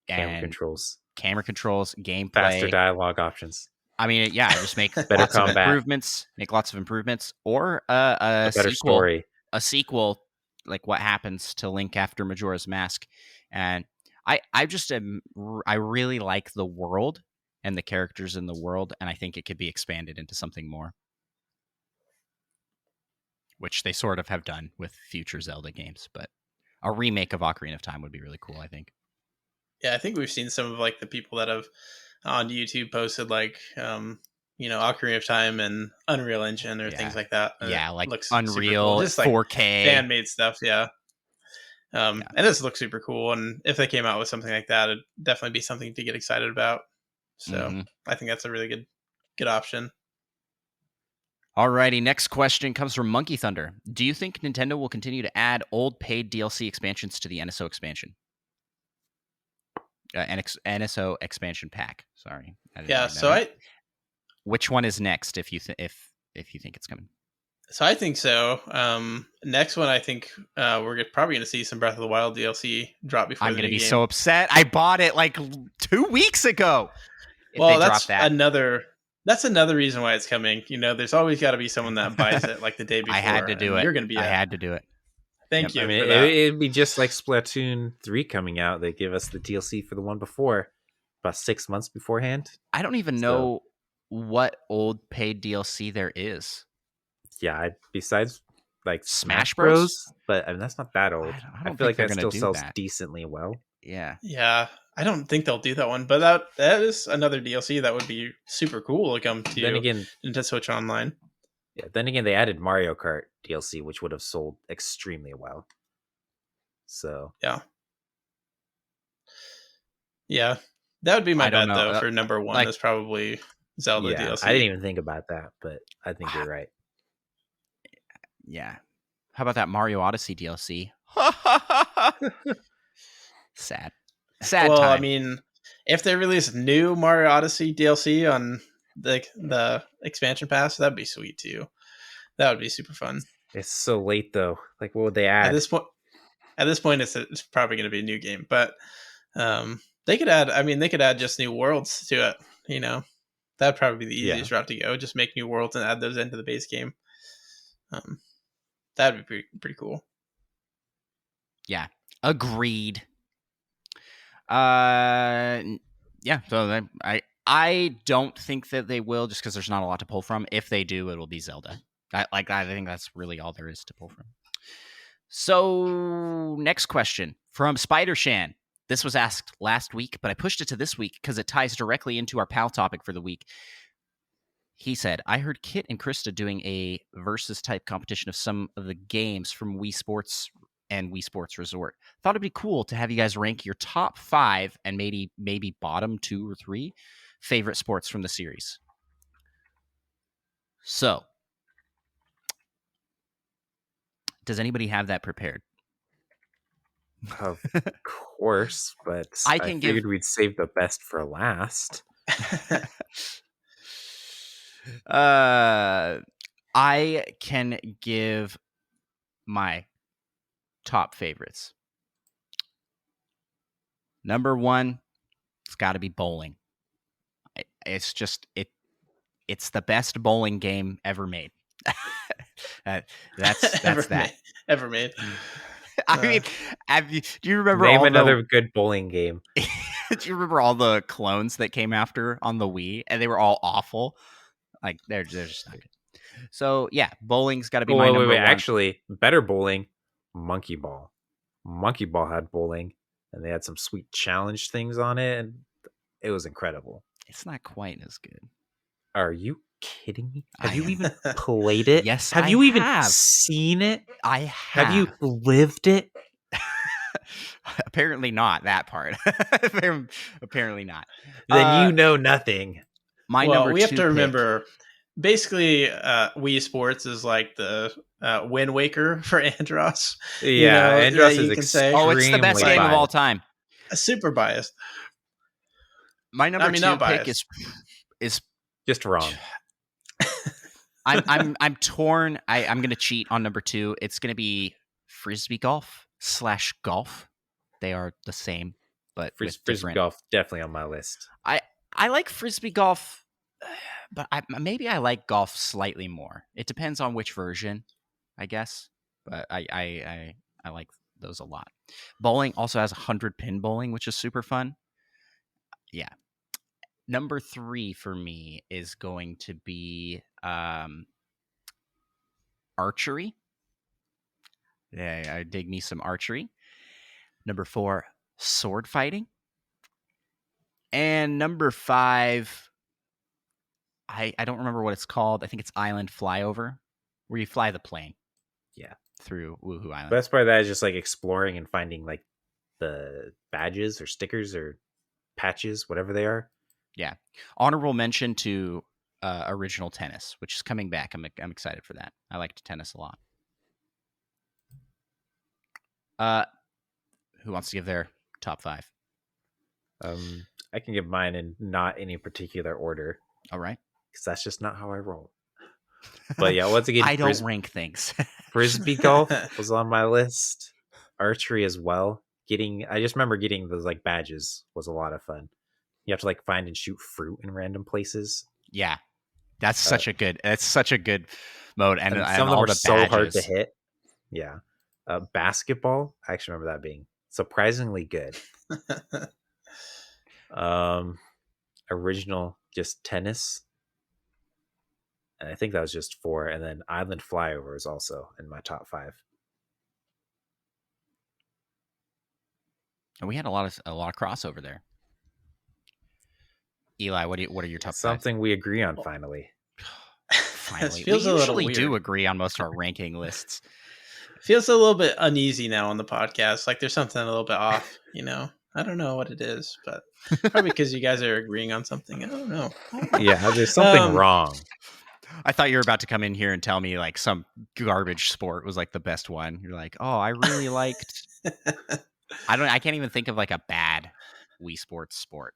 camera controls, gameplay, faster dialogue options. I mean, just make better lots combat. of improvements, or a better story, a sequel, like what happens to Link after Majora's Mask. And I really like the world and the characters in the world, and I think it could be expanded into something more, which they sort of have done with future Zelda games. But a remake of Ocarina of Time would be really cool, I think. Yeah, I think we've seen some of like the people that have on YouTube posted like Ocarina of Time and Unreal Engine or things like that. Yeah, like looks Unreal, cool. Just like 4K fan made stuff. Yeah. And this looks super cool. And if they came out with something like that, it'd definitely be something to get excited about. So I think that's a really good option. Alrighty, next question comes from Monkey Thunder. Do you think Nintendo will continue to add old paid DLC expansions to the NSO expansion? NSO expansion pack. Sorry. Which one is next? If you think it's coming. So I think so. Next one, I think we're probably going to see some Breath of the Wild DLC drop before. I'm going to be so upset. I bought it like 2 weeks ago. Well, that's another reason why it's coming. There's always got to be someone that buys it like the day before. I had to do it. You're going to be. I had to do it. Thank you. I mean, it'd be just like Splatoon 3 coming out. They give us the DLC for the one before about 6 months beforehand. I don't even know what old paid DLC there is. Yeah, besides like Smash Bros. But I mean, that's not that old. I feel like that still sells decently well. Yeah. Yeah. I don't think they'll do that one, but that is another DLC that would be super cool to come to Nintendo Switch Online. Yeah, then again, they added Mario Kart DLC, which would have sold extremely well. So yeah, that would be my bet though for number one. Is probably Zelda DLC. I didn't even think about that, but I think you're right. Yeah, how about that Mario Odyssey DLC? Sad. Well, time. I mean, if they release new Mario Odyssey DLC on the expansion pass, that'd be sweet too. That would be super fun. It's so late though. Like, what would they add? At this point, it's probably going to be a new game, but they could add. I mean, they could add just new worlds to it. That'd probably be the easiest route to go. Just make new worlds and add those into the base game. That'd be pretty cool. Yeah, agreed. So I don't think that they will, just because there's not a lot to pull from. If they do, it'll be Zelda. I think that's really all there is to pull from. So next question from Spider Shan. This was asked last week, but I pushed it to this week because it ties directly into our PAL topic for the week. He said, I heard Kit and Krista doing a versus type competition of some of the games from Wii Sports and Wii Sports Resort. Thought it'd be cool to have you guys rank your top 5 and maybe bottom 2 or 3 favorite sports from the series. So, does anybody have that prepared? Of course, but I figured we'd save the best for last. I can give my top favorites. Number one, it's got to be bowling. It's just it's the best bowling game ever made. That's that. Ever made. I mean, do you remember Name all another good bowling game. Do you remember all the clones that came after on the Wii, and they were all awful? Like they're just not good. So yeah, bowling's got to be my number one. Actually, better bowling, Monkey Ball. Monkey Ball had bowling, and they had some sweet challenge things on it, and it was incredible. It's not quite as good. Are you kidding me? Have you even played it? Yes, have you even seen it? I have. Have you lived it? Apparently not that part. Apparently not. Then you know nothing. We have to remember, basically, Wii Sports is like the Wind Waker for Andros. Yeah, Andros is extremely oh, it's the best game of all time. Super biased. My number two pick is just wrong. I'm torn. I'm gonna cheat on number two. It's gonna be Frisbee Golf / golf. They are the same, but Frisbee Golf definitely on my list. I like Frisbee Golf, but maybe I like golf slightly more. It depends on which version, I guess. But I like those a lot. Bowling also has 100 pin bowling, which is super fun. Yeah. Number 3 for me is going to be archery. Yeah, I dig me some archery. Number 4, sword fighting. And number 5, I don't remember what it's called. I think it's Island Flyover, where you fly the plane. Yeah. Through Woohoo Island. Best part of that is just like exploring and finding like the badges or stickers or patches, whatever they are. Yeah. Honorable mention to original tennis, which is coming back. I'm excited for that. I liked tennis a lot. Who wants to give their top 5? I can give mine in not any particular order. All right. Because that's just not how I roll. But yeah, once again, I don't rank things. Frisbee Golf was on my list. Archery as well. I just remember getting those like badges was a lot of fun. You have to like find and shoot fruit in random places. Yeah, that's such a good mode, and some of them all are the so badges. hard to hit. Yeah, basketball. I actually remember that being surprisingly good. Original just tennis, and I think that was just 4. And then Island Flyover is also in my top 5. And we had a lot of crossover there. Eli, what are your top 5? Something we agree on finally. Finally, we usually do agree on most of our ranking lists. Feels a little bit uneasy now on the podcast. Like there's something a little bit off. I don't know what it is, but probably because you guys are agreeing on something. I don't know. Yeah, there's something wrong. I thought you were about to come in here and tell me like some garbage sport was like the best one. You're like, oh, I really liked. I can't even think of like a bad Wii Sports sport.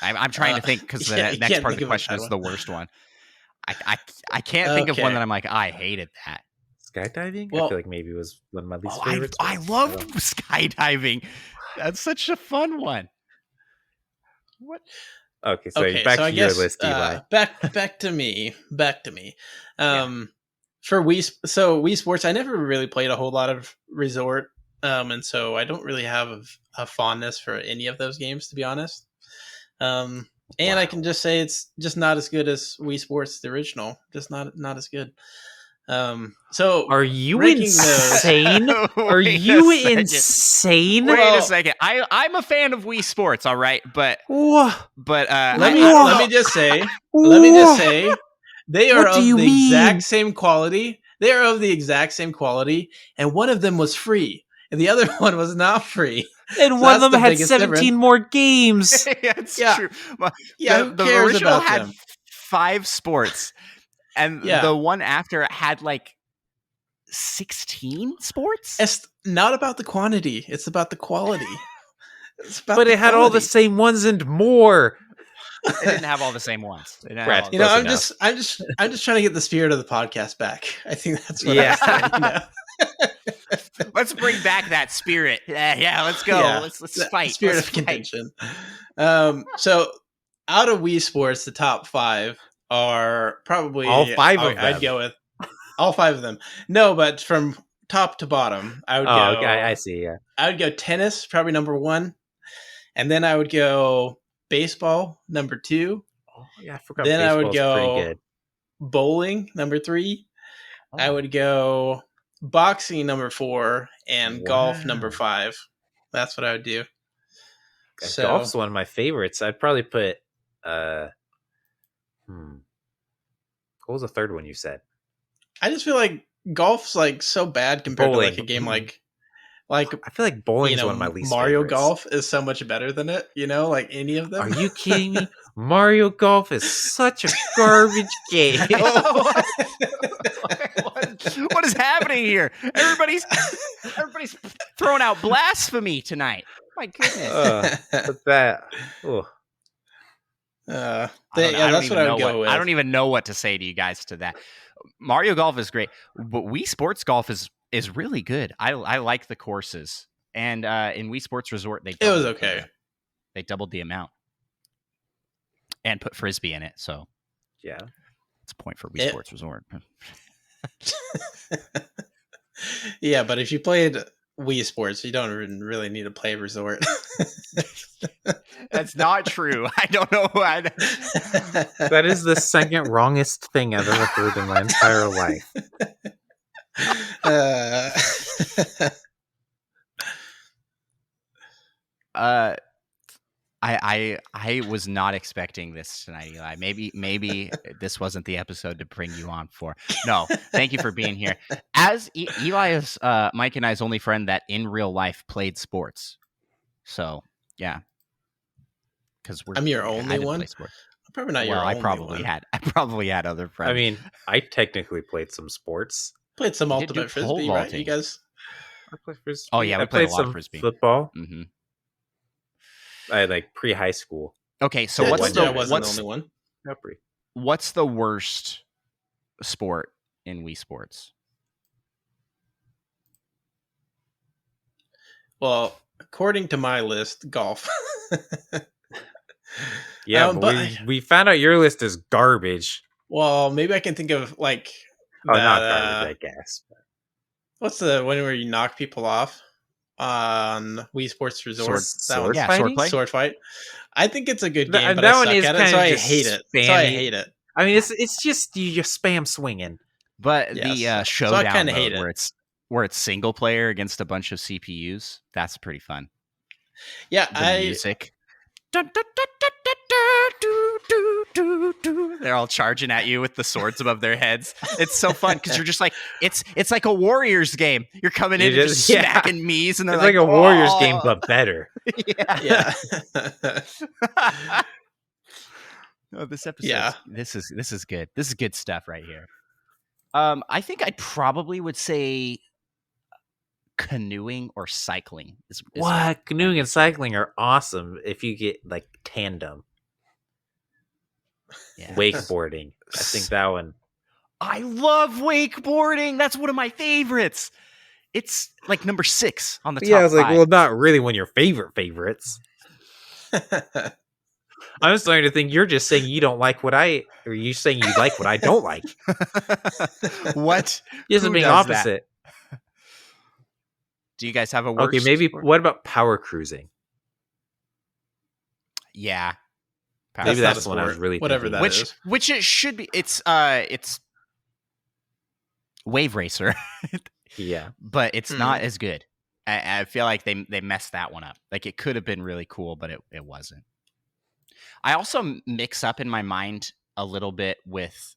I'm trying to think because the next part of the question is the worst one. I can't think of one that I'm like, I hated that. Skydiving? I feel like maybe it was one of my least favorites. I love skydiving. That's such a fun one. What? Okay, so back to your list, Eli. Back to me. For Wii Sports, I never really played a whole lot of Resort, and so I don't really have a fondness for any of those games, to be honest. And I can just say it's just not as good as Wii Sports, the original. Just not as good. So are you insane? Are you insane? Wait a second. I'm a fan of Wii Sports, all right, but let me just say they are of the exact same quality. They are of the exact same quality, and one of them was free, and the other one was not free. And so one of them had 17 more games. That's true. The original had 5 sports. And the one after had like 16 sports? It's not about the quantity. It's about the quality. But it had all the same ones and more. They didn't have all the same ones. They didn't have Brad, all You the know, Close I'm enough. just trying to get the spirit of the podcast back. I think that's what Yeah. I'm saying, Let's bring back that spirit. Yeah, let's go. Yeah. Let's The fight. spirit Let's of fight. contention. So out of Wii Sports, the top 5 are probably All 5 of I'd them. go with all 5 of them. No, but from top to bottom, I would Oh, go. okay, I see. Yeah. I would go tennis, probably number 1, and then I would go baseball, number 2. Oh, yeah, I forgot. Then I would baseball's pretty go good. bowling, number 3. I Oh. would go boxing, number 4, and golf, number Wow. 5. That's what I would do. So Golf's one of my favorites. I'd probably put. What was the third one you said? I just feel like golf's like so bad compared to like a Bowling. game like I feel like bowling's one of my least Mario favorites. Golf is so much better than it. Like any of them. Are you kidding me? Mario Golf is such a garbage game. What is happening here? Everybody's throwing out blasphemy tonight. My goodness. But that. Oh. That's what I would go with. I don't even know what to say to you guys to that. Mario Golf is great, but Wii Sports Golf is really good. I like the courses, and in Wii Sports Resort It was okay. They doubled the amount and put Frisbee in it, so Yeah. it's a point for Wii Sports Resort. Yeah, but if you played Wii Sports, you don't even really need to play Resort. That's not true. I don't know why. That is the second wrongest thing I've ever heard in my entire life. I was not expecting this tonight, Eli. Maybe this wasn't the episode to bring you on for. No, thank you for being here. As Eli is Mike and I's only friend that in real life played sports. So yeah, because I'm your only one. I'm probably not your only one. I probably had other friends. I mean, I technically played some sports. Played some ultimate frisbee, right? You guys. I played frisbee. Oh yeah, we played a lot of frisbee. Football. Mm-hmm. I had like pre-high school. Okay, so I wasn't the only one. No, What's the worst sport in Wii Sports? Well, according to my list, golf. Yeah, but we found out your list is garbage. Well, maybe I can think of like. Not garbage, I guess. What's the one where you knock people off on Wii Sports Resort? Sword fighting? Sword fight. I think it's a good game, but that I one suck is at kind it, so of I just hate it. spammy. So I hate it. I mean, it's just you just spam swinging. But Yes. the showdown So I kinda hate mode where it's single player against a bunch of CPUs, that's pretty fun. Yeah, The music. Dun, dun, dun, dun, dun, dun, do, do, do, do. They're all charging at you with the swords above their heads. It's so fun because you're just like it's like a Warriors game. You're coming in and just smacking me's, and they're it's like a Warriors game, "Oh." but better. yeah. Oh, this episode. Yeah. This is good. This is good stuff right here. I think I probably would say canoeing or cycling. Is What? Canoeing and cycling are awesome if you get like tandem. Yeah. Wakeboarding. I think that one. I love wakeboarding. That's one of my favorites. It's like number 6 on the top. Yeah, I was like, 5. well, not really one of your favorites. I'm starting to think you're just saying you don't like what or you saying you like what I don't like. What? You're just being opposite. Do you guys have a worst? Okay, maybe sport? What about power cruising? Yeah. Maybe that's the one I was really whatever thinking. that is. Which it should be. It's Wave Racer. Yeah. But it's not as good. I feel like they messed that one up. Like it could have been really cool, but it wasn't. I also mix up in my mind a little bit with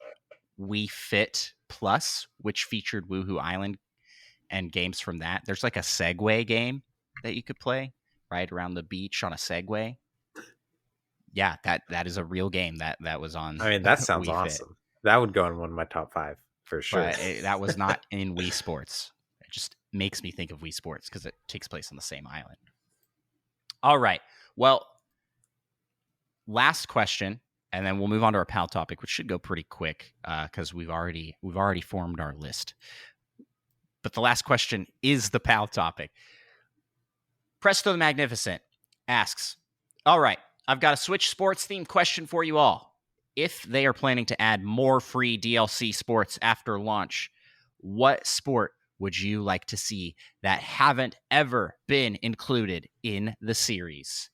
Wii Fit Plus, which featured Woohoo Island and games from that. There's like a Segway game that you could play right around the beach on a Segway. Yeah, that is a real game that was on. I mean, that sounds Wii awesome. Fit. That would go in one of my top 5 for sure. But that was not in Wii Sports. It just makes me think of Wii Sports because it takes place on the same island. All right. Well, last question, and then we'll move on to our pal topic, which should go pretty quick because we've already formed our list. But the last question is the pal topic. Presto the Magnificent asks, all right, I've got a Switch sports themed question for you all. If they are planning to add more free DLC sports after launch, what sport would you like to see that haven't ever been included in the series?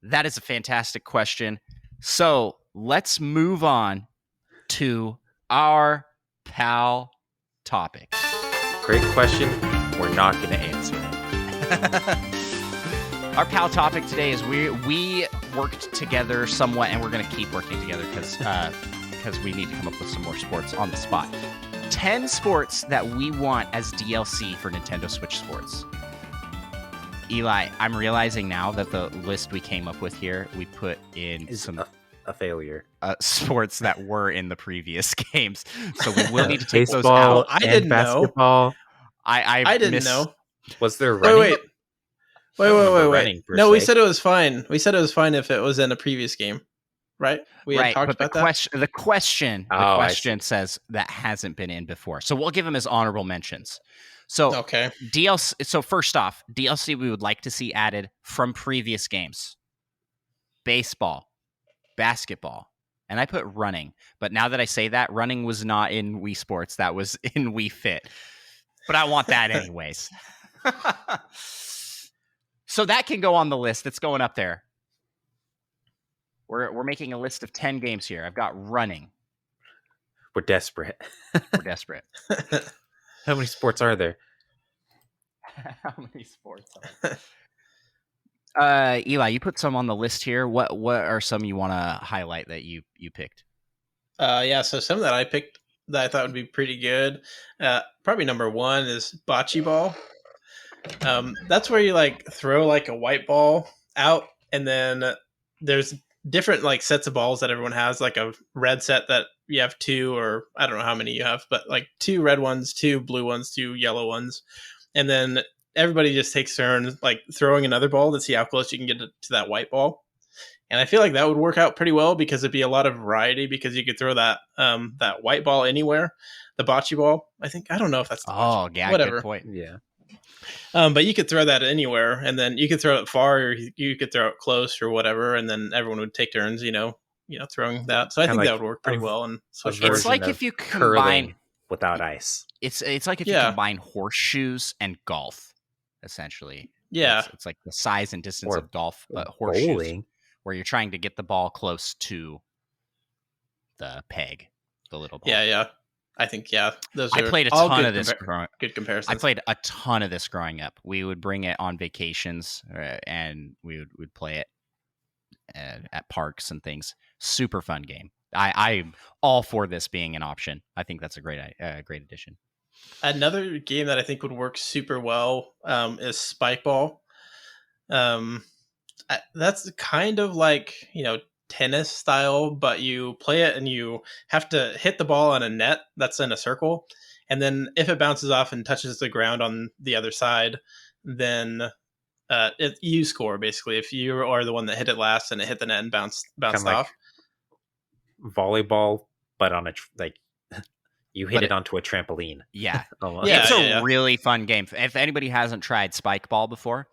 That is a fantastic question. So let's move on to our pal topic. Great question. We're not going to answer it. Our pal topic today is we worked together somewhat, and we're going to keep working together because we need to come up with some more sports on the spot. 10 sports that we want as DLC for Nintendo Switch Sports. Eli, I'm realizing now that the list we came up with here, we put in a failure. Sports that were in the previous games. So we will need to take those Baseball out. I didn't basketball. know. I didn't know. Was there running? Wait. No, we said it was fine. We said it was fine if it was in a previous game, right? We had talked about that. The question says that hasn't been in before. So we'll give them as honorable mentions. So okay. DLC. So first off, DLC we would like to see added from previous games: baseball, basketball, and I put running. But now that I say that, running was not in Wii Sports; that was in Wii Fit. But I want that anyways. So that can go on the list. It's going up there. We're making a list of 10 games here. I've got running. We're desperate. How many sports are there? How many sports are there? Eli, you put some on the list here. What are some you want to highlight that you picked? So some that I picked that I thought would be pretty good. Probably number one is bocce ball. That's where you like throw like a white ball out, and then there's different like sets of balls that everyone has, like a red set that you have two, or I don't know how many you have, but like 2 red ones, 2 blue ones, 2 yellow ones. And then everybody just takes turns like throwing another ball to see how close you can get to that white ball. And I feel like that would work out pretty well because it'd be a lot of variety, because you could throw that that white ball anywhere. The bocce ball, I don't know if that's whatever. Good point. Yeah. But you could throw that anywhere, and then you could throw it far, or you could throw it close, or whatever, and then everyone would take turns, throwing that. So I think that would work pretty well. And it's like if you combine without ice. It's like if you combine horseshoes and golf, essentially. Yeah, it's like the size and distance of golf, but horseshoes, bowling, where you're trying to get the ball close to the peg, the little ball. Yeah. I think those are I played a ton of this. Good comparison. I played a ton of this growing up. We would bring it on vacations, and we would play it at parks and things. Super fun game. I'm all for this being an option. I think that's a great addition. Another game that I think would work super well is Spike Ball. That's kind of like tennis style, but you play it and you have to hit the ball on a net that's in a circle, and then if it bounces off and touches the ground on the other side, then you score, basically, if you are the one that hit it last and it hit the net and bounced off. Volleyball, but on you hit it onto a trampoline. Yeah. It's a really fun game. If anybody hasn't tried Spike Ball before,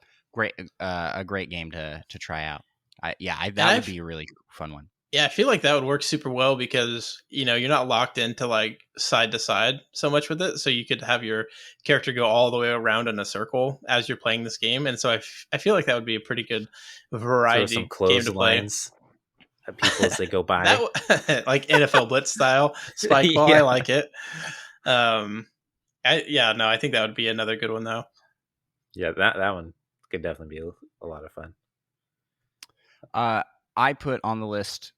a great game to try out. That would be a really fun one. Yeah, I feel like that would work super well because, you're not locked into like side to side so much with it. So you could have your character go all the way around in a circle as you're playing this game. And so I feel like that would be a pretty good variety some game to play. At people as they go by. Like NFL Blitz style Spike Ball. I like it. I think that would be another good one though. Yeah, that one could definitely be a lot of fun. I put on the list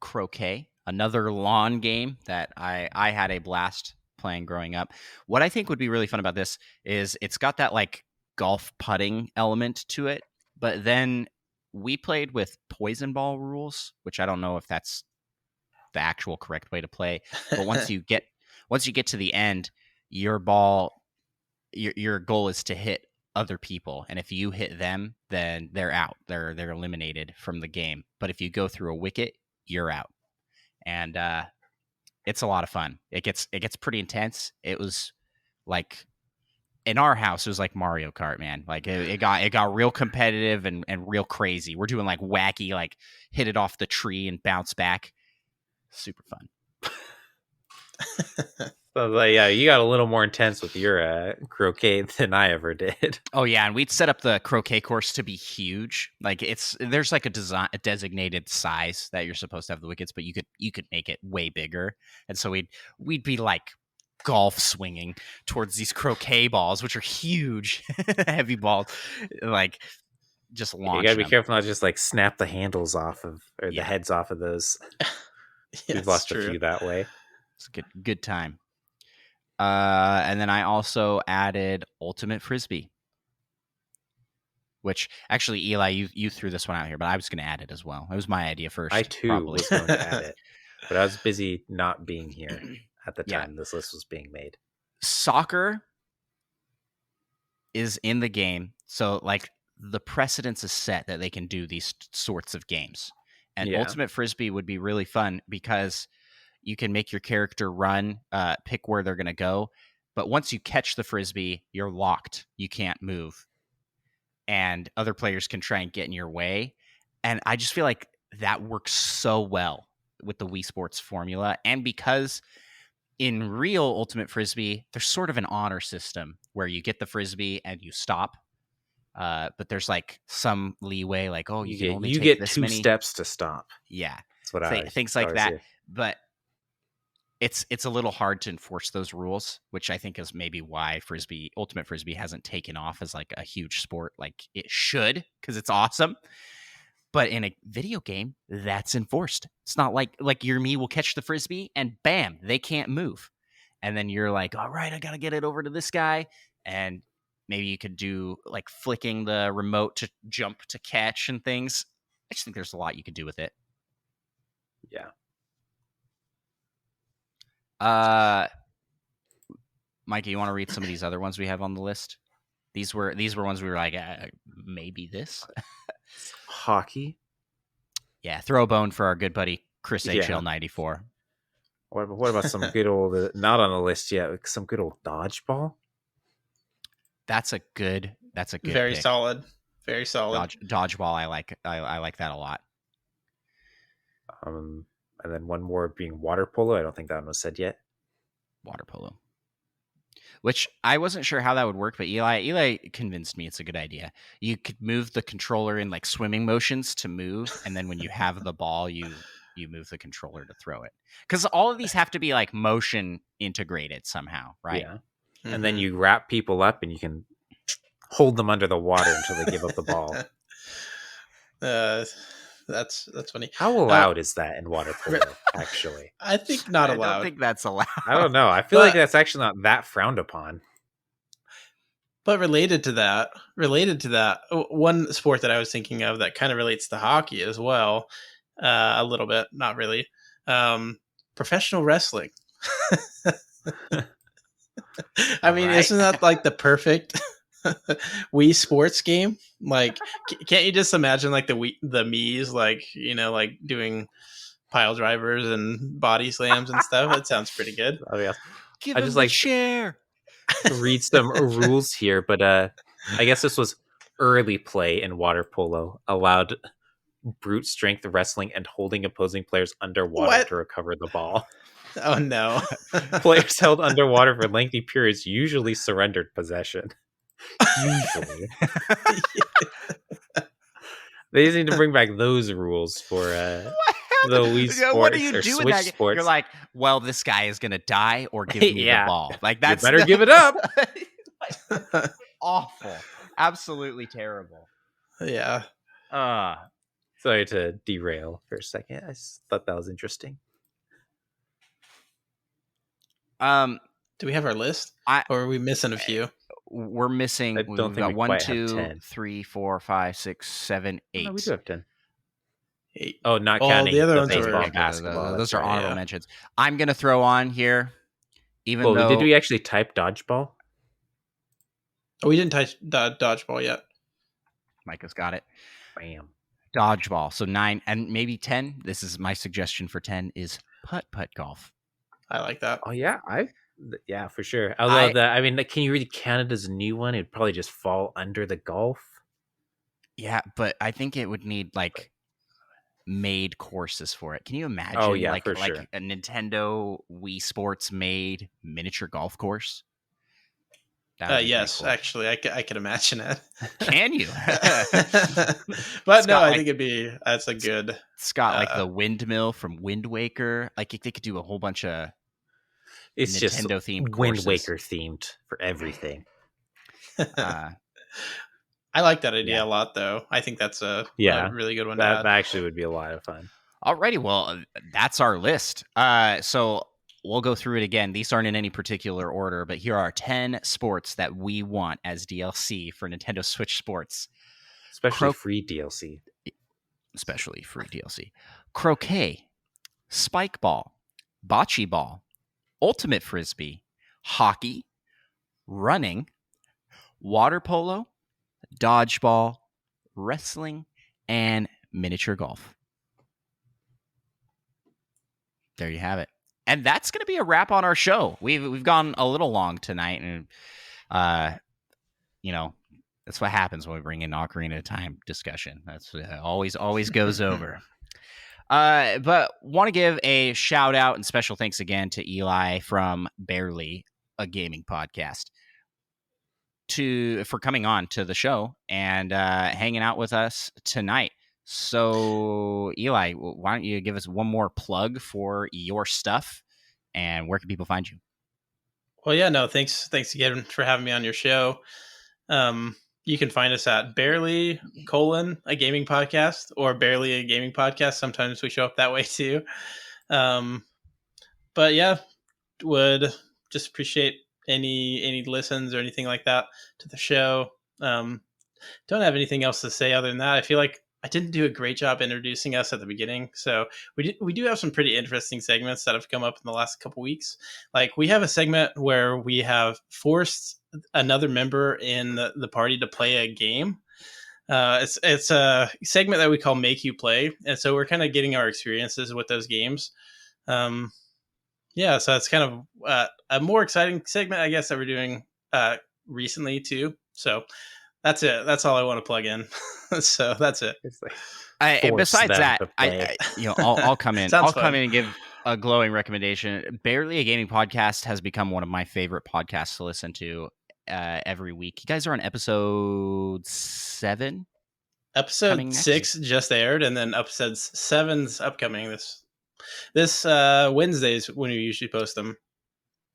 croquet, another lawn game that I had a blast playing growing up. What I think would be really fun about this is it's got that like golf putting element to it, but then we played with poison ball rules, which I don't know if that's the actual correct way to play. But once you get to the end, your goal is to hit other people, and if you hit them, then they're out. They're eliminated from the game. But if you go through a wicket, you're out. And it's a lot of fun. It gets pretty intense. It was like in our house, it was like Mario Kart, man. Like it got real competitive and real crazy. We're doing like wacky, like hit it off the tree and bounce back. Super fun. So, yeah, you got a little more intense with your croquet than I ever did. Oh yeah, and we'd set up the croquet course to be huge. Like there's like a designated size that you're supposed to have the wickets, but you could make it way bigger. And so we'd be like golf swinging towards these croquet balls, which are huge, heavy balls, like just launch. You gotta be careful not to just like snap the handles off of or the heads off of those. We've lost a few that way. It's a good time. And then I also added Ultimate Frisbee, which actually, Eli, you threw this one out here, but I was going to add it as well. It was my idea first. I too was going to add it, but I was busy not being here at the time this list was being made. Soccer is in the game, so like the precedence is set that they can do these sorts of games. And Ultimate Frisbee would be really fun because you can make your character run, pick where they're going to go. But once you catch the Frisbee, you're locked. You can't move. And other players can try and get in your way. And I just feel like that works so well with the Wii Sports formula. And because in real Ultimate Frisbee, there's sort of an honor system where you get the Frisbee and you stop. But there's like some leeway, like, oh, you can only take this 2 many steps to stop. Yeah. That's what things like that. But it's a little hard to enforce those rules, which I think is maybe why Ultimate Frisbee hasn't taken off as like a huge sport like it should, because it's awesome. But in a video game, that's enforced. It's not like your me will catch the Frisbee and bam, they can't move. And then you're like, all right, I got to get it over to this guy. And maybe you could do like flicking the remote to jump to catch and things. I just think there's a lot you could do with it. Yeah. Mikey, you want to read some of these other ones we have on the list? These were ones we were like, maybe this. Hockey. Yeah, throw a bone for our good buddy Chris HL94. What about some good old, not on the list yet, some good old dodgeball? That's a good very pick. solid. Very solid. Dodgeball, I like that a lot. And then one more being water polo. I don't think that one was said yet. Water polo. Which I wasn't sure how that would work, but Eli convinced me it's a good idea. You could move the controller in like swimming motions to move, and then when you have the ball, you move the controller to throw it. Because all of these have to be like motion integrated somehow, right? Yeah. Mm-hmm. And then you wrap people up and you can hold them under the water until they give up the ball. That's funny. How allowed is that in water polo, actually? I think not allowed. I don't think that's allowed. I don't know. I feel like that's actually not that frowned upon. But related to that, one sport that I was thinking of that kind of relates to hockey as well, a little bit, not really, professional wrestling. I mean, isn't that like the perfect Wii Sports game? Like, can't you just imagine like the Mii's, like, you know, like doing pile drivers and body slams and stuff? That sounds pretty good. Oh yeah, Give I just like share. Read some rules here, but I guess this was early play in water polo. Allowed brute strength wrestling and holding opposing players underwater to recover the ball. Oh no! Players held underwater for lengthy periods usually surrendered possession. Usually. They just need to bring back those rules for the Wii Sports. What do you or do Switch with that? Sports. You're like, well, this guy is gonna die or give me the ball. Like, that's you better give it up. Awful, absolutely terrible. Yeah. Sorry to derail for a second. I just thought that was interesting. Do we have our list? Or are we missing a few? We're missing. I don't think we got 1, quite have 2, 10. 3, 4, 5, 6, 7, 8. No, we do have 10. 8. Oh, not counting the other ones baseball, are basketball. Those are honorable mentions. I'm gonna throw on here, even though. Did we actually type dodgeball? Oh, we didn't touch dodgeball yet. Micah's got it. Bam. Dodgeball. So 9 and maybe 10. This is my suggestion for 10 is putt-putt golf. I like that. Oh yeah, yeah, for sure. Although can you really count it as a new one? It'd probably just fall under the golf. Yeah, but I think it would need like made courses for it. Can you imagine? Oh yeah, like for sure. a Nintendo Wii Sports made miniature golf course? Yes, cool. actually, I could imagine it. Can you? But no, I think that's a good. It's got like the windmill from Wind Waker. Like they could do a whole bunch of. It's Nintendo just themed Wind courses. Waker themed for everything. I like that idea a lot, though. I think that's a really good one. That actually would be a lot of fun. Alrighty, well, that's our list. So we'll go through it again. These aren't in any particular order, but here are 10 sports that we want as DLC for Nintendo Switch Sports. Especially free DLC. Especially free DLC. Croquet, spike ball, bocce ball, ultimate frisbee, hockey, running, water polo, dodgeball, wrestling, and miniature golf. There you have it. And that's going to be a wrap on our show. We've gone a little long tonight, and that's what happens when we bring in Ocarina of Time discussion. That's always goes over. But want to give a shout out and special thanks again to Eli from Barely a Gaming Podcast for coming on to the show and hanging out with us tonight. So, Eli, why don't you give us one more plug for your stuff, and where can people find you? Well, yeah, no, thanks again for having me on your show. You can find us at Barely a Gaming Podcast or Barely a Gaming Podcast. Sometimes we show up that way too. But yeah, would just appreciate any listens or anything like that to the show. Don't have anything else to say other than that. I feel like I didn't do a great job introducing us at the beginning. So we do have some pretty interesting segments that have come up in the last couple weeks. Like we have a segment where we have forced another member in the party to play a game. It's a segment that we call Make You Play. And so we're kind of getting our experiences with those games. So it's kind of a more exciting segment, I guess, that we're doing recently too. So that's it. That's all I want to plug in. So that's it. Besides that, I'll come in. I'll come in and give a glowing recommendation. Barely a Gaming Podcast has become one of my favorite podcasts to listen to every week. You guys are on episode 7. Episode 6 just aired, and then episode 7's upcoming this Wednesdays when we usually post them.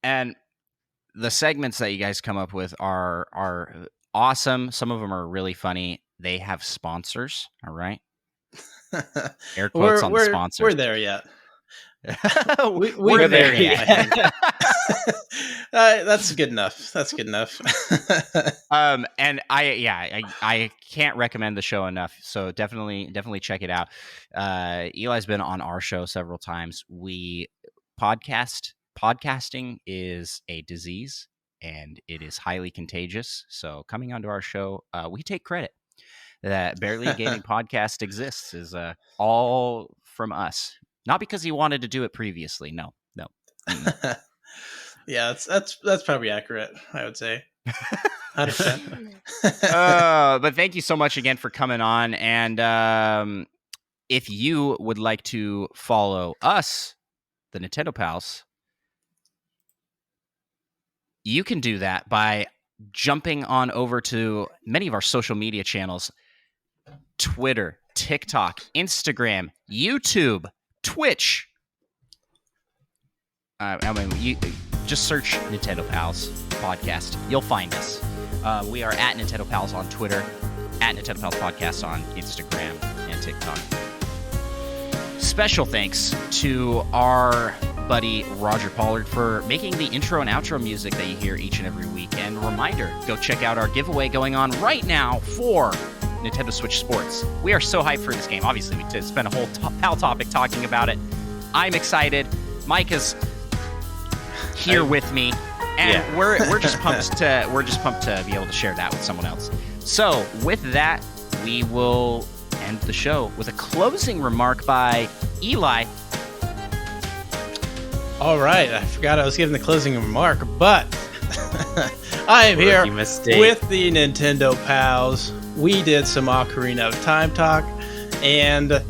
And the segments that you guys come up with are awesome. Some of them are really funny. They have sponsors. All right. Air quotes on the sponsors. We're there yet. we're there yet. That's good enough. And I can't recommend the show enough. So definitely check it out. Eli's been on our show several times. Podcasting is a disease, and it is highly contagious. So coming onto our show, we take credit that Barely a Gaming Podcast exists is all from us. Not because he wanted to do it previously. No. Yeah, that's probably accurate, I would say. 100%. But thank you so much again for coming on. And if you would like to follow us, the Nintendo Pals, you can do that by jumping on over to many of our social media channels: Twitter, TikTok, Instagram, YouTube, Twitch. You just search Nintendo Pals Podcast. You'll find us. We are at Nintendo Pals on Twitter, at Nintendo Pals Podcast on Instagram and TikTok. Special thanks to our buddy Roger Pollard for making the intro and outro music that you hear each and every week. And a reminder, go check out our giveaway going on right now for Nintendo Switch Sports. We are so hyped for this game. Obviously, we spent a whole PAL topic talking about it. I'm excited. Mike is here with me. And we're just pumped to be able to share that with someone else. So with that, we will end the show with a closing remark by Eli. All right, I forgot I was giving the closing remark, but I am here with the Nintendo pals. We did some Ocarina of Time talk and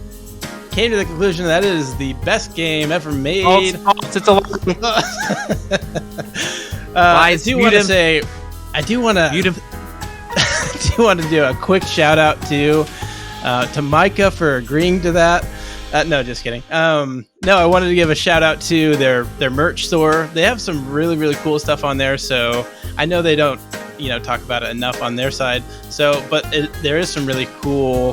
came to the conclusion that it is the best game ever made. It's a I do want to do a quick shout out to Micah for agreeing to that. No, just kidding. No, I wanted to give a shout out to their merch store. They have some really, really cool stuff on there. So I know they don't, talk about it enough on their side. So, but there is some really cool,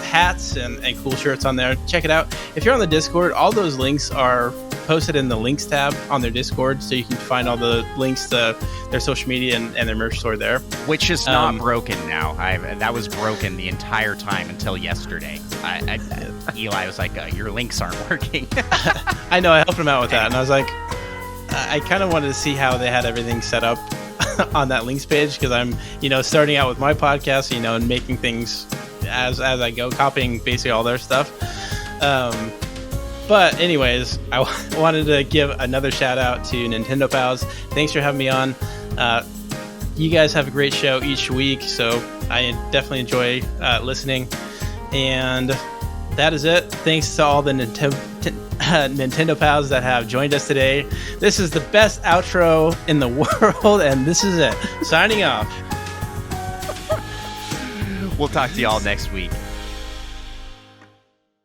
hats and cool shirts on there. Check it out. If you're on the Discord, all those links are posted in the links tab on their Discord, so you can find all the links to their social media and their merch store there. Which is not broken now. That was broken the entire time until yesterday. Eli was like, your links aren't working. I know, I helped him out with that, and I was like, I kind of wanted to see how they had everything set up on that links page, because I'm, starting out with my podcast, and making things as I go, copying basically all their stuff. But anyways, I wanted to give another shout out to Nintendo Pals. Thanks for having me on. You guys have a great show each week, so I definitely enjoy listening. And that is it. Thanks to all the Nintendo Pals that have joined us today. This is the best outro in the world, and this is it. Signing off. We'll talk to y'all next week.